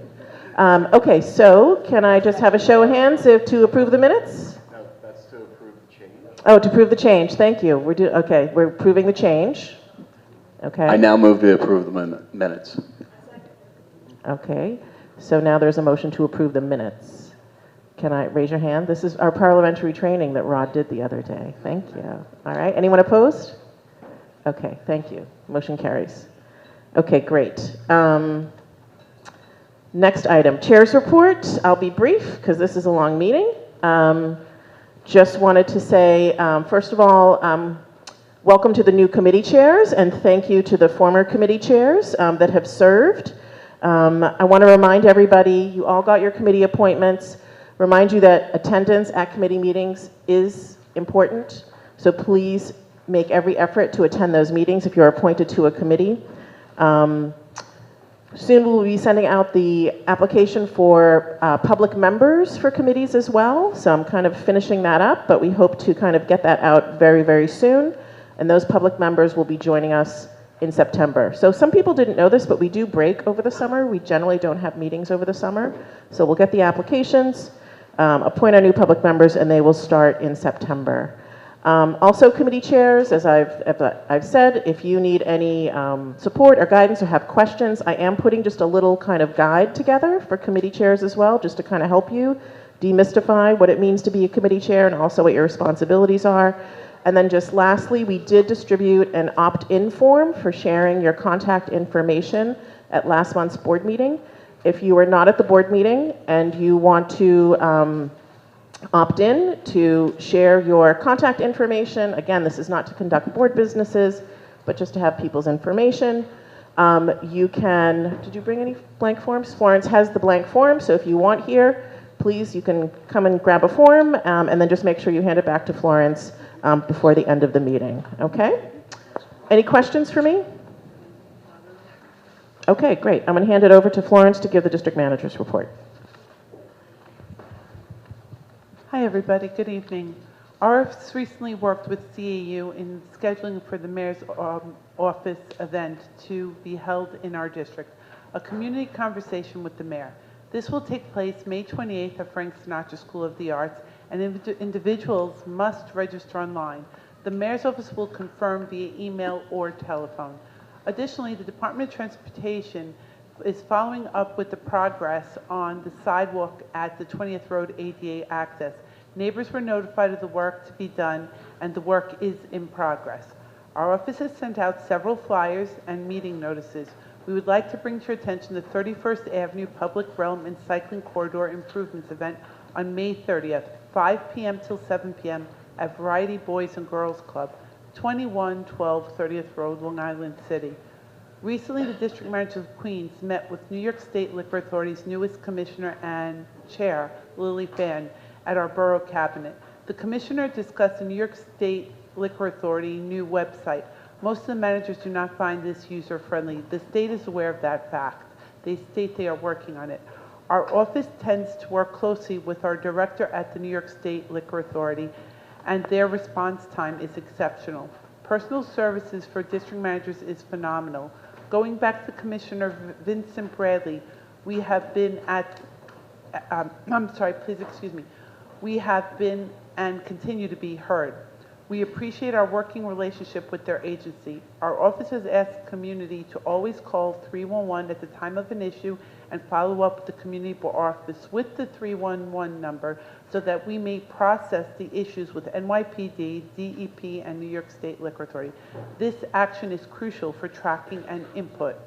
Speaker 2: Okay, so can I just have a show of hands to approve the minutes?
Speaker 12: No, that's to approve the change.
Speaker 2: Oh, to approve the change, thank you. We're approving the change. Okay.
Speaker 12: I now move to approve the minutes.
Speaker 2: Okay, so now there's a motion to approve the minutes. Can I raise your hand? This is our parliamentary training that Rod did the other day. Thank you. All right, anyone opposed? Okay, thank you. Motion carries. Okay, great. Next item, Chair's report. I'll be brief because this is a long meeting. Just wanted to say, first of all, welcome to the new committee chairs and thank you to the former committee chairs that have served. I want to remind everybody, you all got your committee appointments. Remind you that attendance at committee meetings is important. So please make every effort to attend those meetings if you're appointed to a committee. Soon we'll be sending out the application for public members for committees as well. So I'm kind of finishing that up, but we hope to kind of get that out very, very soon. And those public members will be joining us in September. So some people didn't know this, but we do break over the summer. We generally don't have meetings over the summer. So we'll get the applications, appoint our new public members, and they will start in September. Also, committee chairs, as I've said, if you need any support or guidance or have questions, I am putting just a little kind of guide together for committee chairs as well, just to kind of help you demystify what it means to be a committee chair and also what your responsibilities are. And then just lastly, we did distribute an opt-in form for sharing your contact information at last month's board meeting. If you were not at the board meeting and you want to opt in to share your contact information, again, this is not to conduct board businesses, but just to have people's information. You can, did you bring any blank forms? Florence has the blank form, so if you want here, please, you can come and grab a form, and then just make sure you hand it back to Florence before the end of the meeting, okay? Any questions for me?
Speaker 15: Okay, great. I'm going to hand it over to Florence to give the district manager's report.
Speaker 17: Hi, everybody. Good evening. Our office recently worked with CAU in scheduling for the mayor's office event to be held in our district, a community conversation with the mayor. This will take place May 28th at Frank Sinatra School of the Arts, and individuals must register online. The mayor's office will confirm via email or telephone. Additionally, the Department of Transportation is following up with the progress on the sidewalk at the 20th Road ADA access. Neighbors were notified of the work to be done, and the work is in progress. Our office has sent out several flyers and meeting notices. We would like to bring to your attention the 31st Avenue Public Realm and Cycling Corridor Improvements event on May 30th, 5 p.m. till 7 p.m. at Variety Boys and Girls Club, 2112 30th Road, Long Island City. Recently, the District Manager of Queens met with New York State Liquor Authority's newest Commissioner and Chair, Lily Fan, at our Borough Cabinet. The Commissioner discussed the New York State Liquor Authority new website. Most of the managers do not find this user-friendly. The state is aware of that fact. They state they are working on it. Our office tends to work closely with our director at the New York State Liquor Authority, and their response time is exceptional. Personal services for district managers is phenomenal. Going back to Commissioner Vincent Bradley, we have been at, we have been and continue to be heard. We appreciate our working relationship with their agency. Our office has asked the community to always call 311 at the time of an issue and follow up with the community office with the 311 number so that we may process the issues with NYPD, DEP, and New York State Liquor Authority. This action is crucial for tracking and input.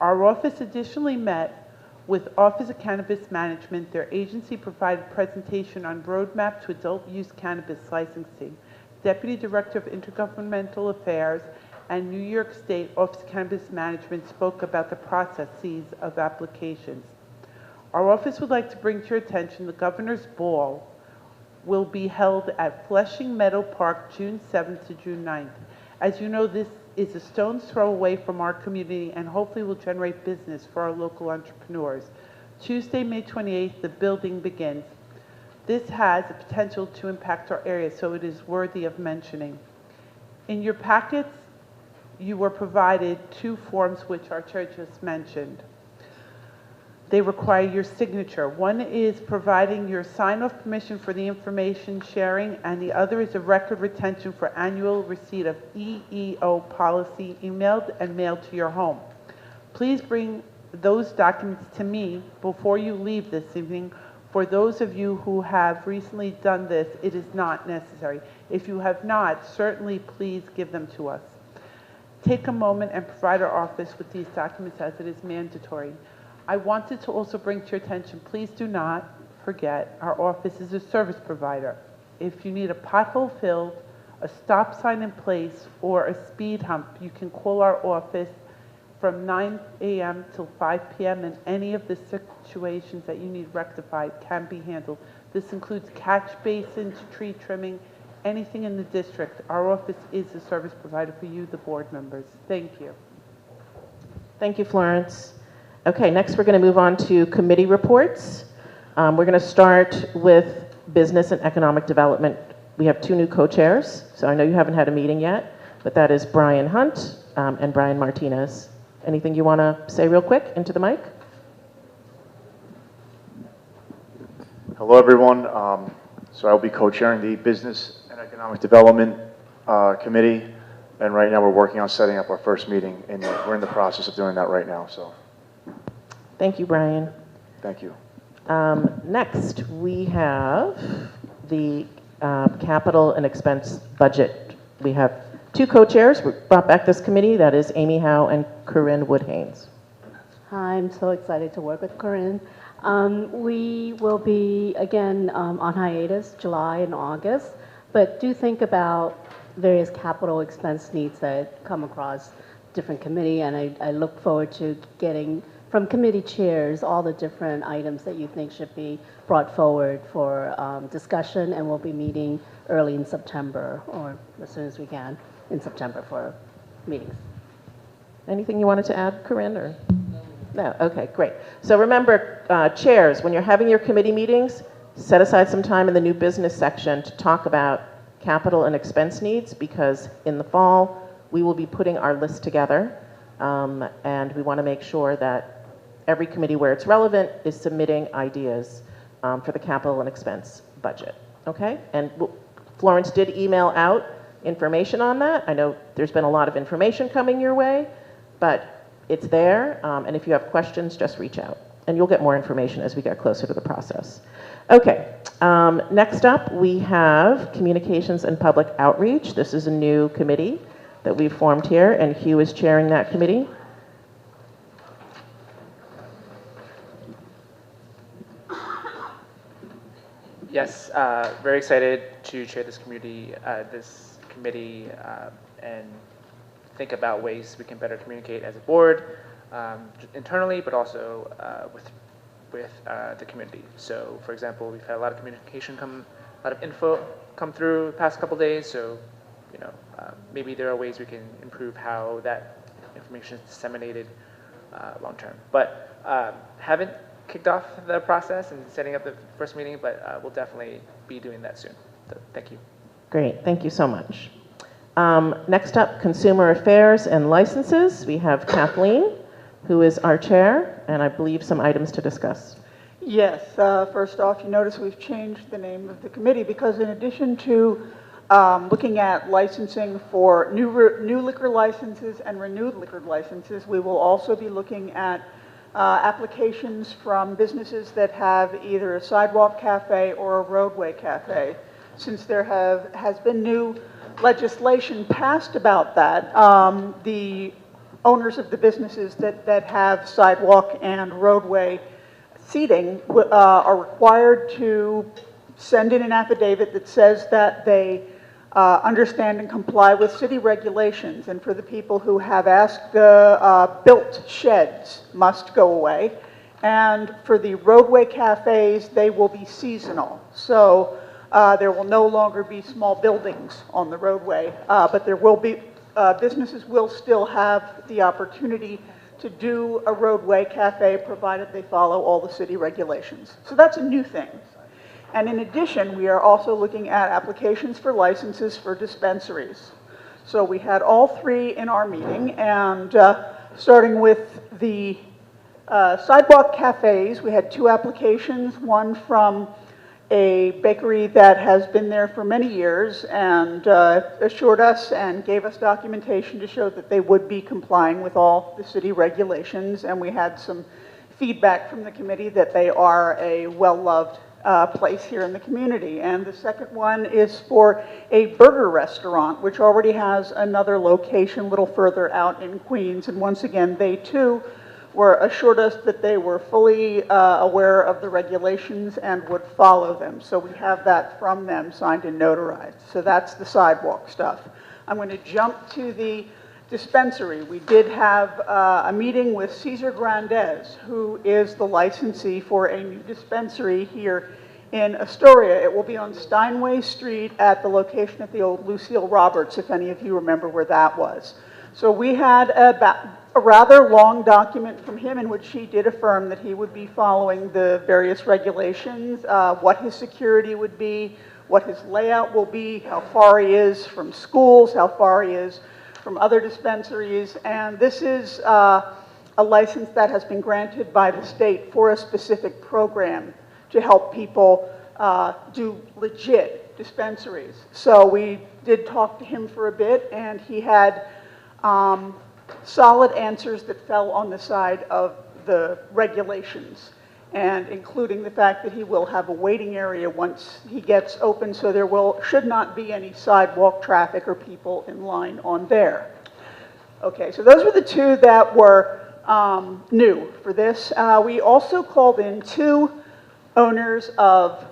Speaker 17: Our office additionally met with Office of Cannabis Management. Their agency provided a presentation on roadmap to adult use cannabis licensing. Deputy Director of Intergovernmental Affairs and New York State Office of Cannabis Management spoke about the processes of applications. Our office would like to bring to your attention the Governor's Ball will be held at Flushing Meadow Park June 7th to June 9th. As you know, this is a stone's throw away from our community and hopefully will generate business for our local entrepreneurs. Tuesday, May 28th, the building begins. This has the potential to impact our area, so it is worthy of mentioning. In your packets, you were provided two forms which our chair just mentioned. They require your signature. One is providing your sign-off permission for the information sharing, and the other is a record retention for annual receipt of EEO policy emailed and mailed to your home. Please bring those documents to me before you leave this evening. For those of you who have recently done this, it is not necessary. If you have not, certainly please give them to us. Take a moment and provide our office with these documents as it is mandatory. I wanted to also bring to your attention, please do not forget, our office is a service provider. If you need a pothole filled, a stop sign in place, or a speed hump, you can call our office from 9 a.m. till 5 p.m. and any of the situations that you need rectified can be handled. This includes catch basins, tree trimming, anything in the district. Our office is a service provider for you, the board members. Thank you.
Speaker 15: Thank you, Florence. Okay, next we're going to move on to committee reports. We're going to start with Business and Economic Development. We have two new co-chairs, so I know you haven't had a meeting yet, but that is Brian Hunt and Brian Martinez. Anything you want to say real quick into the mic?
Speaker 18: Hello, everyone. So I'll be co-chairing the Business and Economic Development Committee, and right now we're working on setting up our first meeting, and we're in the process of doing that right now. So,
Speaker 15: thank you, Brian.
Speaker 18: thank you.
Speaker 15: Next, we have the Capital and Expense Budget. We have two co-chairs. We brought back this committee. That is Amy Howe and Corinne Wood-Haynes.
Speaker 24: I'm so excited to work with Corinne. We will be, again, on hiatus July and August, but do think about various capital expense needs that come across different committee, and I look forward to getting from committee chairs all the different items that you think should be brought forward for discussion, and we'll be meeting early in September, or as soon as we can in September for meetings.
Speaker 15: Anything you wanted to add, Corinne, or? No, okay, great. So remember, chairs, when you're having your committee meetings, set aside some time in the new business section to talk about capital and expense needs, because in the fall, we will be putting our list together, and we want to make sure that every committee where it's relevant is submitting ideas for the capital and expense budget, okay? And Florence did email out information on that. I know there's been a lot of information coming your way, but it's there, and if you have questions, just reach out. And you'll get more information as we get closer to the process. Okay, next up we have Communications and Public Outreach. This is a new committee that we've formed here, and Hugh is chairing that committee.
Speaker 1: Yes, very excited to chair this committee, and think about ways we can better communicate as a board, internally, but also with the community. So, for example, we've had a lot of communication a lot of info come through the past couple days. So, you know, maybe there are ways we can improve how that information is disseminated long term. But haven't kicked off the process and setting up the first meeting, but we'll definitely be doing that soon. So, thank you.
Speaker 15: Great, thank you so much. Next up, Consumer Affairs and Licenses. We have Kathleen, who is our chair, and I believe some items to discuss.
Speaker 7: Yes, first off, you notice we've changed the name of the committee because in addition to looking at licensing for new liquor licenses and renewed liquor licenses, we will also be looking at applications from businesses that have either a sidewalk cafe or a roadway cafe. Since there has been new legislation passed about that, the owners of the businesses that have sidewalk and roadway seating are required to send in an affidavit that says that they understand and comply with city regulations. And for the people who have asked, the built sheds must go away. And for the roadway cafes, they will be seasonal. So there will no longer be small buildings on the roadway, but there will be, businesses will still have the opportunity to do a roadway cafe provided they follow all the city regulations. So that's a new thing. And in addition, we are also looking at applications for licenses for dispensaries. So we had all three in our meeting, and starting with the sidewalk cafes, we had two applications, one from a bakery that has been there for many years and assured us and gave us documentation to show that they would be complying with all the city regulations. And we had some feedback from the committee that they are a well-loved place here in the community. And the second one is for a burger restaurant, which already has another location a little further out in Queens. And once again, they too were assured us that they were fully aware of the regulations and would follow them. So we have that from them, signed and notarized. So that's the sidewalk stuff. I'm going to jump to the dispensary. We did have a meeting with Cesar Grandes, who is the licensee for a new dispensary here in Astoria. It will be on Steinway Street at the location at the old Lucille Roberts, if any of you remember where that was. So we had a rather long document from him in which he did affirm that he would be following the various regulations, what his security would be, what his layout will be, how far he is from schools, how far he is from other dispensaries. And this is a license that has been granted by the state for a specific program to help people do legit dispensaries. So we did talk to him for a bit, and he had solid answers that fell on the side of the regulations, and including the fact that he will have a waiting area once he gets open, so there should not be any sidewalk traffic or people in line on there. Okay, so those were the two that were new for this. We also called in two owners of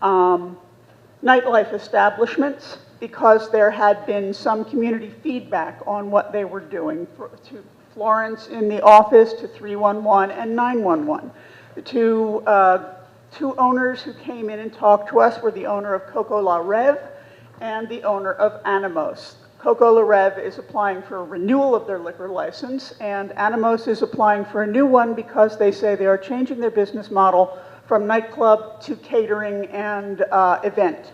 Speaker 7: nightlife establishments, because there had been some community feedback on what they were doing to Florence in the office, to 311 and 911. The two owners who came in and talked to us were the owner of Coco La Rev and the owner of Animos. Coco La Rev is applying for a renewal of their liquor license, and Animos is applying for a new one because they say they are changing their business model from nightclub to catering and event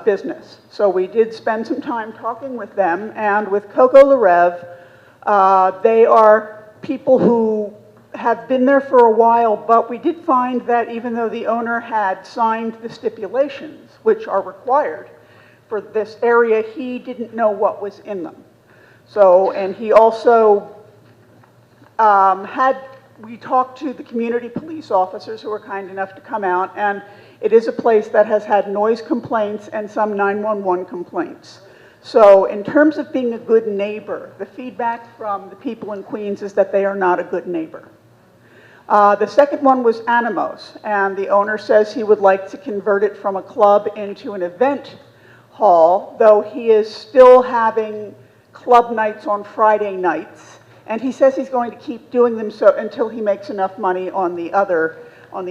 Speaker 7: business. So we did spend some time talking with them, and with Coco La Rev, they are people who have been there for a while, but we did find that even though the owner had signed the stipulations, which are required for this area, he didn't know what was in them. So, and he also we talked to the community police officers who were kind enough to come out, and it is a place that has had noise complaints and some 911 complaints. So in terms of being a good neighbor, the feedback from the people in Queens is that they are not a good neighbor. The second one was Animos, and the owner says he would like to convert it from a club into an event hall, though he is still having club nights on Friday nights, and he says he's going to keep doing them so until he makes enough money on the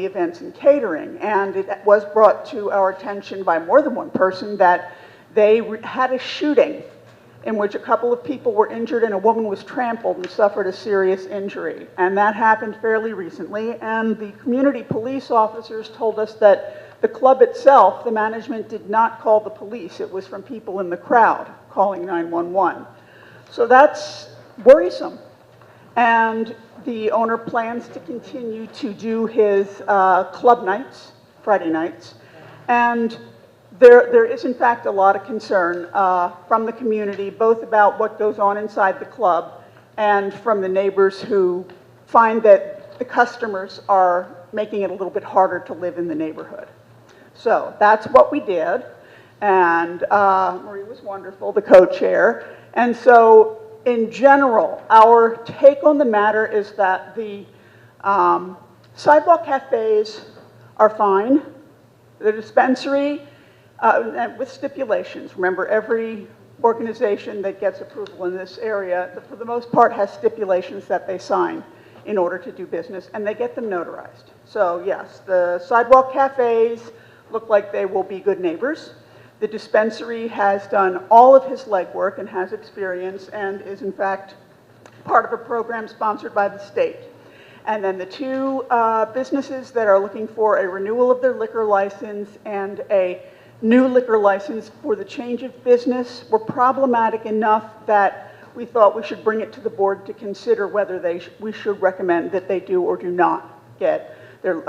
Speaker 7: events and catering. And it was brought to our attention by more than one person that they had a shooting in which a couple of people were injured and a woman was trampled and suffered a serious injury. And that happened fairly recently, and the community police officers told us that the club itself, the management did not call the police. It was from people in the crowd calling 911. So that's worrisome. And the owner plans to continue to do his club nights, Friday nights, and there is, in fact, a lot of concern from the community, both about what goes on inside the club and from the neighbors who find that the customers are making it a little bit harder to live in the neighborhood. So that's what we did, and Marie was wonderful, the co-chair. And so, in general, our take on the matter is that the sidewalk cafes are fine. The dispensary, with stipulations. Remember, every organization that gets approval in this area, for the most part, has stipulations that they sign in order to do business, and they get them notarized. So yes, the sidewalk cafes look like they will be good neighbors. The dispensary has done all of his legwork and has experience and is, in fact, part of a program sponsored by the state. And then the two businesses that are looking for a renewal of their liquor license and a new liquor license for the change of business were problematic enough that we thought we should bring it to the board to consider whether we should recommend that they do or do not get their,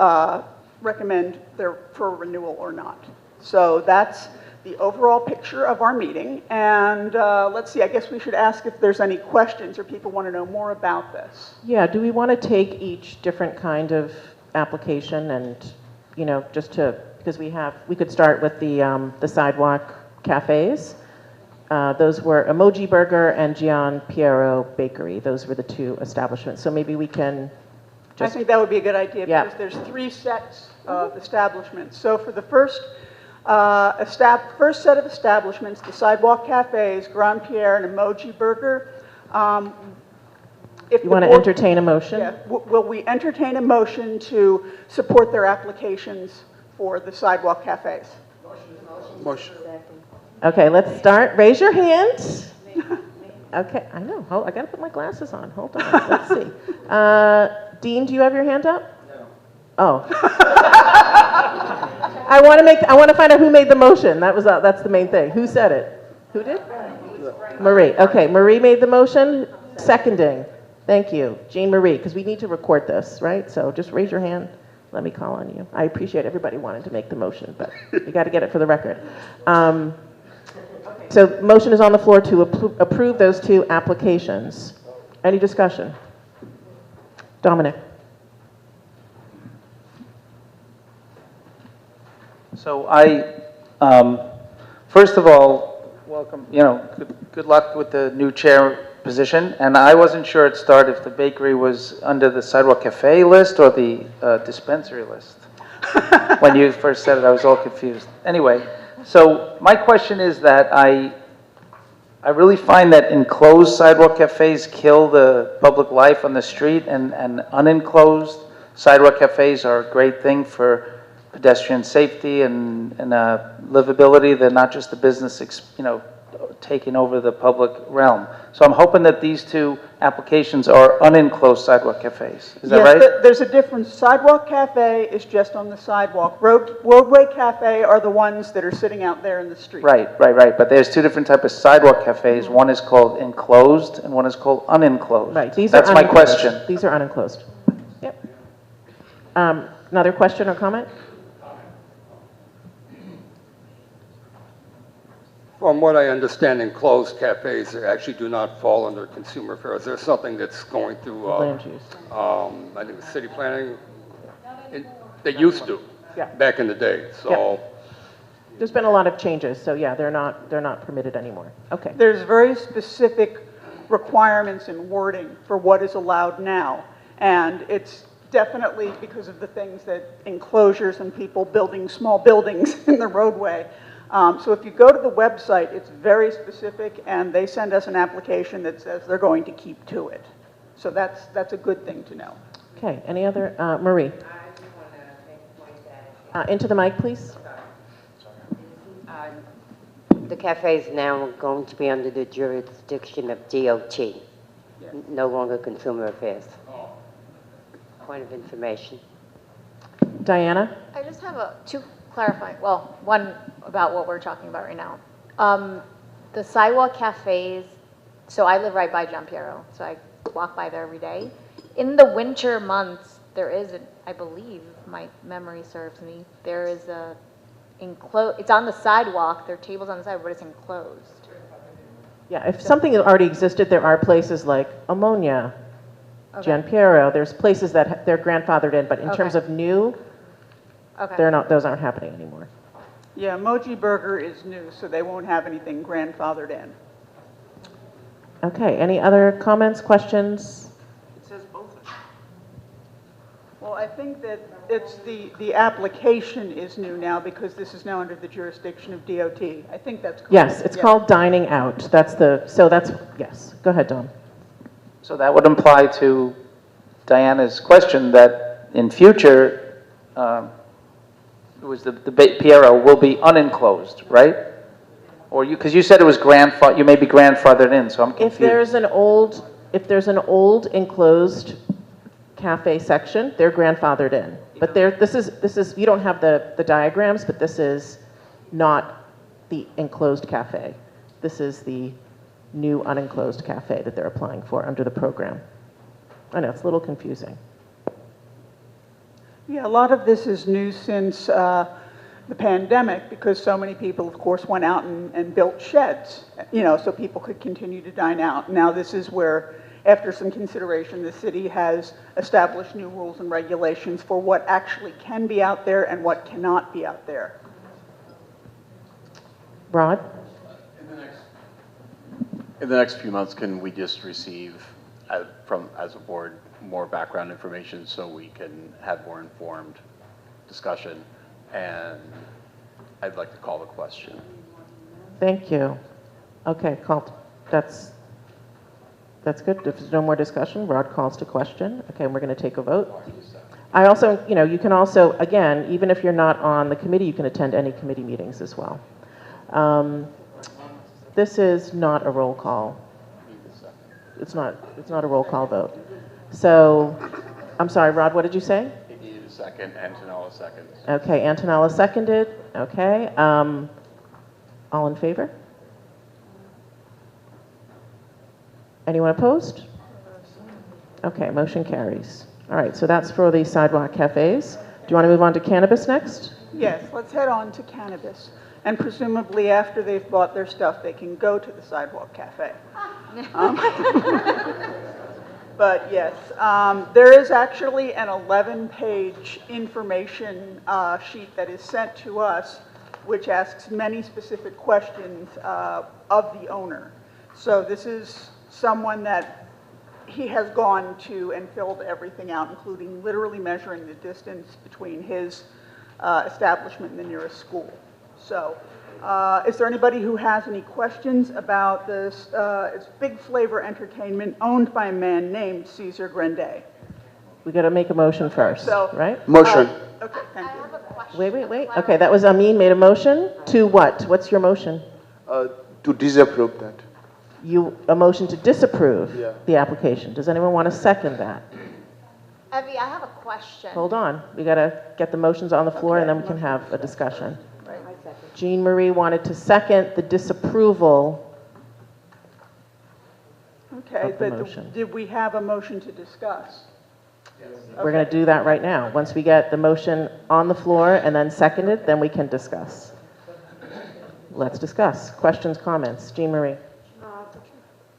Speaker 7: recommend their for renewal or not. So that's the overall picture of our meeting. And let's see, I guess we should ask if there's any questions or people want to know more about this.
Speaker 15: Yeah, do we want to take each different kind of application and, you know, just to, because we could start with the sidewalk cafes. Those were Emoji Burger and Gian Piero Bakery. Those were the two establishments. So maybe we can
Speaker 7: I think that would be a good idea
Speaker 15: Yeah.
Speaker 7: because there's 3 sets of establishments. So for the first set of establishments, the sidewalk cafes, Grand Pierre and Emoji Burger, if
Speaker 15: you want to entertain a motion?
Speaker 7: Yeah, will we entertain a motion to support their applications for the sidewalk cafes?
Speaker 10: Motion.
Speaker 15: Okay, let's start. Raise your hand. Okay, I know. I got to put my glasses on. Hold on. Let's see. Dean, do you have your hand up? No. Oh. I want to find out who made the motion. That's the main thing. Who said it? Who did? Marie. Okay, Marie made the motion. Seconding. Thank you, Jean Marie, because we need to record this, right? So just raise your hand. Let me call on you. I appreciate everybody wanting to make the motion, but you got to get it for the record. So motion is on the floor to approve those 2 applications. Any discussion? Dominic.
Speaker 3: So first of all, welcome, good luck with the new chair position. And I wasn't sure at start if the bakery was under the sidewalk cafe list or the dispensary list. When you first said it, I was all confused. Anyway, so my question is that I really find that enclosed sidewalk cafes kill the public life on the street, and unenclosed sidewalk cafes are a great thing for pedestrian safety and livability. They're not just a business, taking over the public realm. So I'm hoping that these two applications are unenclosed sidewalk cafes. Is that right?
Speaker 7: Yes, there's a difference. Sidewalk cafe is just on the sidewalk. Roadway cafe are the ones that are sitting out there in the street.
Speaker 3: Right. But there's two different types of sidewalk cafes. One is called enclosed and one is called unenclosed.
Speaker 15: Right, these
Speaker 3: That's
Speaker 15: are
Speaker 3: my
Speaker 15: unenclosed.
Speaker 3: question.
Speaker 15: These are unenclosed. Yep. Another question or comment?
Speaker 10: From what I understand, enclosed cafes actually do not fall under consumer affairs. There's something that's going through,
Speaker 15: Land use.
Speaker 10: I think it's city planning. They used to,
Speaker 15: Yeah.
Speaker 10: back in the day, so.
Speaker 15: There's been a lot of changes, so yeah, they're not permitted anymore. Okay.
Speaker 7: There's very specific requirements and wording for what is allowed now. And it's definitely because of the things that enclosures and people building small buildings in the roadway. So if you go to the website, it's very specific, and they send us an application that says they're going to keep to it. So that's a good thing to know.
Speaker 15: Okay, any other, Marie? Into the mic, please.
Speaker 22: The cafe is now going to be under the jurisdiction of DOT, no longer Consumer Affairs. Point of information.
Speaker 15: Diana?
Speaker 4: I just have two clarifying, well, one about what we're talking about right now. The sidewalk cafes, so I live right by Gian Piero, so I walk by there every day. In the winter months, there is, I believe, my memory serves me, there is it's on the sidewalk, there are tables on the sidewalk, but it's enclosed.
Speaker 15: Yeah, if something already existed, there are places like Ammonia,
Speaker 4: Okay.
Speaker 15: Gian Piero, there's places that they're grandfathered in, but in
Speaker 4: Okay.
Speaker 15: terms of new,
Speaker 4: Okay.
Speaker 15: those aren't happening anymore.
Speaker 7: Yeah, Moji Burger is new, so they won't have anything grandfathered in.
Speaker 15: Okay, any other comments, questions?
Speaker 7: It says both of them. Well, I think that it's the application is new now because this is now under the jurisdiction of DOT. I think that's correct.
Speaker 15: Yes, it's
Speaker 7: Yeah.
Speaker 15: called dining out. Yes, go ahead, Dawn.
Speaker 3: So that would imply to Diana's question that in future, it was the Piero will be unenclosed, right? Or because you said it was you may be grandfathered in, so I'm confused.
Speaker 15: If there's an old enclosed cafe section, they're grandfathered in. But this is you don't have the diagrams, but this is not the enclosed cafe. This is the new unenclosed cafe that they're applying for under the program. I know, it's a little confusing.
Speaker 7: Yeah, a lot of this is new since the pandemic because so many people, of course, went out and built sheds, so people could continue to dine out. Now this is where, after some consideration, the city has established new rules and regulations for what actually can be out there and what cannot be out there.
Speaker 15: Rod?
Speaker 12: In the next few months, can we just receive, as a board, more background information so we can have more informed discussion? And I'd like to call the question.
Speaker 15: Thank you. Okay, that's good. If there's no more discussion, Rod calls to question. Okay, and we're going to take a vote. I also, you can also, again, even if you're not on the committee, you can attend any committee meetings as well. This is not a roll call. It's not a roll call vote. So, I'm sorry, Rod, what did you say?
Speaker 12: He needed a second, Antonella seconds.
Speaker 15: Okay, Antonella seconded. Okay, all in favor? Anyone opposed? Okay, motion carries. All right, so that's for the sidewalk cafes. Do you want to move on to cannabis next?
Speaker 7: Yes, let's head on to cannabis. And presumably after they've bought their stuff, they can go to the sidewalk cafe. But yes, there is actually an 11-page information sheet that is sent to us, which asks many specific questions of the owner. So this is someone that he has gone to and filled everything out, including literally measuring the distance between his establishment and the nearest school. So, is there anybody who has any questions about this? It's Big Flavor Entertainment, owned by a man named Cesar Grande.
Speaker 15: We got to make a motion first,
Speaker 7: So,
Speaker 15: right?
Speaker 10: Motion.
Speaker 7: Okay, thank you.
Speaker 15: Wait. Okay, that was Amin made a motion to what? What's your motion?
Speaker 8: To disapprove that.
Speaker 15: A motion to disapprove
Speaker 8: Yeah.
Speaker 15: the application. Does anyone want to second that?
Speaker 4: Evie, I have a question.
Speaker 15: Hold on. We got to get the motions on the floor and then we can have a discussion. Jean Marie wanted to second the disapproval
Speaker 7: Okay,
Speaker 15: of the
Speaker 7: but
Speaker 15: motion.
Speaker 7: did we have a motion to discuss?
Speaker 15: We're going to do that right now. Once we get the motion on the floor and then seconded, then we can discuss. Let's discuss. Questions, comments? Jean Marie.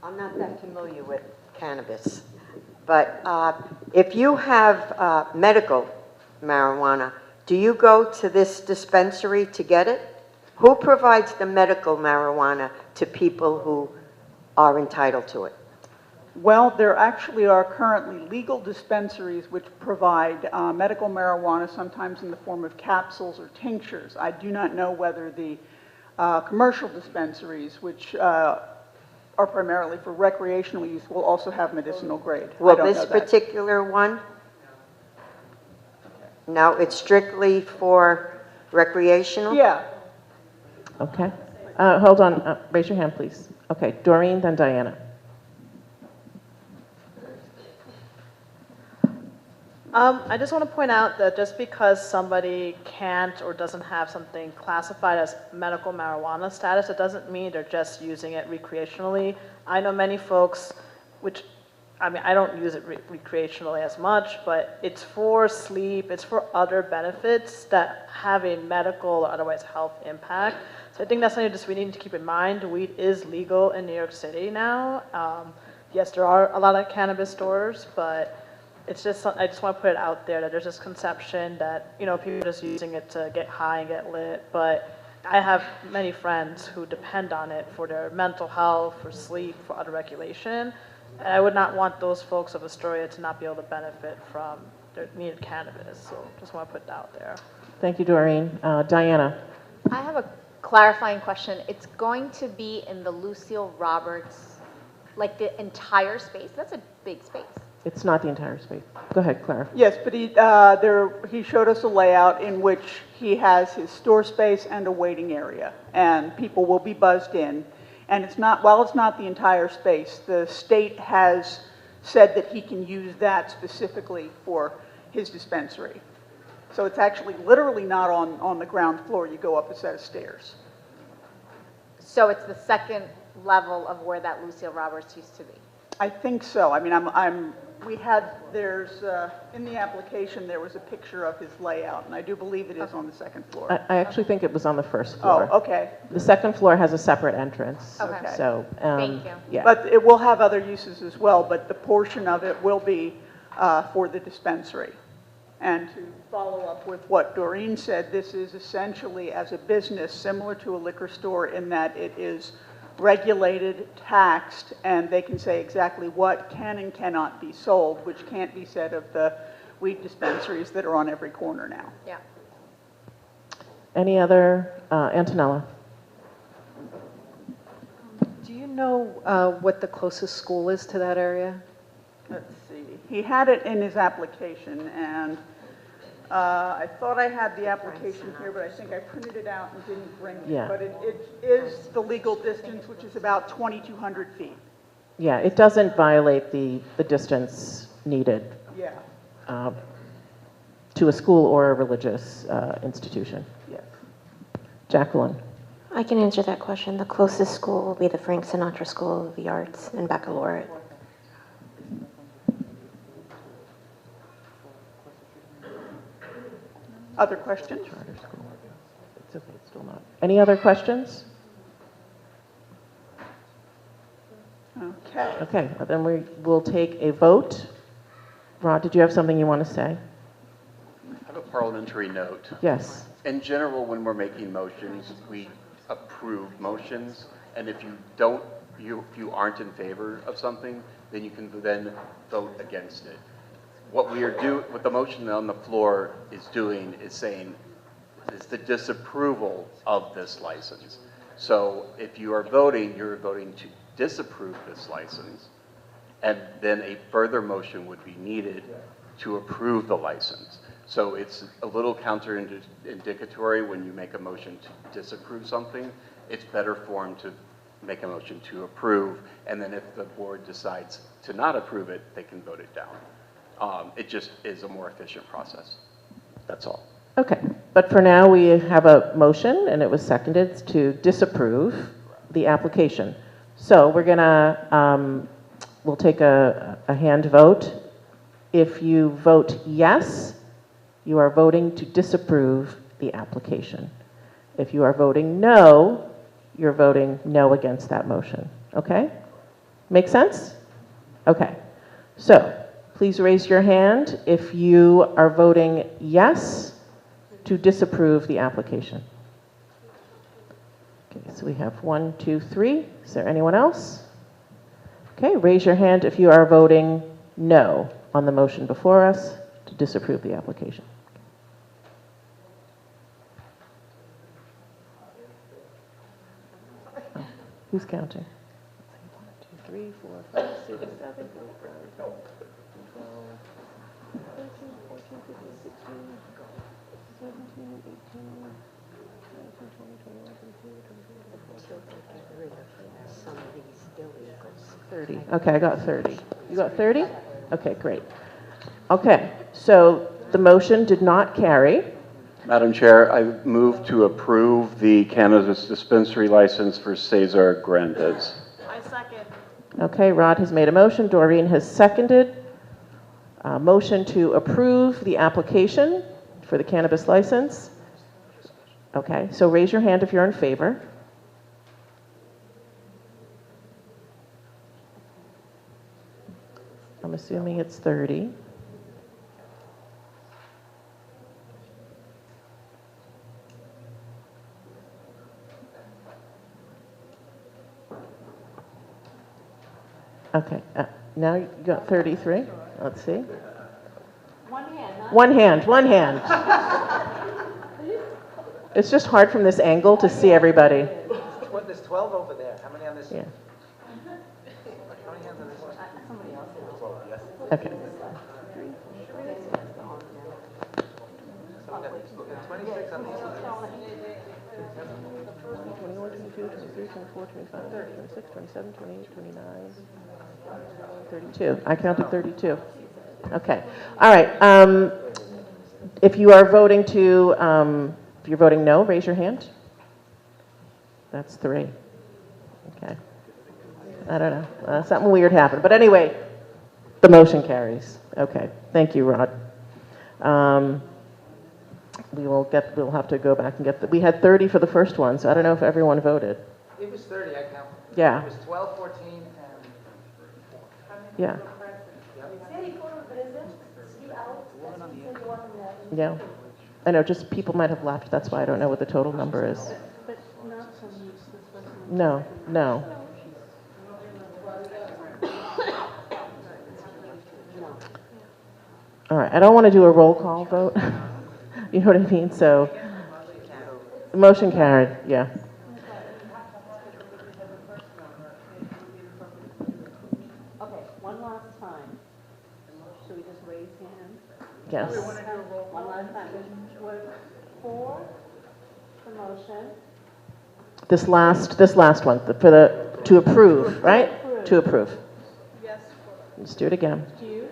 Speaker 22: I'm not that familiar with cannabis, but if you have medical marijuana, do you go to this dispensary to get it? Who provides the medical marijuana to people who are entitled to it?
Speaker 7: Well, there actually are currently legal dispensaries which provide medical marijuana, sometimes in the form of capsules or tinctures. I do not know whether the commercial dispensaries, which are primarily for recreational use, will also have medicinal grade. I
Speaker 22: Well,
Speaker 7: don't
Speaker 22: this
Speaker 7: know that.
Speaker 22: particular one, no, it's strictly for recreational?
Speaker 7: Yeah.
Speaker 15: Okay. Hold on. Raise your hand, please. Okay. Doreen, then Diana.
Speaker 11: I just want to point out that just because somebody can't or doesn't have something classified as medical marijuana status, it doesn't mean they're just using it recreationally. I know many folks, which, I mean, I don't use it recreationally as much, but it's for sleep, it's for other benefits that have a medical or otherwise health impact. So I think that's something just we need to keep in mind. Weed is legal in New York City now. Yes, there are a lot of cannabis stores, but it's just, I just want to put it out there that there's this conception that, you know, people are just using it to get high and get lit, but I have many friends who depend on it for their mental health, for sleep, for other regulation, and I would not want those folks of Astoria to not be able to benefit from their needed cannabis, so just want to put it out there.
Speaker 15: Thank you, Doreen. Diana.
Speaker 4: I have a clarifying question. It's going to be in the Lucille Roberts, like the entire space? That's a big space.
Speaker 15: It's not the entire space. Go ahead, Clara.
Speaker 7: Yes, but he showed us a layout in which he has his store space and a waiting area, and people will be buzzed in. And it's not, while it's not the entire space, the state has said that he can use that specifically for his dispensary. So it's actually literally not on the ground floor. You go up a set of stairs.
Speaker 4: So it's the second level of where that Lucille Roberts used to be.
Speaker 7: I think so. I mean, there's, in the application, there was a picture of his layout, and I do believe it is on the second floor.
Speaker 15: I actually think it was on the first floor.
Speaker 7: Oh, okay.
Speaker 15: The second floor has a separate entrance.
Speaker 7: Okay.
Speaker 15: So,
Speaker 4: Thank you.
Speaker 15: Yeah.
Speaker 7: But it will have other uses as well, but the portion of it will be for the dispensary. And to follow up with what Doreen said, this is essentially, as a business, similar to a liquor store in that it is regulated, taxed, and they can say exactly what can and cannot be sold, which can't be said of the weed dispensaries that are on every corner now.
Speaker 4: Yeah.
Speaker 15: Any other, Antonella?
Speaker 16: Do you know what the closest school is to that area?
Speaker 7: Let's see. He had it in his application, and I thought I had the application here, but I think I printed it out and didn't bring it.
Speaker 15: Yeah.
Speaker 7: But it is the legal distance, which is about 2,200 feet.
Speaker 15: Yeah, it doesn't violate the distance needed
Speaker 7: Yeah.
Speaker 15: To a school or a religious institution.
Speaker 7: Yes.
Speaker 15: Jacqueline.
Speaker 13: I can answer that question. The closest school will be the Frank Sinatra School of the Arts in Baccalaureate.
Speaker 7: Other questions?
Speaker 15: It's okay, it's still not. Any other questions?
Speaker 7: Okay.
Speaker 15: Okay, then we'll take a vote. Rod, did you have something you want to say?
Speaker 12: I have a parliamentary note.
Speaker 15: Yes.
Speaker 12: In general, when we're making motions, we approve motions, and if you aren't in favor of something, then you can then vote against it. What the motion on the floor is doing is saying is the disapproval of this license. So if you are voting, you're voting to disapprove this license, and then a further motion would be needed to approve the license. So it's a little counterindicative when you make a motion to disapprove something. It's better formed to make a motion to approve, and then if the board decides to not approve it, they can vote it down. It just is a more efficient process. That's all.
Speaker 15: Okay, but for now, we have a motion, and it was seconded to disapprove the application. So we're gonna, we'll take a hand vote. If you vote yes, you are voting to disapprove the application. If you are voting no, you're voting no against that motion. Okay? Make sense? Okay. So please raise your hand if you are voting yes to disapprove the application. Okay, so we have 1, 2, 3. Is there anyone else? Okay, raise your hand if you are voting no on the motion before us to disapprove the application. Oh, who's counting? 1, 2, 3, 4, 5, 6, 7, 8, 9, 10, 12, 13, 14, 15, 16, 17, 18, 19, 20, 21, 22, 23, 30. Okay, I got 30. You got 30? Okay, great. Okay, so the motion did not carry.
Speaker 12: Madam Chair, I move to approve the cannabis dispensary license for Cesar Grandes.
Speaker 11: I second.
Speaker 15: Okay, Rod has made a motion. Doreen has seconded. Motion to approve the application for the cannabis license. Okay, so raise your hand if you're in favor. I'm assuming it's 30. Okay, now you got 33. Let's see. One hand. It's just hard from this angle to see everybody.
Speaker 3: There's 12 over there. How many on this?
Speaker 15: Yeah.
Speaker 3: How many hands on this one?
Speaker 15: Somebody else.
Speaker 3: 12, yes.
Speaker 15: Okay.
Speaker 3: So we got 26 on these.
Speaker 15: 21, 22, 23, 24, 25, 26, 27, 28, 29, 32. I counted 32. Okay. All right. If you are voting to, if you're voting no, raise your hand. That's 3. Okay. I don't know. Something weird happened. But anyway, the motion carries. Okay. Thank you, Rod. We'll have to go back and get we had 30 for the first one, so I don't know if everyone voted.
Speaker 3: It was 30, I count.
Speaker 15: Yeah.
Speaker 3: It was 12, 14, and...
Speaker 15: Yeah. Yeah. I know, just people might have left. That's why I don't know what the total number is.
Speaker 24: But not from this person.
Speaker 15: No. All right, I don't want to do a roll call vote. You know what I mean? So, the motion carried, yeah.
Speaker 24: Okay, one last time. Should we just raise hands?
Speaker 15: Yes.
Speaker 24: One last time. Was for the motion.
Speaker 15: This last one, to approve, right? To approve.
Speaker 11: Yes.
Speaker 15: Let's do it again.
Speaker 24: You?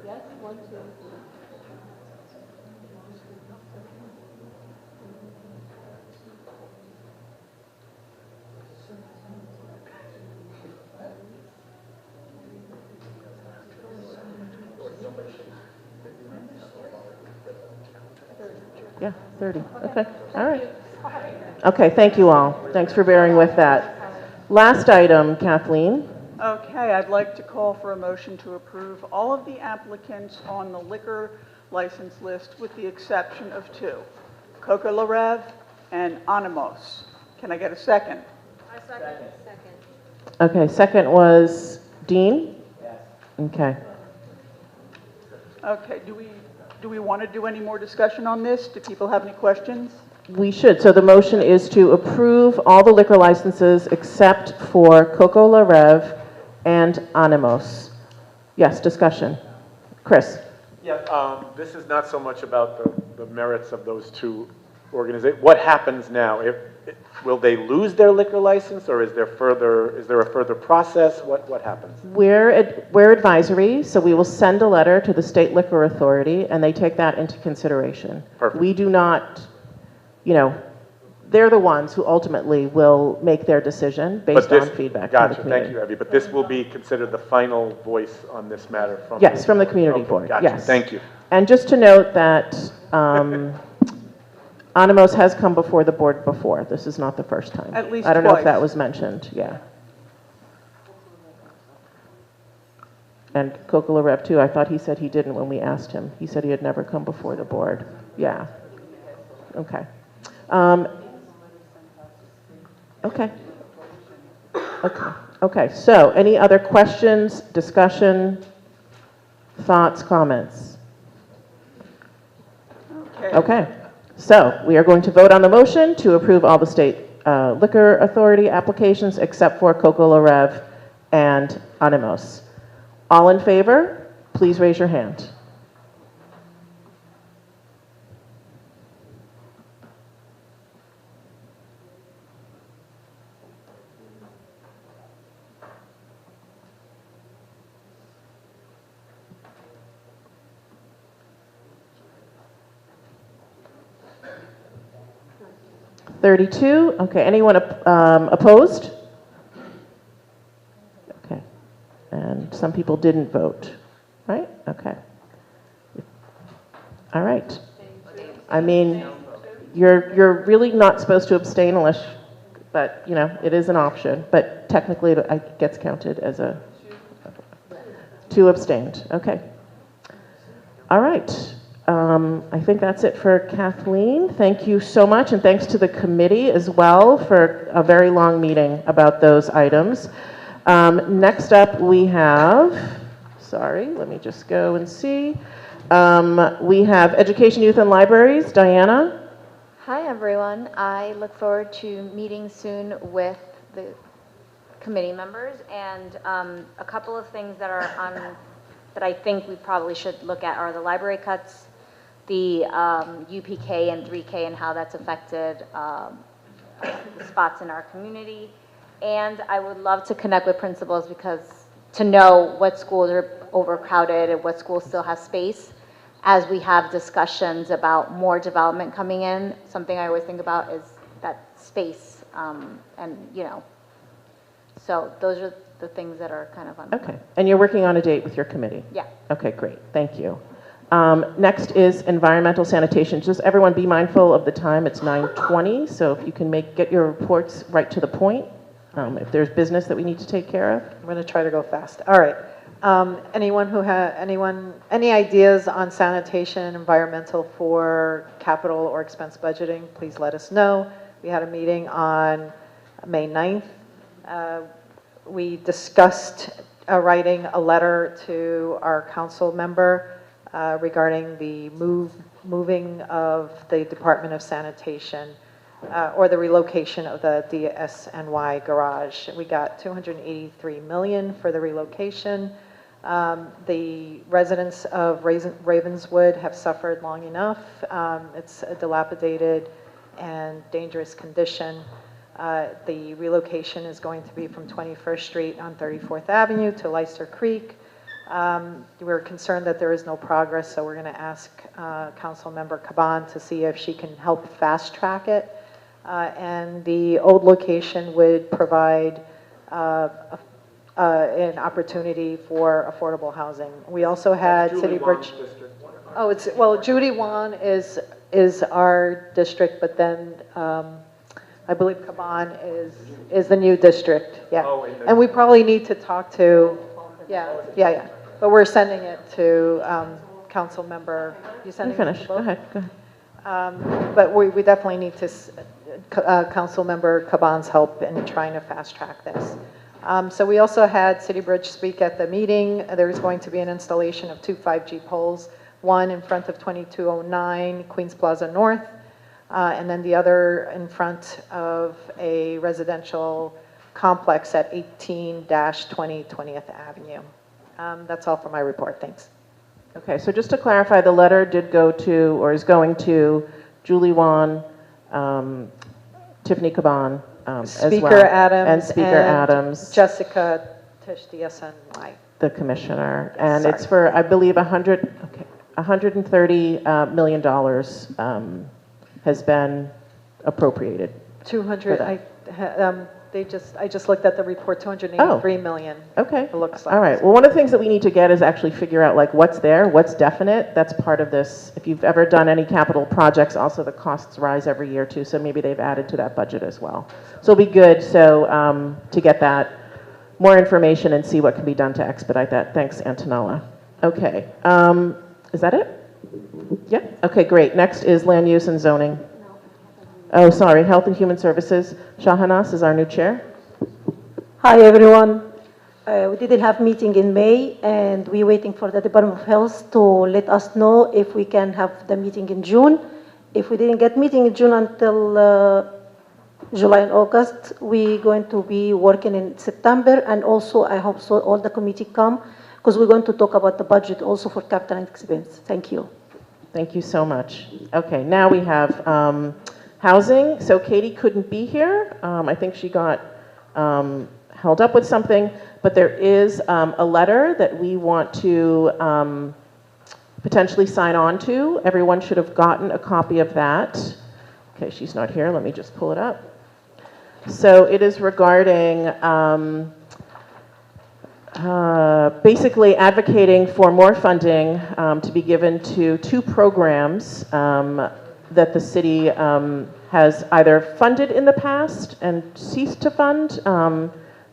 Speaker 24: Yes, 1, 2, 3.
Speaker 15: Yeah, 30. Okay, all right. Okay, thank you all. Thanks for bearing with that. Last item, Kathleen.
Speaker 7: Okay, I'd like to call for a motion to approve all of the applicants on the liquor license list with the exception of 2, Coca La Rev and Animos. Can I get a second?
Speaker 11: I second.
Speaker 15: Okay, second was Dean? Yes. Okay.
Speaker 7: Okay, do we want to do any more discussion on this? Do people have any questions?
Speaker 15: We should. So the motion is to approve all the liquor licenses except for Coco La Rev and Animos. Yes, discussion. Chris?
Speaker 6: Yeah, this is not so much about the merits of those 2 organization, what happens now? Will they lose their liquor license, or is there a further process? What happens?
Speaker 15: We're advisory, so we will send a letter to the state liquor authority, and they take that into consideration.
Speaker 6: Perfect.
Speaker 15: We do not, they're the ones who ultimately will make their decision based on feedback from the
Speaker 6: Gotcha,
Speaker 15: community.
Speaker 6: thank you, Evie. But this will be considered the final voice on this matter from?
Speaker 15: Yes, from the community board,
Speaker 6: Gotcha,
Speaker 15: yes.
Speaker 6: thank you.
Speaker 15: And just to note that Animos has come before the board before. This is not the first time.
Speaker 17: At least
Speaker 15: I don't know if
Speaker 17: twice.
Speaker 15: that was mentioned, yeah. And Coca Rev too, I thought he said he didn't when we asked him. He said he had never come before the board. Yeah. Okay. Okay. Okay, so any other questions, discussion, thoughts, comments? Okay, so we are going to vote on the motion to approve all the state liquor authority applications except for Coca Rev and Animos. All in favor, please raise your hand. $32. Okay, anyone opposed? Okay, and some people didn't vote, right? Okay. All right. I mean, you're really not supposed to abstain unless, but it is an option. But technically, it gets counted as a 2 abstained. Okay. All right. I think that's it for Kathleen. Thank you so much, and thanks to the committee as well for a very long meeting about those items. Next up, we have, sorry, let me just go and see. We have Education, Youth, and Libraries. Diana?
Speaker 4: Hi, everyone. I look forward to meeting soon with the committee members, and a couple of things that are on that I think we probably should look at are the library cuts, the UPK and 3K and how that's affected spots in our community. And I would love to connect with principals because to know what schools are overcrowded and what schools still have space as we have discussions about more development coming in. Something I always think about is that space so those are the things that are kind of on.
Speaker 15: Okay, and you're working on a date with your committee?
Speaker 4: Yeah.
Speaker 15: Okay, great, thank you. Next is environmental sanitation. Just everyone be mindful of the time, it's 9:20, so if you can get your reports right to the point. If there's business that we need to take care of.
Speaker 16: I'm going to try to go fast. All right. Any ideas on sanitation and environmental for capital or expense budgeting, please let us know. We had a meeting on May 9th. We discussed writing a letter to our council member regarding the moving of the Department of Sanitation or the relocation of the DSNY garage. We got $283 million for the relocation. The residents of Ravenswood have suffered long enough. It's a dilapidated and dangerous condition. The relocation is going to be from 21st Street on 34th Avenue to Leicester Creek. We're concerned that there is no progress, so we're going to ask Council Member Caban to see if she can help fast track it. And the old location would provide an opportunity for affordable housing. We also had City Bridge. Judy Wan is our district, but then I believe Caban is the new district. Yeah, and we probably need to talk to. Yeah. But we're sending it to Council Member. You sending it?
Speaker 15: Finish. Go ahead.
Speaker 16: But we definitely need to Council Member Caban's help in trying to fast track this. So we also had City Bridge speak at the meeting. There's going to be an installation of 2 5G poles, one in front of 2209 Queens Plaza North, and then the other in front of a residential complex at 18-20 20th Avenue. That's all for my report. Thanks.
Speaker 15: Okay, so just to clarify, the letter did go to, or is going to, Julie Wan, Tiffany Caban as
Speaker 16: Speaker
Speaker 15: well.
Speaker 16: Adams.
Speaker 15: And Speaker Adams.
Speaker 16: Jessica Tish, DSNY.
Speaker 15: The commissioner. And
Speaker 16: Sorry.
Speaker 15: it's for, I believe, $130 million has been appropriated.
Speaker 16: 200,
Speaker 15: for that.
Speaker 16: I just looked at the report, 283 million.
Speaker 15: Okay.
Speaker 16: It looks like.
Speaker 15: All right. Well, one of the things that we need to get is actually figure out like what's there, what's definite. That's part of this. If you've ever done any capital projects, also the costs rise every year too. So maybe they've added to that budget as well. So it'll be good. So to get that more information and see what can be done to expedite that. Thanks, Antonella. Okay. Is that it? Yeah. Okay. Great. Next is land use and zoning. Oh, sorry, Health and Human Services. Shahanas is our new chair.
Speaker 8: Hi, everyone. We didn't have meeting in May, and we're waiting for the Department of Health to let us know if we can have the meeting in June. If we didn't get meeting in June until July and August, we're going to be working in September, and also I hope so all the committee come, because we're going to talk about the budget also for capital and expense. Thank you.
Speaker 15: Thank you so much. Okay, now we have housing. So Katie couldn't be here. I think she got held up with something, but there is a letter that we want to potentially sign on to. Everyone should have gotten a copy of that. Okay, she's not here. Let me just pull it up. So it is regarding basically advocating for more funding to be given to two programs that the city has either funded in the past and ceased to fund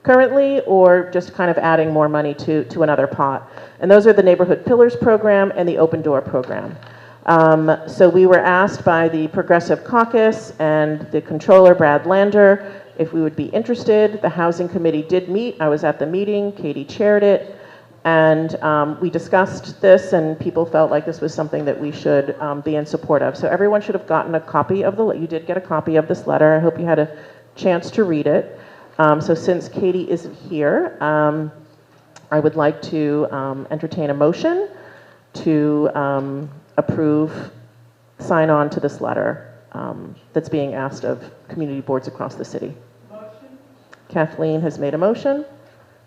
Speaker 15: currently, or just kind of adding more money to another pot. And those are the Neighborhood Pillars Program and the Open Door Program. So we were asked by the Progressive Caucus and the controller, Brad Lander, if we would be interested. The Housing Committee did meet. I was at the meeting. Katie chaired it. And we discussed this, and people felt like this was something that we should be in support of. So everyone should have gotten a copy of you did get a copy of this letter. I hope you had a chance to read it. So since Katie isn't here, I would like to entertain a motion to approve, sign on to this letter that's being asked of community boards across the city. Motion. Kathleen has made a motion.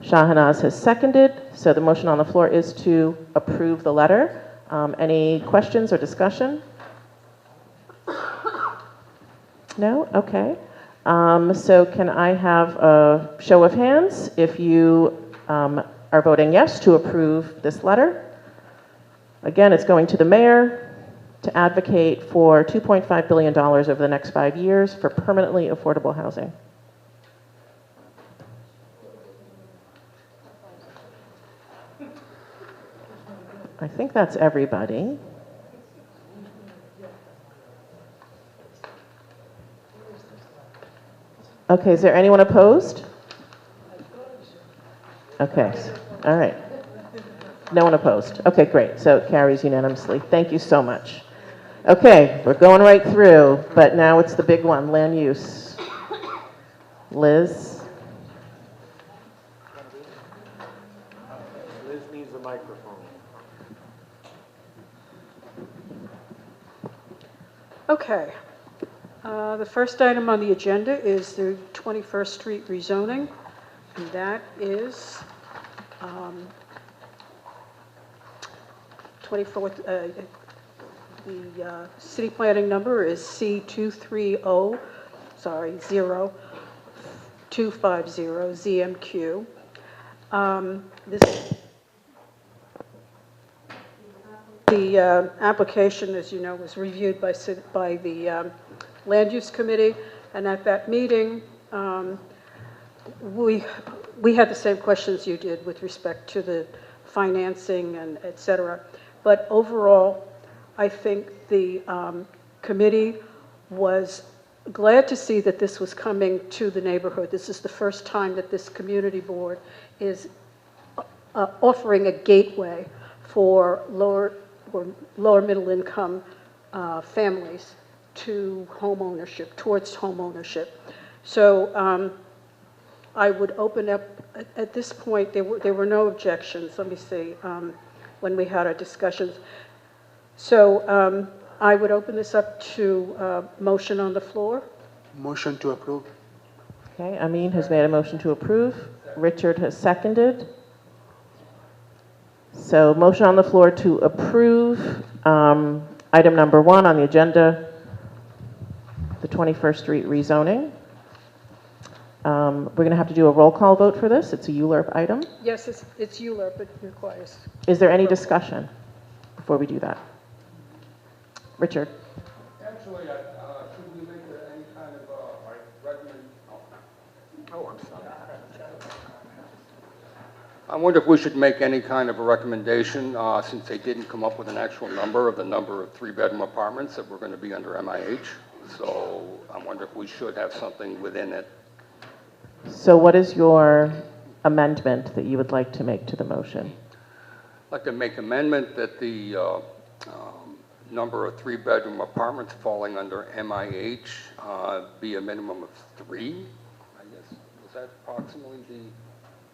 Speaker 15: Shahanaz has seconded. So the motion on the floor is to approve the letter. Any questions or discussion? No? Okay. So can I have a show of hands if you are voting yes to approve this letter? Again, it's going to the mayor to advocate for $2.5 billion over the next 5 years for permanently affordable housing. I think that's everybody. Okay, is there anyone opposed? Okay, all right. No one opposed. Okay, great. So it carries unanimously. Thank you so much. Okay, we're going right through, but now it's the big one, land use. Liz?
Speaker 6: Liz needs a microphone.
Speaker 20: Okay. The first item on the agenda is the 21st Street rezoning, and that is 24th. The city planning number is C230, sorry, 0250 ZMQ. The application, as you know, was reviewed by the Land Use Committee, and at that meeting, we had the same questions you did with respect to the financing and et cetera. But overall, I think the committee was glad to see that this was coming to the neighborhood. This is the first time that this community board is offering a gateway for lower middle income families to home ownership, towards home ownership. So I would open up, at this point, there were no objections. Let me see, when we had our discussions. So I would open this up to motion on the floor.
Speaker 14: Motion to approve.
Speaker 15: Okay, Amin has made a motion to approve. Richard has seconded. So motion on the floor to approve item number 1 on the agenda, the 21st Street rezoning. We're going to have to do a roll call vote for this. It's a ULURP item.
Speaker 20: Yes, it's ULURP, it requires.
Speaker 15: Is there any discussion before we do that? Richard?
Speaker 10: Actually, should we make any kind of recommendation? Oh, I'm sorry. I wonder if we should make any kind of a recommendation, since they didn't come up with an actual number of the number of 3-bedroom apartments that were going to be under MIH. So I wonder if we should have something within it.
Speaker 15: So what is your amendment that you would like to make to the motion?
Speaker 10: I'd like to make amendment that the number of 3-bedroom apartments falling under MIH be a minimum of 3. I guess, was that approximately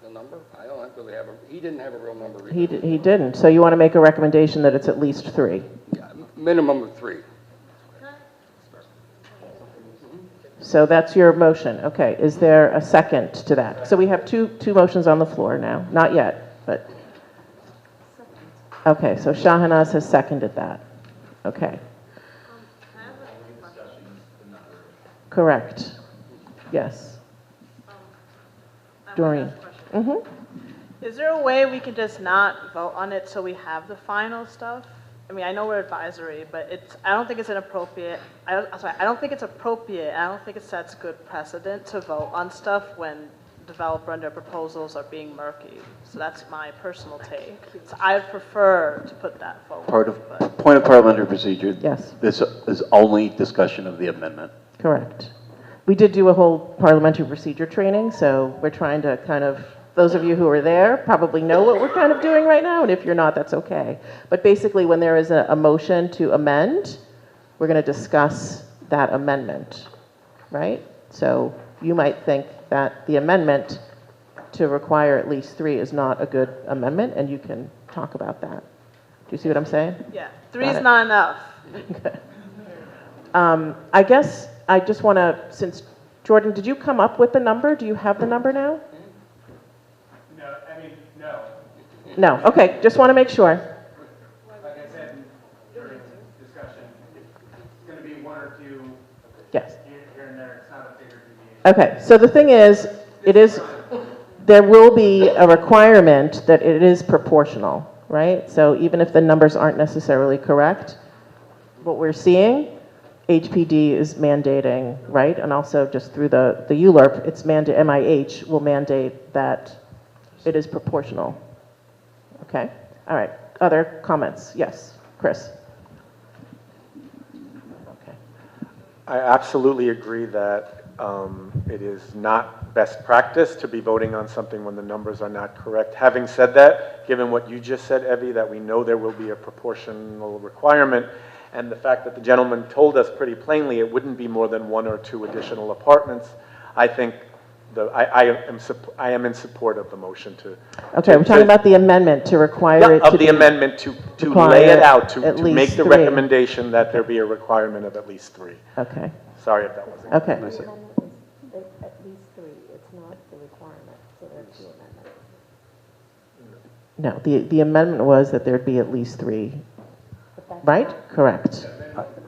Speaker 10: the number? I don't really have he didn't have a real number either.
Speaker 15: He didn't. So you want to make a recommendation that it's at least 3?
Speaker 10: Yeah, minimum of 3.
Speaker 15: So that's your motion. Okay. Is there a second to that? So we have two motions on the floor now. Not yet, but. Okay. So Shahanaz has seconded that. Okay. Correct. Yes. Doreen. Mm-hmm.
Speaker 11: Is there a way we can just not vote on it so we have the final stuff? I mean, I know we're advisory, but I don't think it's inappropriate. I don't think it's appropriate. I don't think it sets good precedent to vote on stuff when developer and their proposals are being murky. So that's my personal take. So I'd prefer to put that forward.
Speaker 12: Point of parliamentary procedure.
Speaker 15: Yes.
Speaker 12: This is only discussion of the amendment.
Speaker 15: Correct. We did do a whole parliamentary procedure training, so we're trying to kind of, those of you who are there probably know what we're kind of doing right now, and if you're not, that's okay. But basically, when there is a motion to amend, we're going to discuss that amendment, right? So you might think that the amendment to require at least 3 is not a good amendment, and you can talk about that. Do you see what I'm saying?
Speaker 11: Yeah, 3 is not enough.
Speaker 15: I guess I just want to, since, Jordan, did you come up with the number? Do you have the number now? No. Okay, just want to make sure.
Speaker 9: Like I said during discussion, it's going to be 1 or 2
Speaker 15: Yes.
Speaker 9: here and there. It's not a bigger deviation.
Speaker 15: Okay, so the thing is, there will be a requirement that it is proportional, right? So even if the numbers aren't necessarily correct, what we're seeing, HPD is mandating, right? And also just through the ULURP, MIH will mandate that it is proportional. Okay, all right. Other comments? Yes, Chris.
Speaker 6: I absolutely agree that it is not best practice to be voting on something when the numbers are not correct. Having said that, given what you just said, Evie, that we know there will be a proportional requirement, and the fact that the gentleman told us pretty plainly it wouldn't be more than 1 or 2 additional apartments, I think I am in support of the motion to.
Speaker 15: Okay, we're talking about the amendment to require it to
Speaker 6: of the amendment to lay it out, to make the
Speaker 15: 3.
Speaker 6: recommendation that there be a requirement of at least 3.
Speaker 15: Okay.
Speaker 6: Sorry if that wasn't.
Speaker 15: Okay.
Speaker 8: At least 3, it's not the requirement, so there are 2 amendments.
Speaker 15: No, the amendment was that there'd be at least 3, right? Correct.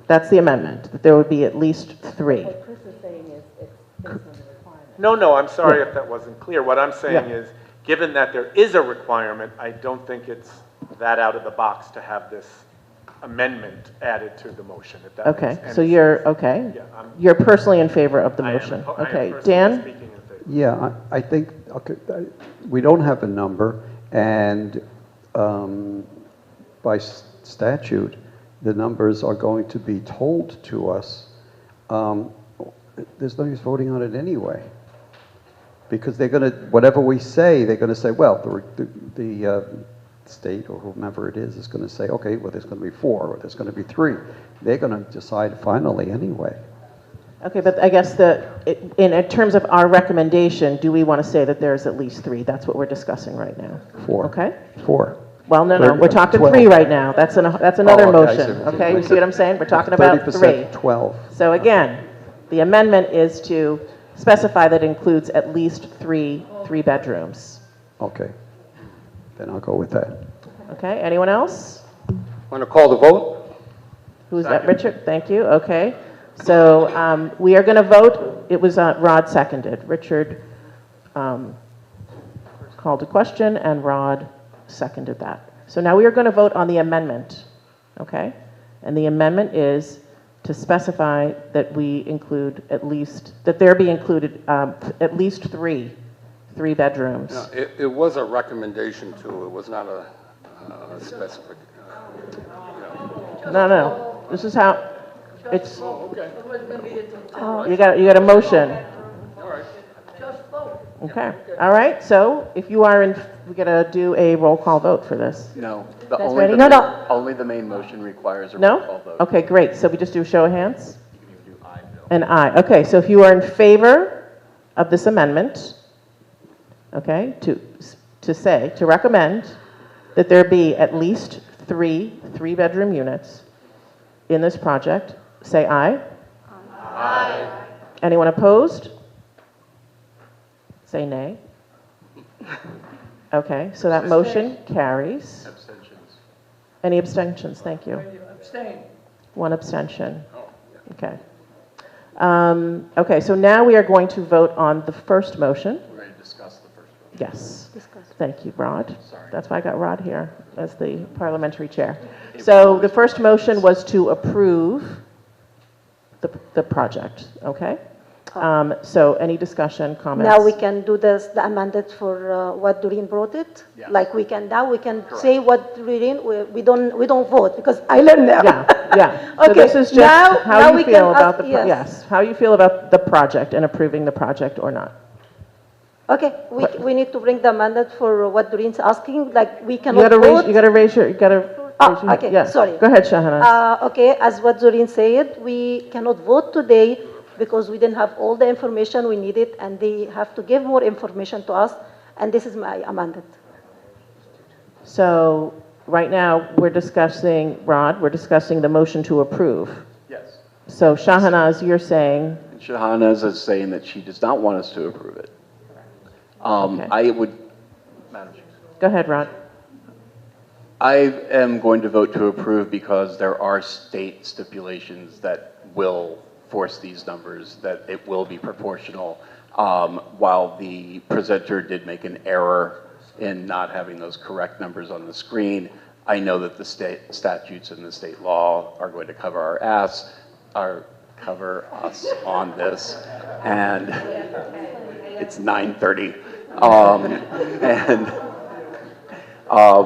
Speaker 15: That's the amendment, that there would be at least 3.
Speaker 8: What Chris is saying is it's based on the requirement.
Speaker 6: No, I'm sorry if that wasn't clear. What I'm saying is, given that there is a requirement, I don't think it's that out of the box to have this amendment added to the motion. If that
Speaker 15: Okay,
Speaker 6: makes any
Speaker 15: so you're,
Speaker 6: sense.
Speaker 15: okay.
Speaker 6: Yeah,
Speaker 15: You're personally in favor of the motion.
Speaker 6: I am
Speaker 15: Okay,
Speaker 6: personally
Speaker 15: Dan?
Speaker 6: speaking in favor.
Speaker 19: Yeah, I think, okay, we don't have a number, and by statute, the numbers are going to be told to us. There's no use voting on it anyway. Because they're going to, whatever we say, they're going to say, well, the state or whomever it is going to say, okay, well, there's going to be 4 or there's going to be 3. They're going to decide finally anyway.
Speaker 15: Okay, but I guess in terms of our recommendation, do we want to say that there's at least 3? That's what we're discussing right now.
Speaker 19: 4.
Speaker 15: Okay?
Speaker 19: 4.
Speaker 15: Well, no,
Speaker 19: 30,
Speaker 15: we're talking
Speaker 19: 12.
Speaker 15: three right now. That's another
Speaker 19: Oh, okay, I see
Speaker 15: motion,
Speaker 19: what you
Speaker 15: okay?
Speaker 19: mean.
Speaker 15: You see what I'm saying? We're talking about
Speaker 19: 30%,
Speaker 15: three.
Speaker 19: 12.
Speaker 15: So again, the amendment is to specify that it includes at least three bedrooms.
Speaker 19: Okay, then I'll go with that.
Speaker 15: Okay, anyone else?
Speaker 10: Want to call the vote?
Speaker 15: Who's that, Richard? Thank you, okay. So we are going to vote, it was Rod seconded. Richard called a question and Rod seconded that. So now we are going to vote on the amendment, okay? And the amendment is to specify that we include at least, that there be included at least three bedrooms.
Speaker 10: No, it was a recommendation too. It was not a specific.
Speaker 15: No, this is how, it's,
Speaker 10: Okay.
Speaker 15: you got a motion. Okay, all right, so if you are in, we gotta do a roll call vote for this.
Speaker 12: No,
Speaker 15: That's ready? No.
Speaker 12: only the main motion requires a roll
Speaker 15: No?
Speaker 12: call vote.
Speaker 15: Okay, great, so we just do a show of hands? An aye, okay, so if you are in favor of this amendment, okay, to recommend that there be at least three-bedroom units in this project, say aye. Aye. Anyone opposed? Say nay. Okay, so that motion carries.
Speaker 12: Abstentions.
Speaker 15: Any abstentions? Thank you.
Speaker 3: Abstain.
Speaker 15: One abstention. Okay. Okay, so now we are going to vote on the first motion.
Speaker 12: We're going to discuss the first one.
Speaker 15: Yes. Thank you, Rod.
Speaker 12: Sorry.
Speaker 15: That's why I got Rod here as the parliamentary chair. So the first motion was to approve the project, okay? So any discussion, comments?
Speaker 8: Now we can do the amended for what Doreen brought it.
Speaker 12: Yes.
Speaker 8: Like we can say what Doreen, we don't vote because I learned now.
Speaker 15: Yeah. So
Speaker 8: Okay,
Speaker 15: this is just
Speaker 8: now
Speaker 15: how you
Speaker 8: we
Speaker 15: feel
Speaker 8: can
Speaker 15: about
Speaker 8: ask-
Speaker 15: the,
Speaker 8: yes.
Speaker 15: yes, how you feel about the project and approving the project or not.
Speaker 8: Okay, we need to bring the amendment for what Doreen's asking, like we
Speaker 15: You
Speaker 8: cannot
Speaker 15: gotta
Speaker 8: vote.
Speaker 15: raise your,
Speaker 8: Okay,
Speaker 15: yeah.
Speaker 8: sorry.
Speaker 15: Go ahead, Shahana.
Speaker 8: Okay, as what Doreen said, we cannot vote today because we didn't have all the information we needed and they have to give more information to us, and this is my amendment.
Speaker 15: So right now, we're discussing, Rod, we're discussing the motion to approve.
Speaker 12: Yes.
Speaker 15: So Shahanaz, you're saying,
Speaker 12: Shahana's is saying that she does not want us to approve it.
Speaker 15: Okay.
Speaker 12: I would, Madam Chair.
Speaker 15: go ahead, Rod.
Speaker 12: I am going to vote to approve because there are state stipulations that will force these numbers, that it will be proportional. While the presenter did make an error in not having those correct numbers on the screen, I know that the state statutes and the state law are going to cover us on this, and it's 9:30.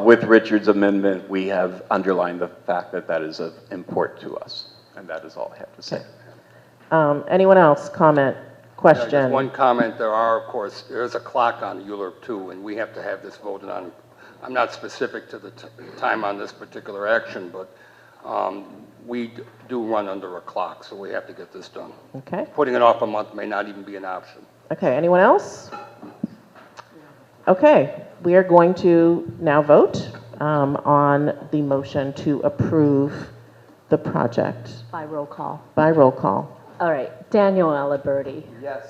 Speaker 12: With Richard's amendment, we have underlined the fact that that is of import to us, and that is all I have to say.
Speaker 15: Anyone else? Comment? Question?
Speaker 10: Just one comment. There's a clock on ULURP too, and we have to have this voted on. I'm not specific to the time on this particular action, but we do run under a clock, so we have to get this done.
Speaker 15: Okay.
Speaker 10: Putting it off a month may not even be an option.
Speaker 15: Okay, anyone else? Okay, we are going to now vote on the motion to approve the project
Speaker 24: By roll call.
Speaker 15: by roll call.
Speaker 24: All right, Daniel Aliberti.
Speaker 3: Yes.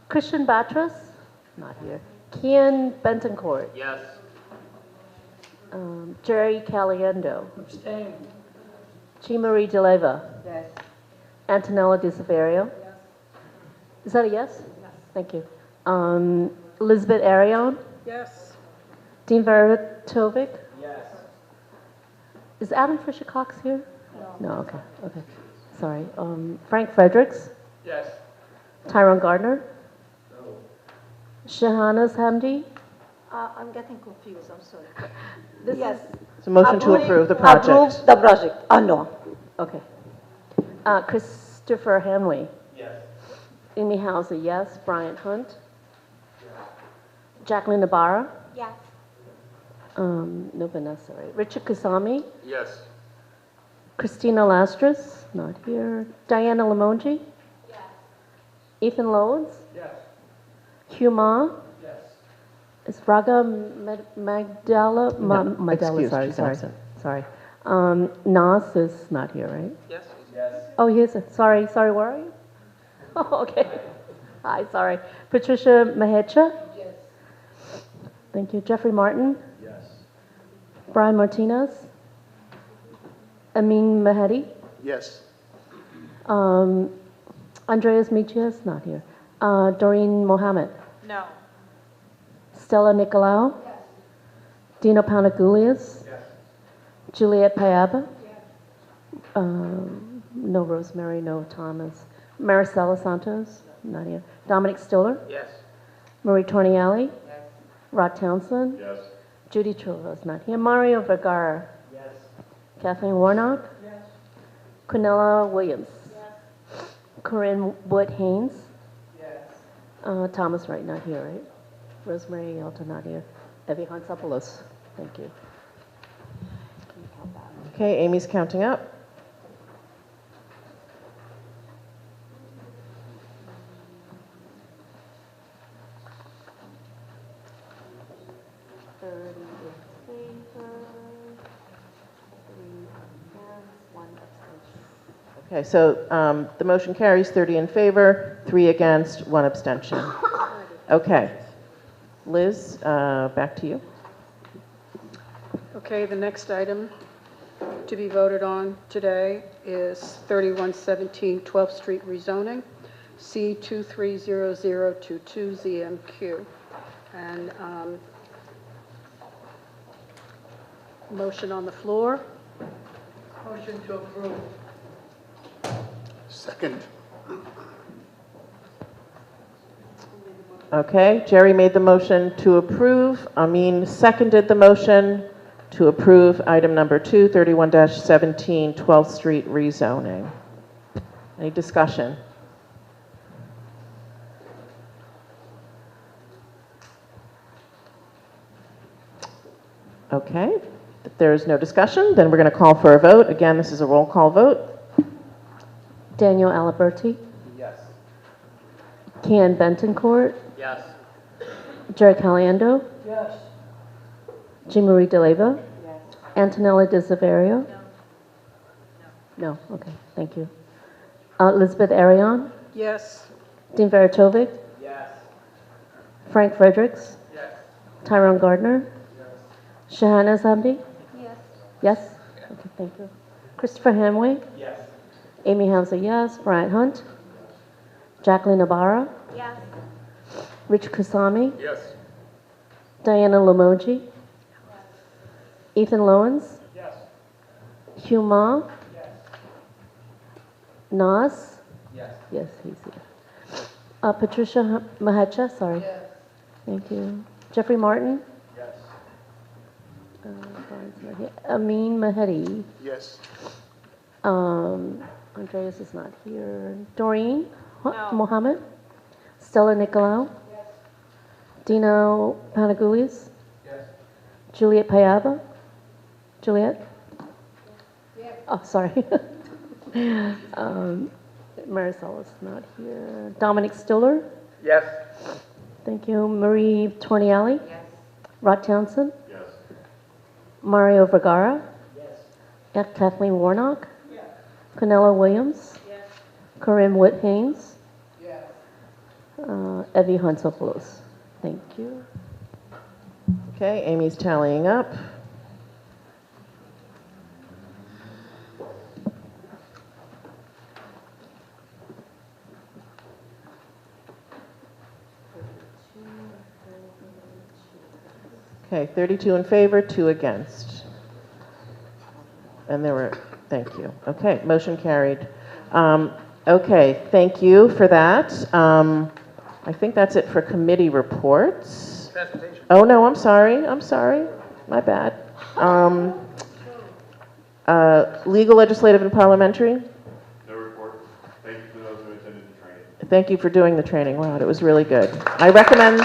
Speaker 24: Christian Batras? Not here. Kian Bentoncourt.
Speaker 3: Yes.
Speaker 24: Jerry Caliendo.
Speaker 3: Abstain.
Speaker 24: Jean Marie DeLeva.
Speaker 20: Yes.
Speaker 24: Antonella Di Severio. Is that a yes? Yes. Thank you. Elizabeth Arion.
Speaker 20: Yes.
Speaker 24: Dean Veritovic.
Speaker 3: Yes.
Speaker 24: Is Adam Fisher Cox here? No. Okay. Sorry. Frank Fredericks.
Speaker 3: Yes.
Speaker 24: Tyrone Gardner. No. Shahanaz Hamdi.
Speaker 8: I'm getting confused, I'm sorry.
Speaker 24: Yes.
Speaker 15: It's a motion to approve the project.
Speaker 8: Approve the project, no.
Speaker 24: Okay. Christopher Hanley.
Speaker 3: Yes.
Speaker 24: Amy Hauser, yes. Bryant Hunt. Jacqueline Nabarra.
Speaker 13: Yes.
Speaker 24: No Vanessa, right? Richard Kasami.
Speaker 10: Yes.
Speaker 24: Christina Lastras, not here. Diana Lamonji. Yes. Ethan Lodes.
Speaker 3: Yes.
Speaker 24: Hugh Ma.
Speaker 3: Yes.
Speaker 24: Is Raga Magdala? Magdala,
Speaker 15: excuse,
Speaker 24: sorry,
Speaker 15: she's
Speaker 24: sorry,
Speaker 15: absent.
Speaker 24: sorry. Nas is not here, right?
Speaker 3: Yes.
Speaker 24: Oh, he is. Sorry, where are you? Oh, okay. Hi, sorry. Patricia Mahecha? Yes. Thank you. Jeffrey Martin?
Speaker 18: Yes.
Speaker 24: Brian Martinez? Amin Mahedi?
Speaker 18: Yes.
Speaker 24: Andreas Michias? Not here. Doreen Mohammed?
Speaker 11: No.
Speaker 24: Stella Nicolau? Yes. Dino Panagoulias?
Speaker 18: Yes.
Speaker 24: Juliet Payaba? No Rosemary, no Thomas. Maricela Santos? Not here. Dominic Stiller?
Speaker 3: Yes.
Speaker 24: Marie Tornielli? Yes. Rod Townsend?
Speaker 18: Yes.
Speaker 24: Judy Churros? Not here. Mario Vergara?
Speaker 3: Yes.
Speaker 24: Kathleen Warnock?
Speaker 3: Yes.
Speaker 24: Quinella Williams? Yes. Corinne Wood Haynes?
Speaker 3: Yes.
Speaker 24: Thomas Wright, not here, right? Rosemary Alta, not here. Evie Hansopoulos? Thank you.
Speaker 15: Okay, Amy's counting up. Okay, so the motion carries 30 in favor, 3 against, 1 abstention. Okay. Liz, back to you.
Speaker 20: Okay, the next item to be voted on today is 3117 12th Street rezoning, C230022ZMQ. And motion on the floor.
Speaker 12: Motion to approve. Second.
Speaker 15: Okay, Jerry made the motion to approve. Amin seconded the motion to approve item number 2, 31-17, 12th Street rezoning. Any discussion? Okay, if there is no discussion, then we're going to call for a vote. Again, this is a roll call vote.
Speaker 24: Daniel Aliberti?
Speaker 3: Yes.
Speaker 24: Kian Bentoncourt?
Speaker 3: Yes.
Speaker 24: Jerry Caliendo?
Speaker 3: Yes.
Speaker 24: Jean Marie DeLeva? Yes. Antonella Desaverio? No. No, okay, thank you. Elizabeth Arion?
Speaker 20: Yes.
Speaker 24: Dean Veritovic?
Speaker 3: Yes.
Speaker 24: Frank Fredericks?
Speaker 3: Yes.
Speaker 24: Tyrone Gardner?
Speaker 3: Yes.
Speaker 24: Shahana Zambi?
Speaker 13: Yes.
Speaker 24: Yes? Okay, thank you. Christopher Hamway?
Speaker 3: Yes.
Speaker 24: Amy Hamza, yes. Bryant Hunt? Jacqueline Ibarra?
Speaker 13: Yes.
Speaker 24: Rich Kusami?
Speaker 12: Yes.
Speaker 24: Diana Lamoji? Ethan Lowens?
Speaker 3: Yes.
Speaker 24: Hugh Ma?
Speaker 3: Yes.
Speaker 24: Nas?
Speaker 3: Yes.
Speaker 24: Yes, he's here. Patricia Mahecha, sorry.
Speaker 3: Yes.
Speaker 24: Thank you. Jeffrey Martin?
Speaker 3: Yes.
Speaker 24: Brian's not here. Amin Mahedi?
Speaker 12: Yes.
Speaker 24: Andreas is not here. Doreen
Speaker 11: No.
Speaker 24: Mohammed? Stella Nicolau?
Speaker 3: Yes.
Speaker 24: Dino Panagoulias?
Speaker 3: Yes.
Speaker 24: Juliet Payaba? Juliet?
Speaker 3: Yes.
Speaker 24: Oh, sorry. Maricela's not here. Dominic Stiller?
Speaker 3: Yes.
Speaker 24: Thank you. Marie Tornielli?
Speaker 3: Yes.
Speaker 24: Rod Townsend?
Speaker 18: Yes.
Speaker 24: Mario Vergara?
Speaker 3: Yes.
Speaker 24: Kathleen Warnock?
Speaker 3: Yes.
Speaker 24: Quinella Williams?
Speaker 3: Yes.
Speaker 24: Corinne Wood Haynes?
Speaker 3: Yes.
Speaker 24: Evie Hansopoulos. Thank you.
Speaker 15: Okay, Amy's tallying up. Okay, 32 in favor, 2 against. And there were, thank you. Okay, motion carried. Okay, thank you for that. I think that's it for committee reports.
Speaker 3: Transportation.
Speaker 15: Oh, no, I'm sorry, my bad. Legal, legislative, and parliamentary?
Speaker 18: No report. Thank you for those who attended the training.
Speaker 15: Thank you for doing the training. Wow, it was really good. I recommend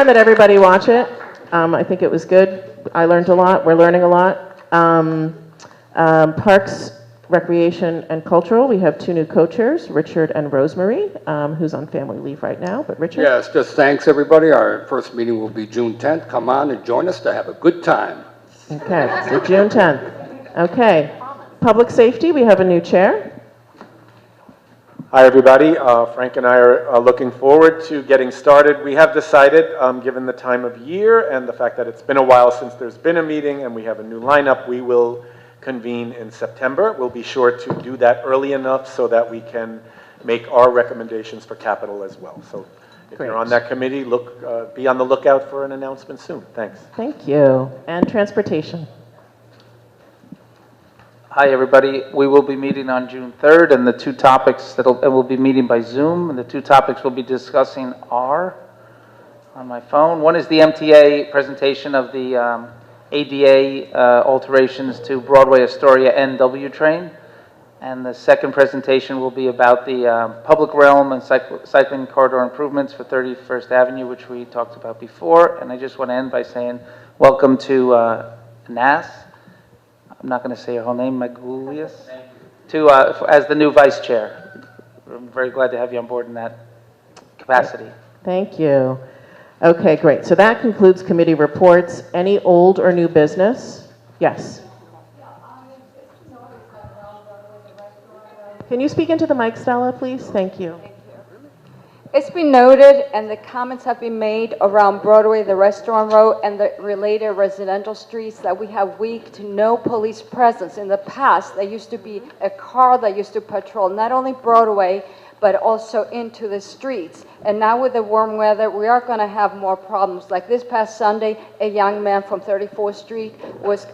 Speaker 15: that everybody watch it. I think it was good. I learned a lot. We're learning a lot. Parks, Recreation and Cultural, we have two new co-chairs, Richard and Rosemary, who's on family leave right now, but Richard?
Speaker 10: Yes, just thanks, everybody. Our first meeting will be June 10th. Come on and join us to have a good time.
Speaker 15: Okay, so June 10th. Okay. Public Safety, we have a new chair.
Speaker 6: Hi, everybody. Frank and I are looking forward to getting started. We have decided, given the time of year and the fact that it's been a while since there's been a meeting and we have a new lineup, we will convene in September. We'll be sure to do that early enough so that we can make our recommendations for capital as well. So if
Speaker 15: Great.
Speaker 6: you're on that committee, be on the lookout for an announcement soon. Thanks.
Speaker 15: Thank you. And Transportation.
Speaker 3: Hi, everybody. We will be meeting on June 3rd, and the two topics and we'll be meeting by Zoom, and the two topics we'll be discussing are, on my phone, one is the MTA presentation of the ADA alterations to Broadway Astoria NW train, and the second presentation will be about the public realm and cycling corridor improvements for 31st Avenue, which we talked about before. And I just want to end by saying welcome to Nas. I'm not going to say her whole name, Magulius, as the new vice chair. I'm very glad to have you on board in that capacity.
Speaker 15: Thank you. Okay, great. So that concludes committee reports. Any old or new business? Yes. Can you speak into the mic, Stella, please? Thank you.
Speaker 5: It's been noted, and the comments have been made around Broadway, the restaurant road, and the related residential streets that we have weak to no police presence. In the past, there used to be a car that used to patrol not only Broadway, but also into the streets. And now with the warm weather, we are going to have more problems. Like this past Sunday, a young man from 34th Street was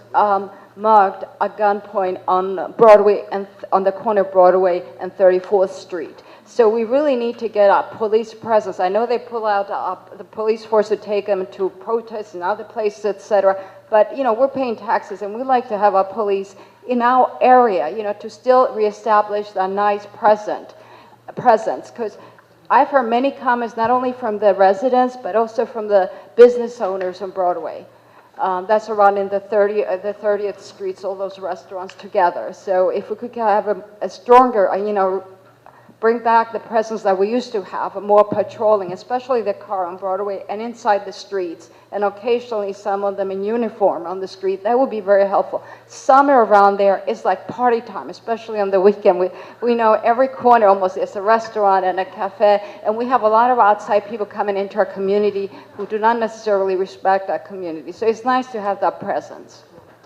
Speaker 5: mugged at gunpoint on Broadway and on the corner of Broadway and 34th Street. So we really need to get a police presence. I know they pull out the police force to take them to protests and other places, etc. But we're paying taxes, and we like to have our police in our area, to still reestablish a nice presence. Because I've heard many comments, not only from the residents, but also from the business owners on Broadway. That's around in the 30th Streets, all those restaurants together. So if we could have a stronger, bring back the presence that we used to have, more patrolling, especially the car on Broadway and inside the streets, and occasionally some of them in uniform on the street, that would be very helpful. Summer around there is like party time, especially on the weekend. We know every corner almost is a restaurant and a cafe, and we have a lot of outside people coming into our community who do not necessarily respect that community. So it's nice to have that presence.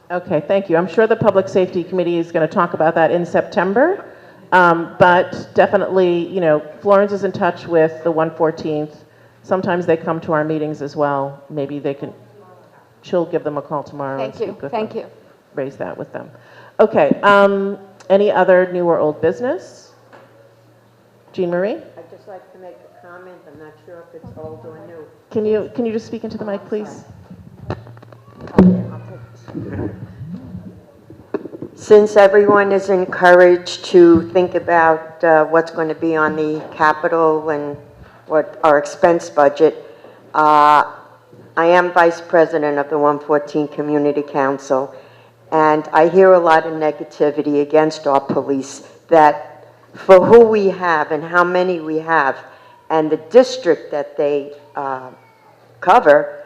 Speaker 15: Okay, thank you. I'm sure the Public Safety Committee is going to talk about that in September. But definitely, Florence is in touch with the 114th. Sometimes they come to our meetings as well. Maybe she'll give them a call tomorrow.
Speaker 5: Thank you.
Speaker 15: Raise that with them. Okay, any other new or old business? Jean Marie?
Speaker 22: I'd just like to make a comment. I'm not sure if it's old or new.
Speaker 15: Can you just speak into the mic, please?
Speaker 22: Since everyone is encouraged to think about what's going to be on the capital and what our expense budget, I am vice president of the 114 Community Council, and I hear a lot of negativity against our police, that for who we have and how many we have and the district that they cover,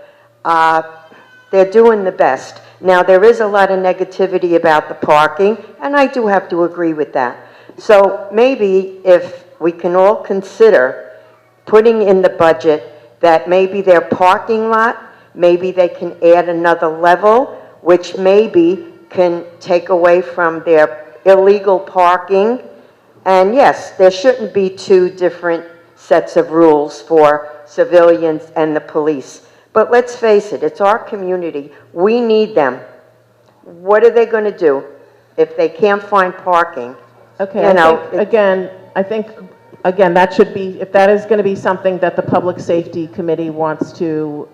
Speaker 22: they're doing the best. Now, there is a lot of negativity about the parking, and I do have to agree with that. So maybe if we can all consider putting in the budget that maybe their parking lot, maybe they can add another level, which maybe can take away from their illegal parking. And yes, there shouldn't be two different sets of rules for civilians and the police. But let's face it, it's our community. We need them. What are they going to do if they can't find parking?
Speaker 15: Okay, I think that should be, if that is going to be something that the Public Safety Committee wants to,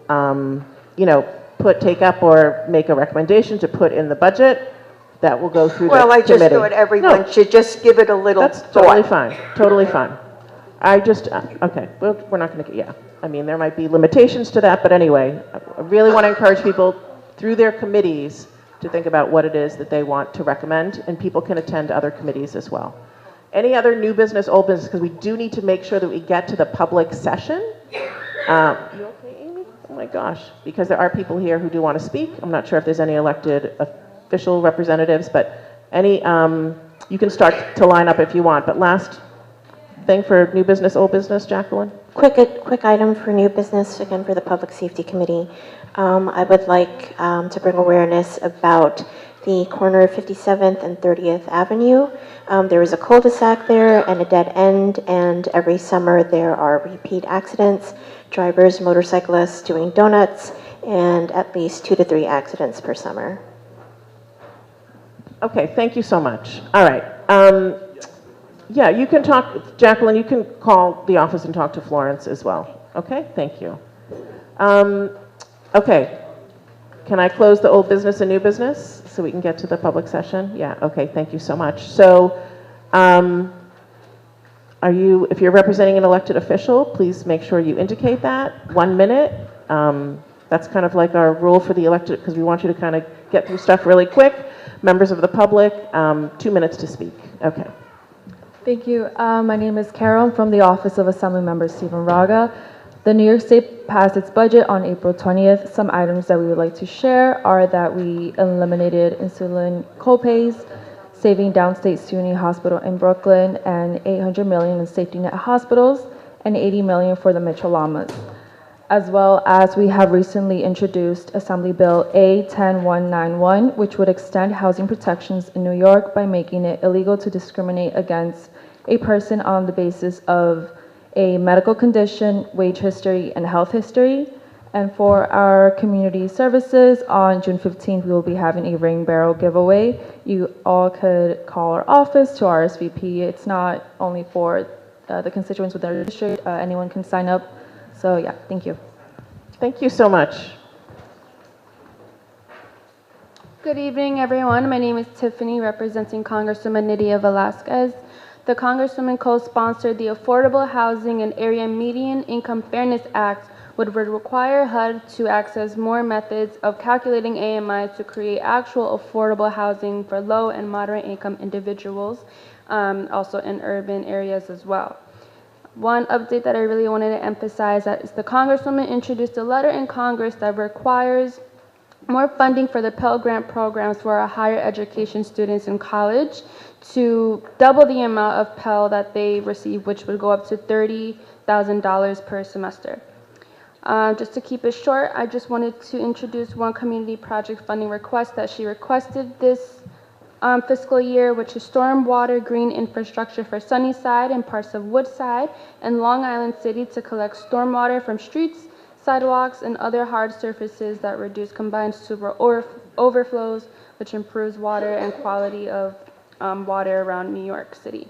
Speaker 15: take up or make a recommendation to put in the budget, that will go through the committee.
Speaker 22: Well, I just thought everyone should just give it a little thought.
Speaker 15: That's totally fine, totally fine. Okay, we're not going to, I mean, there might be limitations to that, but anyway, I really want to encourage people through their committees to think about what it is that they want to recommend, and people can attend other committees as well. Any other new business, old business, because we do need to make sure that we get to the public session. You okay, Amy? Oh my gosh, because there are people here who do want to speak. I'm not sure if there's any elected official representatives, but any, you can start to line up if you want. But last thing for new business, old business, Jacqueline?
Speaker 13: Quick item for new business, again for the Public Safety Committee. I would like to bring awareness about the corner of 57th and 30th Avenue. There is a cul-de-sac there and a dead end, and every summer there are repeat accidents, drivers, motorcyclists doing donuts, and at least 2 to 3 accidents per summer.
Speaker 15: Okay, thank you so much. All right. Yeah, you can talk, Jacqueline, you can call the office and talk to Florence as well. Okay, thank you. Okay, can I close the old business and new business so we can get to the public session? Yeah, okay, thank you so much. So, if you're representing an elected official, please make sure you indicate that. 1 minute. That's kind of like our rule for the elected, because we want you to kind of get through stuff really quick. Members of the public, 2 minutes to speak. Okay.
Speaker 2: Thank you. My name is Carol. I'm from the Office of Assemblymember Stephen Raga. The New York State passed its budget on April 20th. Some items that we would like to share are that we eliminated insulin copays, saving Downstate SUNY Hospital in Brooklyn, and $800 million in safety net hospitals, and $80 million for the Mitchell Llamas. As well as we have recently introduced Assembly Bill A10191, which would extend housing protections in New York by making it illegal to discriminate against a person on the basis of a medical condition, wage history, and health history. And for our community services, on June 15th, we will be having a ring barrel giveaway. You all could call our office to RSVP. It's not only for the constituents within our district, anyone can sign up. So yeah, thank you.
Speaker 15: Thank you so much.
Speaker 14: Good evening, everyone. My name is Tiffany, representing Congresswoman Nydia Velázquez. The Congresswoman co-sponsored the Affordable Housing and Area Median Income Fairness Act, which would require HUD to access more methods of calculating AMI to create actual affordable housing for low and moderate income individuals, also in urban areas as well. One update that I really wanted to emphasize is the Congresswoman introduced a letter in Congress that requires more funding for the Pell Grant programs for our higher education students in college to double the amount of Pell that they receive, which would go up to $30,000 per semester. Just to keep it short, I just wanted to introduce one community project funding request that she requested this fiscal year, which is stormwater green infrastructure for Sunnyside and parts of Woodside and Long Island City to collect stormwater from streets, sidewalks, and other hard surfaces that reduce combined sewer overflows, which improves water and quality of water around New York City.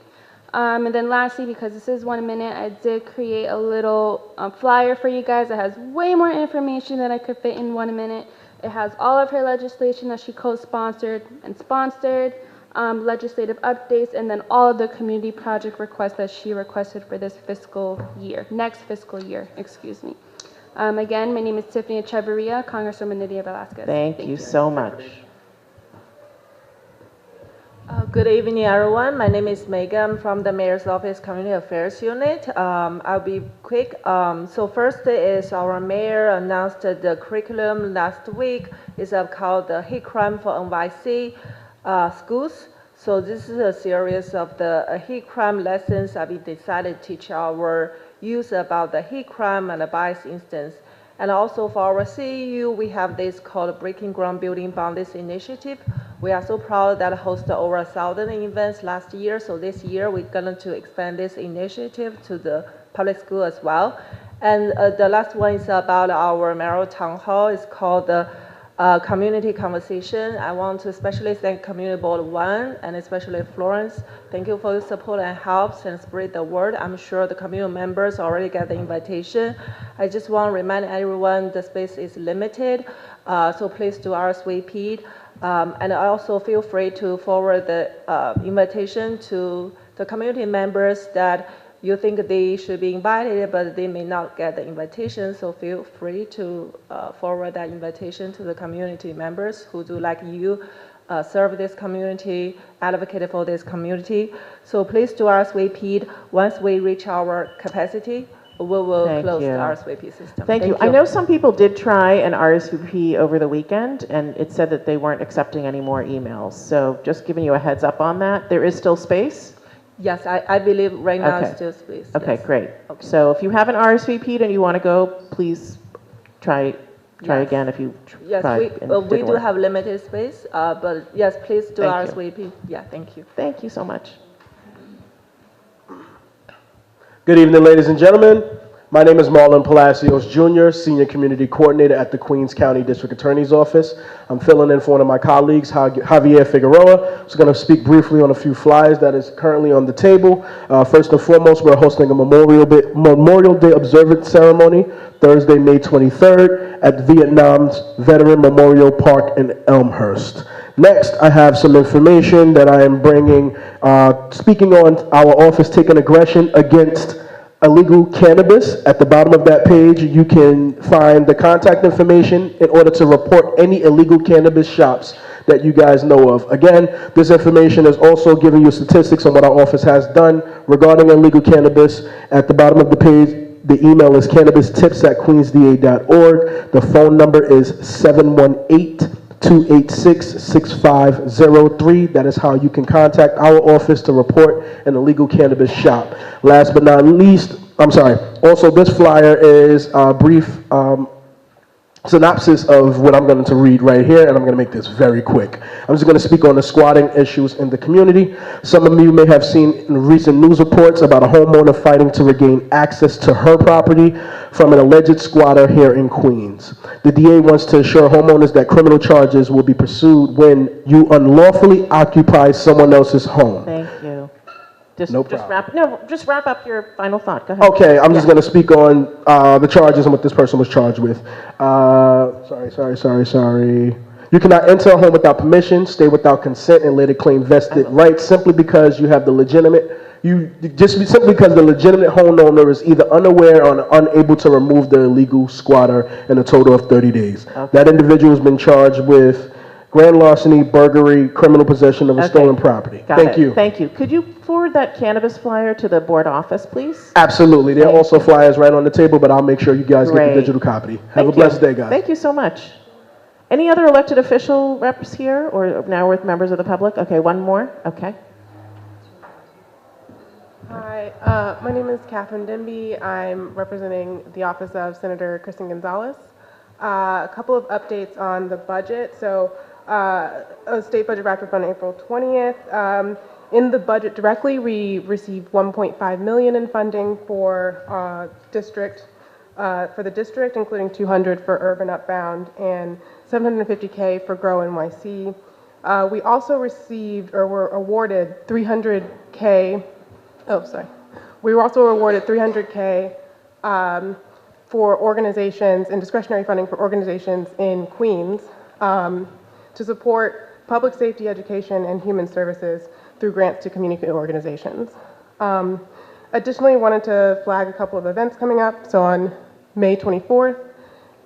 Speaker 14: And then lastly, because this is 1 minute, I did create a little flyer for you guys that has way more information than I could fit in 1 minute. It has all of her legislation that she co-sponsored and sponsored, legislative updates, and then all of the community project requests that she requested for this next fiscal year, excuse me. Again, my name is Tiffany Echeverria, Congresswoman Nydia Velázquez.
Speaker 15: Thank you so much.
Speaker 21: Good evening, everyone. My name is Megan from the Mayor's Office Community Affairs Unit. I'll be quick. So first is our mayor announced the curriculum last week. It's called the Hate Crime for NYC Schools. So this is a series of the hate crime lessons that we decided to teach our youth about the hate crime and the bias instance. And also for our CEU, we have this called Breaking Ground Building Boundaries Initiative. We are so proud that hosted over 1,000 events last year. So this year, we're going to expand this initiative to the public school as well. And the last one is about our mayoral town hall. It's called the Community Conversation. I want to especially thank Community Board 1 and especially Florence. Thank you for your support and help and spread the word. I'm sure the community members already get the invitation. I just want to remind everyone the space is limited, so please do RSVP. And also feel free to forward the invitation to the community members that you think they should be invited, but they may not get the invitation, so feel free to forward that invitation to the community members who do like you, serve this community, advocate for this community. So please do RSVP. Once we reach our capacity, we will
Speaker 15: Thank
Speaker 21: close
Speaker 15: you.
Speaker 21: the RSVP system.
Speaker 15: Thank you. I know some people did try an RSVP over the weekend, and it said that they weren't accepting any more emails. So just giving you a heads up on that. There is still space?
Speaker 21: Yes, I believe right now
Speaker 15: Okay.
Speaker 21: it's still space.
Speaker 15: Okay,
Speaker 21: yes.
Speaker 15: great. So if you haven't RSVP'd and you want to go, please try
Speaker 21: Yes.
Speaker 15: again if you
Speaker 21: Yes,
Speaker 15: tried and
Speaker 21: we
Speaker 15: didn't
Speaker 21: do
Speaker 15: work.
Speaker 21: have limited space, but yes, please do
Speaker 15: Thank you.
Speaker 21: RSVP. Yeah, thank you.
Speaker 15: Thank you so much.
Speaker 1: Good evening, ladies and gentlemen. My name is Marlon Palacios Jr., Senior Community Coordinator at the Queens County District Attorney's Office. I'm filling in for one of my colleagues, Javier Figueroa. I'm just going to speak briefly on a few flyers that is currently on the table. First and foremost, we're hosting a Memorial Day observance ceremony Thursday, May 23rd at Vietnam's Veteran Memorial Park in Elmhurst. Next, I have some information that I am bringing, speaking on our office taking aggression against illegal cannabis. At the bottom of that page, you can find the contact information in order to report any illegal cannabis shops that you guys know of. Again, this information is also giving you statistics on what our office has done regarding illegal cannabis. At the bottom of the page, the email is cannabistips@queensda.org. The phone number is 718-286-6503. That is how you can contact our office to report an illegal cannabis shop. Last but not least, also this flyer is a brief synopsis of what I'm going to read right here, and I'm going to make this very quick. I'm just going to speak on the squatting issues in the community. Some of you may have seen in recent news reports about a homeowner fighting to regain access to her property from an alleged squatter here in Queens. The DA wants to assure homeowners that criminal charges will be pursued when you unlawfully occupy someone else's home.
Speaker 15: Thank you. Just wrap up your final thought. Go ahead.
Speaker 1: Okay, I'm just going to speak on the charges and what this person was charged with. Sorry. You cannot enter a home without permission, stay without consent, and later claim vested rights simply because you have the legitimate. Simply because the legitimate homeowner is either unaware or unable to remove the illegal squatter in a total of 30 days. Okay. That individual has been charged with grand larceny, burglary, criminal possession of a stolen property. Thank you.
Speaker 15: Thank you. Could you forward that cannabis flyer to the board office, please?
Speaker 1: Absolutely. There are also flyers right on the table, but I'll make sure you guys get the digital copy. Have a blessed day, guys.
Speaker 15: Thank you so much. Any other elected official reps here, or now with members of the public? Okay, one more. Okay.
Speaker 7: Hi, my name is Catherine Denby. I'm representing the office of Senator Kristen Gonzalez. A couple of updates on the budget. So, a state budget wrapped up on April 20th. In the budget directly, we received $1.5 million in funding for the district, including $200 for Urban Upbound and $750K for Grow NYC. We also received, or were awarded, $300K. We were also awarded $300K for organizations and discretionary funding for organizations in Queens to support public safety education and human services through grants to community organizations. Additionally, wanted to flag a couple of events coming up. So on May 24th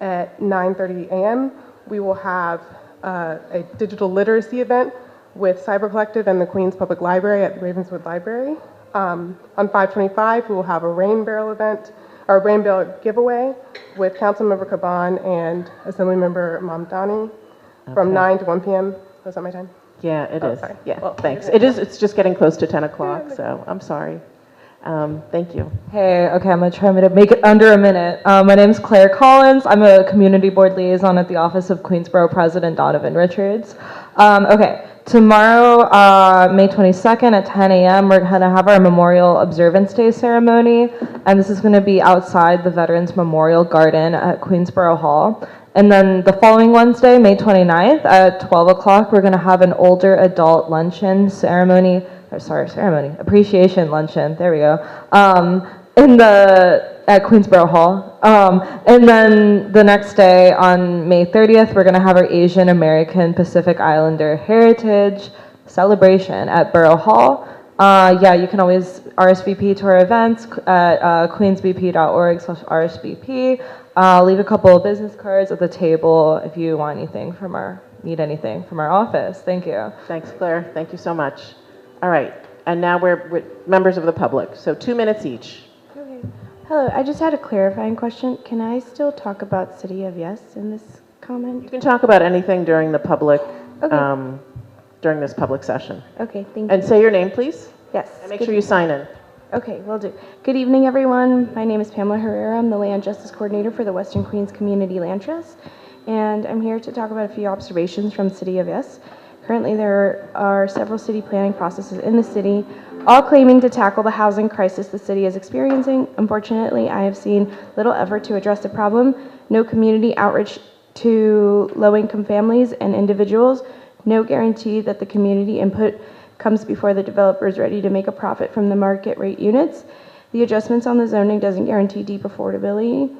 Speaker 7: at 9:30 a.m., we will have a digital literacy event with Cyber Collective and the Queens Public Library at Ravenswood Library. On 5/25, we will have a rain barrel event, or a rain barrel giveaway with Councilmember Caban and Assemblymember Mamdani from 9 to 1 p.m. Was that my time?
Speaker 15: Yeah, it is.
Speaker 7: Sorry.
Speaker 15: Yeah,
Speaker 7: Well,
Speaker 15: thanks. It's just getting close to 10 o'clock, so I'm sorry. Thank you.
Speaker 2: Hey, okay, I'm gonna try to make it under a minute. My name is Claire Collins. I'm a community board liaison at the office of Queensborough President Donovan Richards. Okay, tomorrow, May 22nd at 10 a.m., we're gonna have our Memorial Observance Day ceremony, and this is gonna be outside the Veterans Memorial Garden at Queensborough Hall. And then the following Wednesday, May 29th at 12 o'clock, we're gonna have an older adult luncheon appreciation luncheon, there we go, at Queensborough Hall. And then the next day on May 30th, we're gonna have our Asian American Pacific Islander Heritage celebration at Borough Hall. Yeah, you can always RSVP to our events at queensbp.org/RSVP. Leave a couple of business cards at the table if you want anything need anything from our office. Thank you.
Speaker 15: Thanks, Claire. Thank you so much. All right, and now we're with members of the public, so 2 minutes each.
Speaker 14: Okay. Hello, I just had a clarifying question. Can I still talk about City of Yes in this comment?
Speaker 15: You can talk about anything during the public,
Speaker 14: Okay.
Speaker 15: during this public session.
Speaker 14: Okay, thank you.
Speaker 15: And say your name, please.
Speaker 14: Yes.
Speaker 15: And make sure you sign in.
Speaker 14: Okay, will do. Good evening, everyone. My name is Pamela Herrera. I'm the Land Justice Coordinator for the Western Queens Community Land Trust, and I'm here to talk about a few observations from City of Yes. Currently, there are several city planning processes in the city, all claiming to tackle the housing crisis the city is experiencing. Unfortunately, I have seen little effort to address the problem, no community outreach to low-income families and individuals, no guarantee that the community input comes before the developer is ready to make a profit from the market rate units. The adjustments on the zoning doesn't guarantee deep affordability.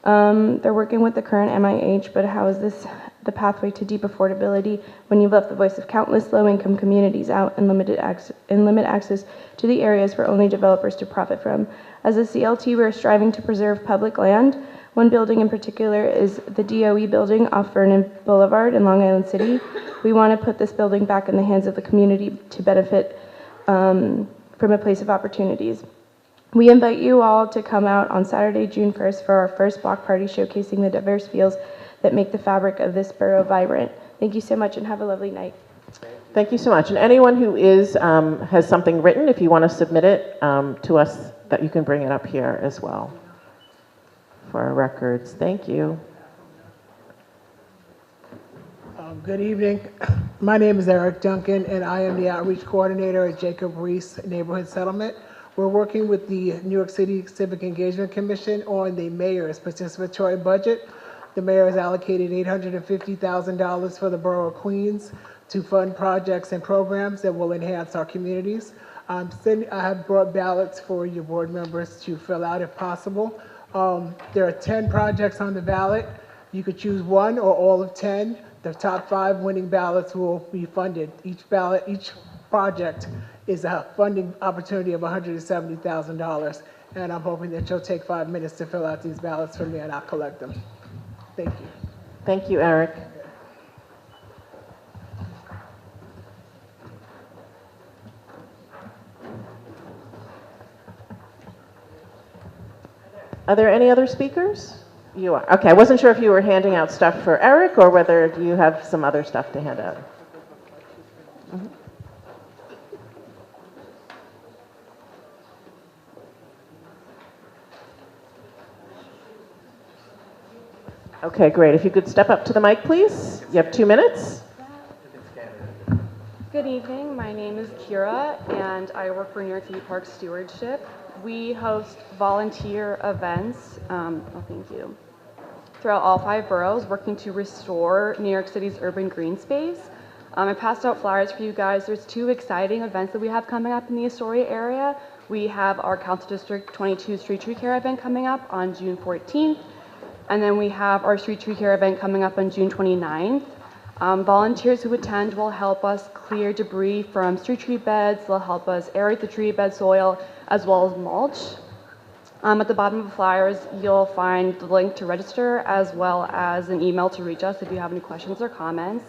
Speaker 14: They're working with the current MIH, but how is this the pathway to deep affordability when you've left the voice of countless low-income communities out and limit access to the areas for only developers to profit from? As a CLT, we're striving to preserve public land. One building in particular is the DOE building off Vernon Boulevard in Long Island City. We want to put this building back in the hands of the community to benefit from a place of opportunities. We invite you all to come out on Saturday, June 1st for our first block party showcasing the diverse fields that make the fabric of this borough vibrant. Thank you so much and have a lovely night.
Speaker 15: Thank you so much. And anyone who has something written, if you want to submit it to us, that you can bring it up here as well for our records. Thank you.
Speaker 4: Good evening. My name is Eric Duncan, and I am the Outreach Coordinator at Jacob Reese Neighborhood Settlement. We're working with the New York City Civic Engagement Commission on the mayor's participatory budget. The mayor has allocated $850,000 for the borough of Queens to fund projects and programs that will enhance our communities. I have brought ballots for your board members to fill out if possible. There are 10 projects on the ballot. You could choose one or all of 10. The top 5 winning ballots will be funded. Each project is a funding opportunity of $170,000. And I'm hoping that you'll take 5 minutes to fill out these ballots for me and I'll collect them. Thank you.
Speaker 15: Thank you, Eric. Are there any other speakers? You are. Okay, I wasn't sure if you were handing out stuff for Eric or whether you have some other stuff to hand out. Mhm. Okay, great. If you could step up to the mic, please. You have 2 minutes.
Speaker 16: Good evening. My name is Kira, and I work for New York City Park Stewardship. We host volunteer events, thank you, throughout all 5 boroughs, working to restore New York City's urban green space. I passed out flyers for you guys. There's 2 exciting events that we have coming up in the Astoria area. We have our Council District 22 Street Tree Care event coming up on June 14th, and then we have our Street Tree Care event coming up on June 29th. Volunteers who attend will help us clear debris from street tree beds. They'll help us aerate the tree bed soil as well as mulch. At the bottom of the flyers, you'll find the link to register as well as an email to reach us if you have any questions or comments.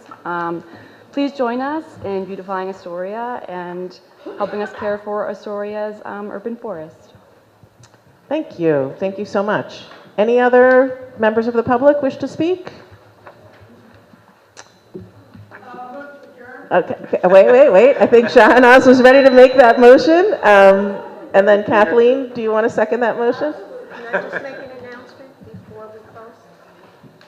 Speaker 16: Please join us in beautifying Astoria and helping us care for Astoria's urban forest.
Speaker 15: Thank you. Thank you so much. Any other members of the public wish to speak? Okay, wait. I think Shahnaz was ready to make that motion. And then Kathleen, do you want to second that motion?
Speaker 22: Can I just make an announcement before we close?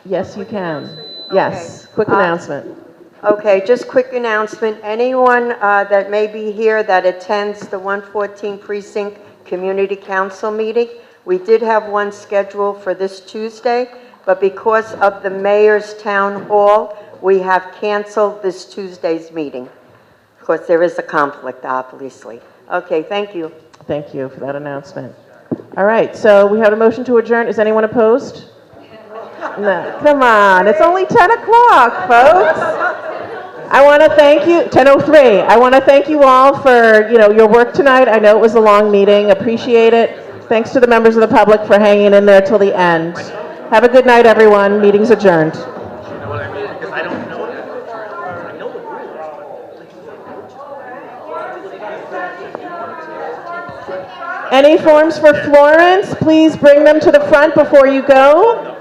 Speaker 15: Yes, you can. Yes, quick announcement.
Speaker 22: Okay, just quick announcement. Anyone that may be here that attends the 114 Precinct Community Council meeting, we did have one scheduled for this Tuesday, but because of the mayor's town hall, we have canceled this Tuesday's meeting. Of course, there is a conflict, obviously. Okay, thank you.
Speaker 15: Thank you for that announcement. All right, so we have a motion to adjourn. Is anyone opposed? No, come on, it's only 10 o'clock, folks. I want to thank you, 10:03. I want to thank you all for, your work tonight. I know it was a long meeting. Appreciate it. Thanks to the members of the public for hanging in there till the end. Have a good night, everyone. Meeting's adjourned. Any forms for Florence, please bring them to the front before you go.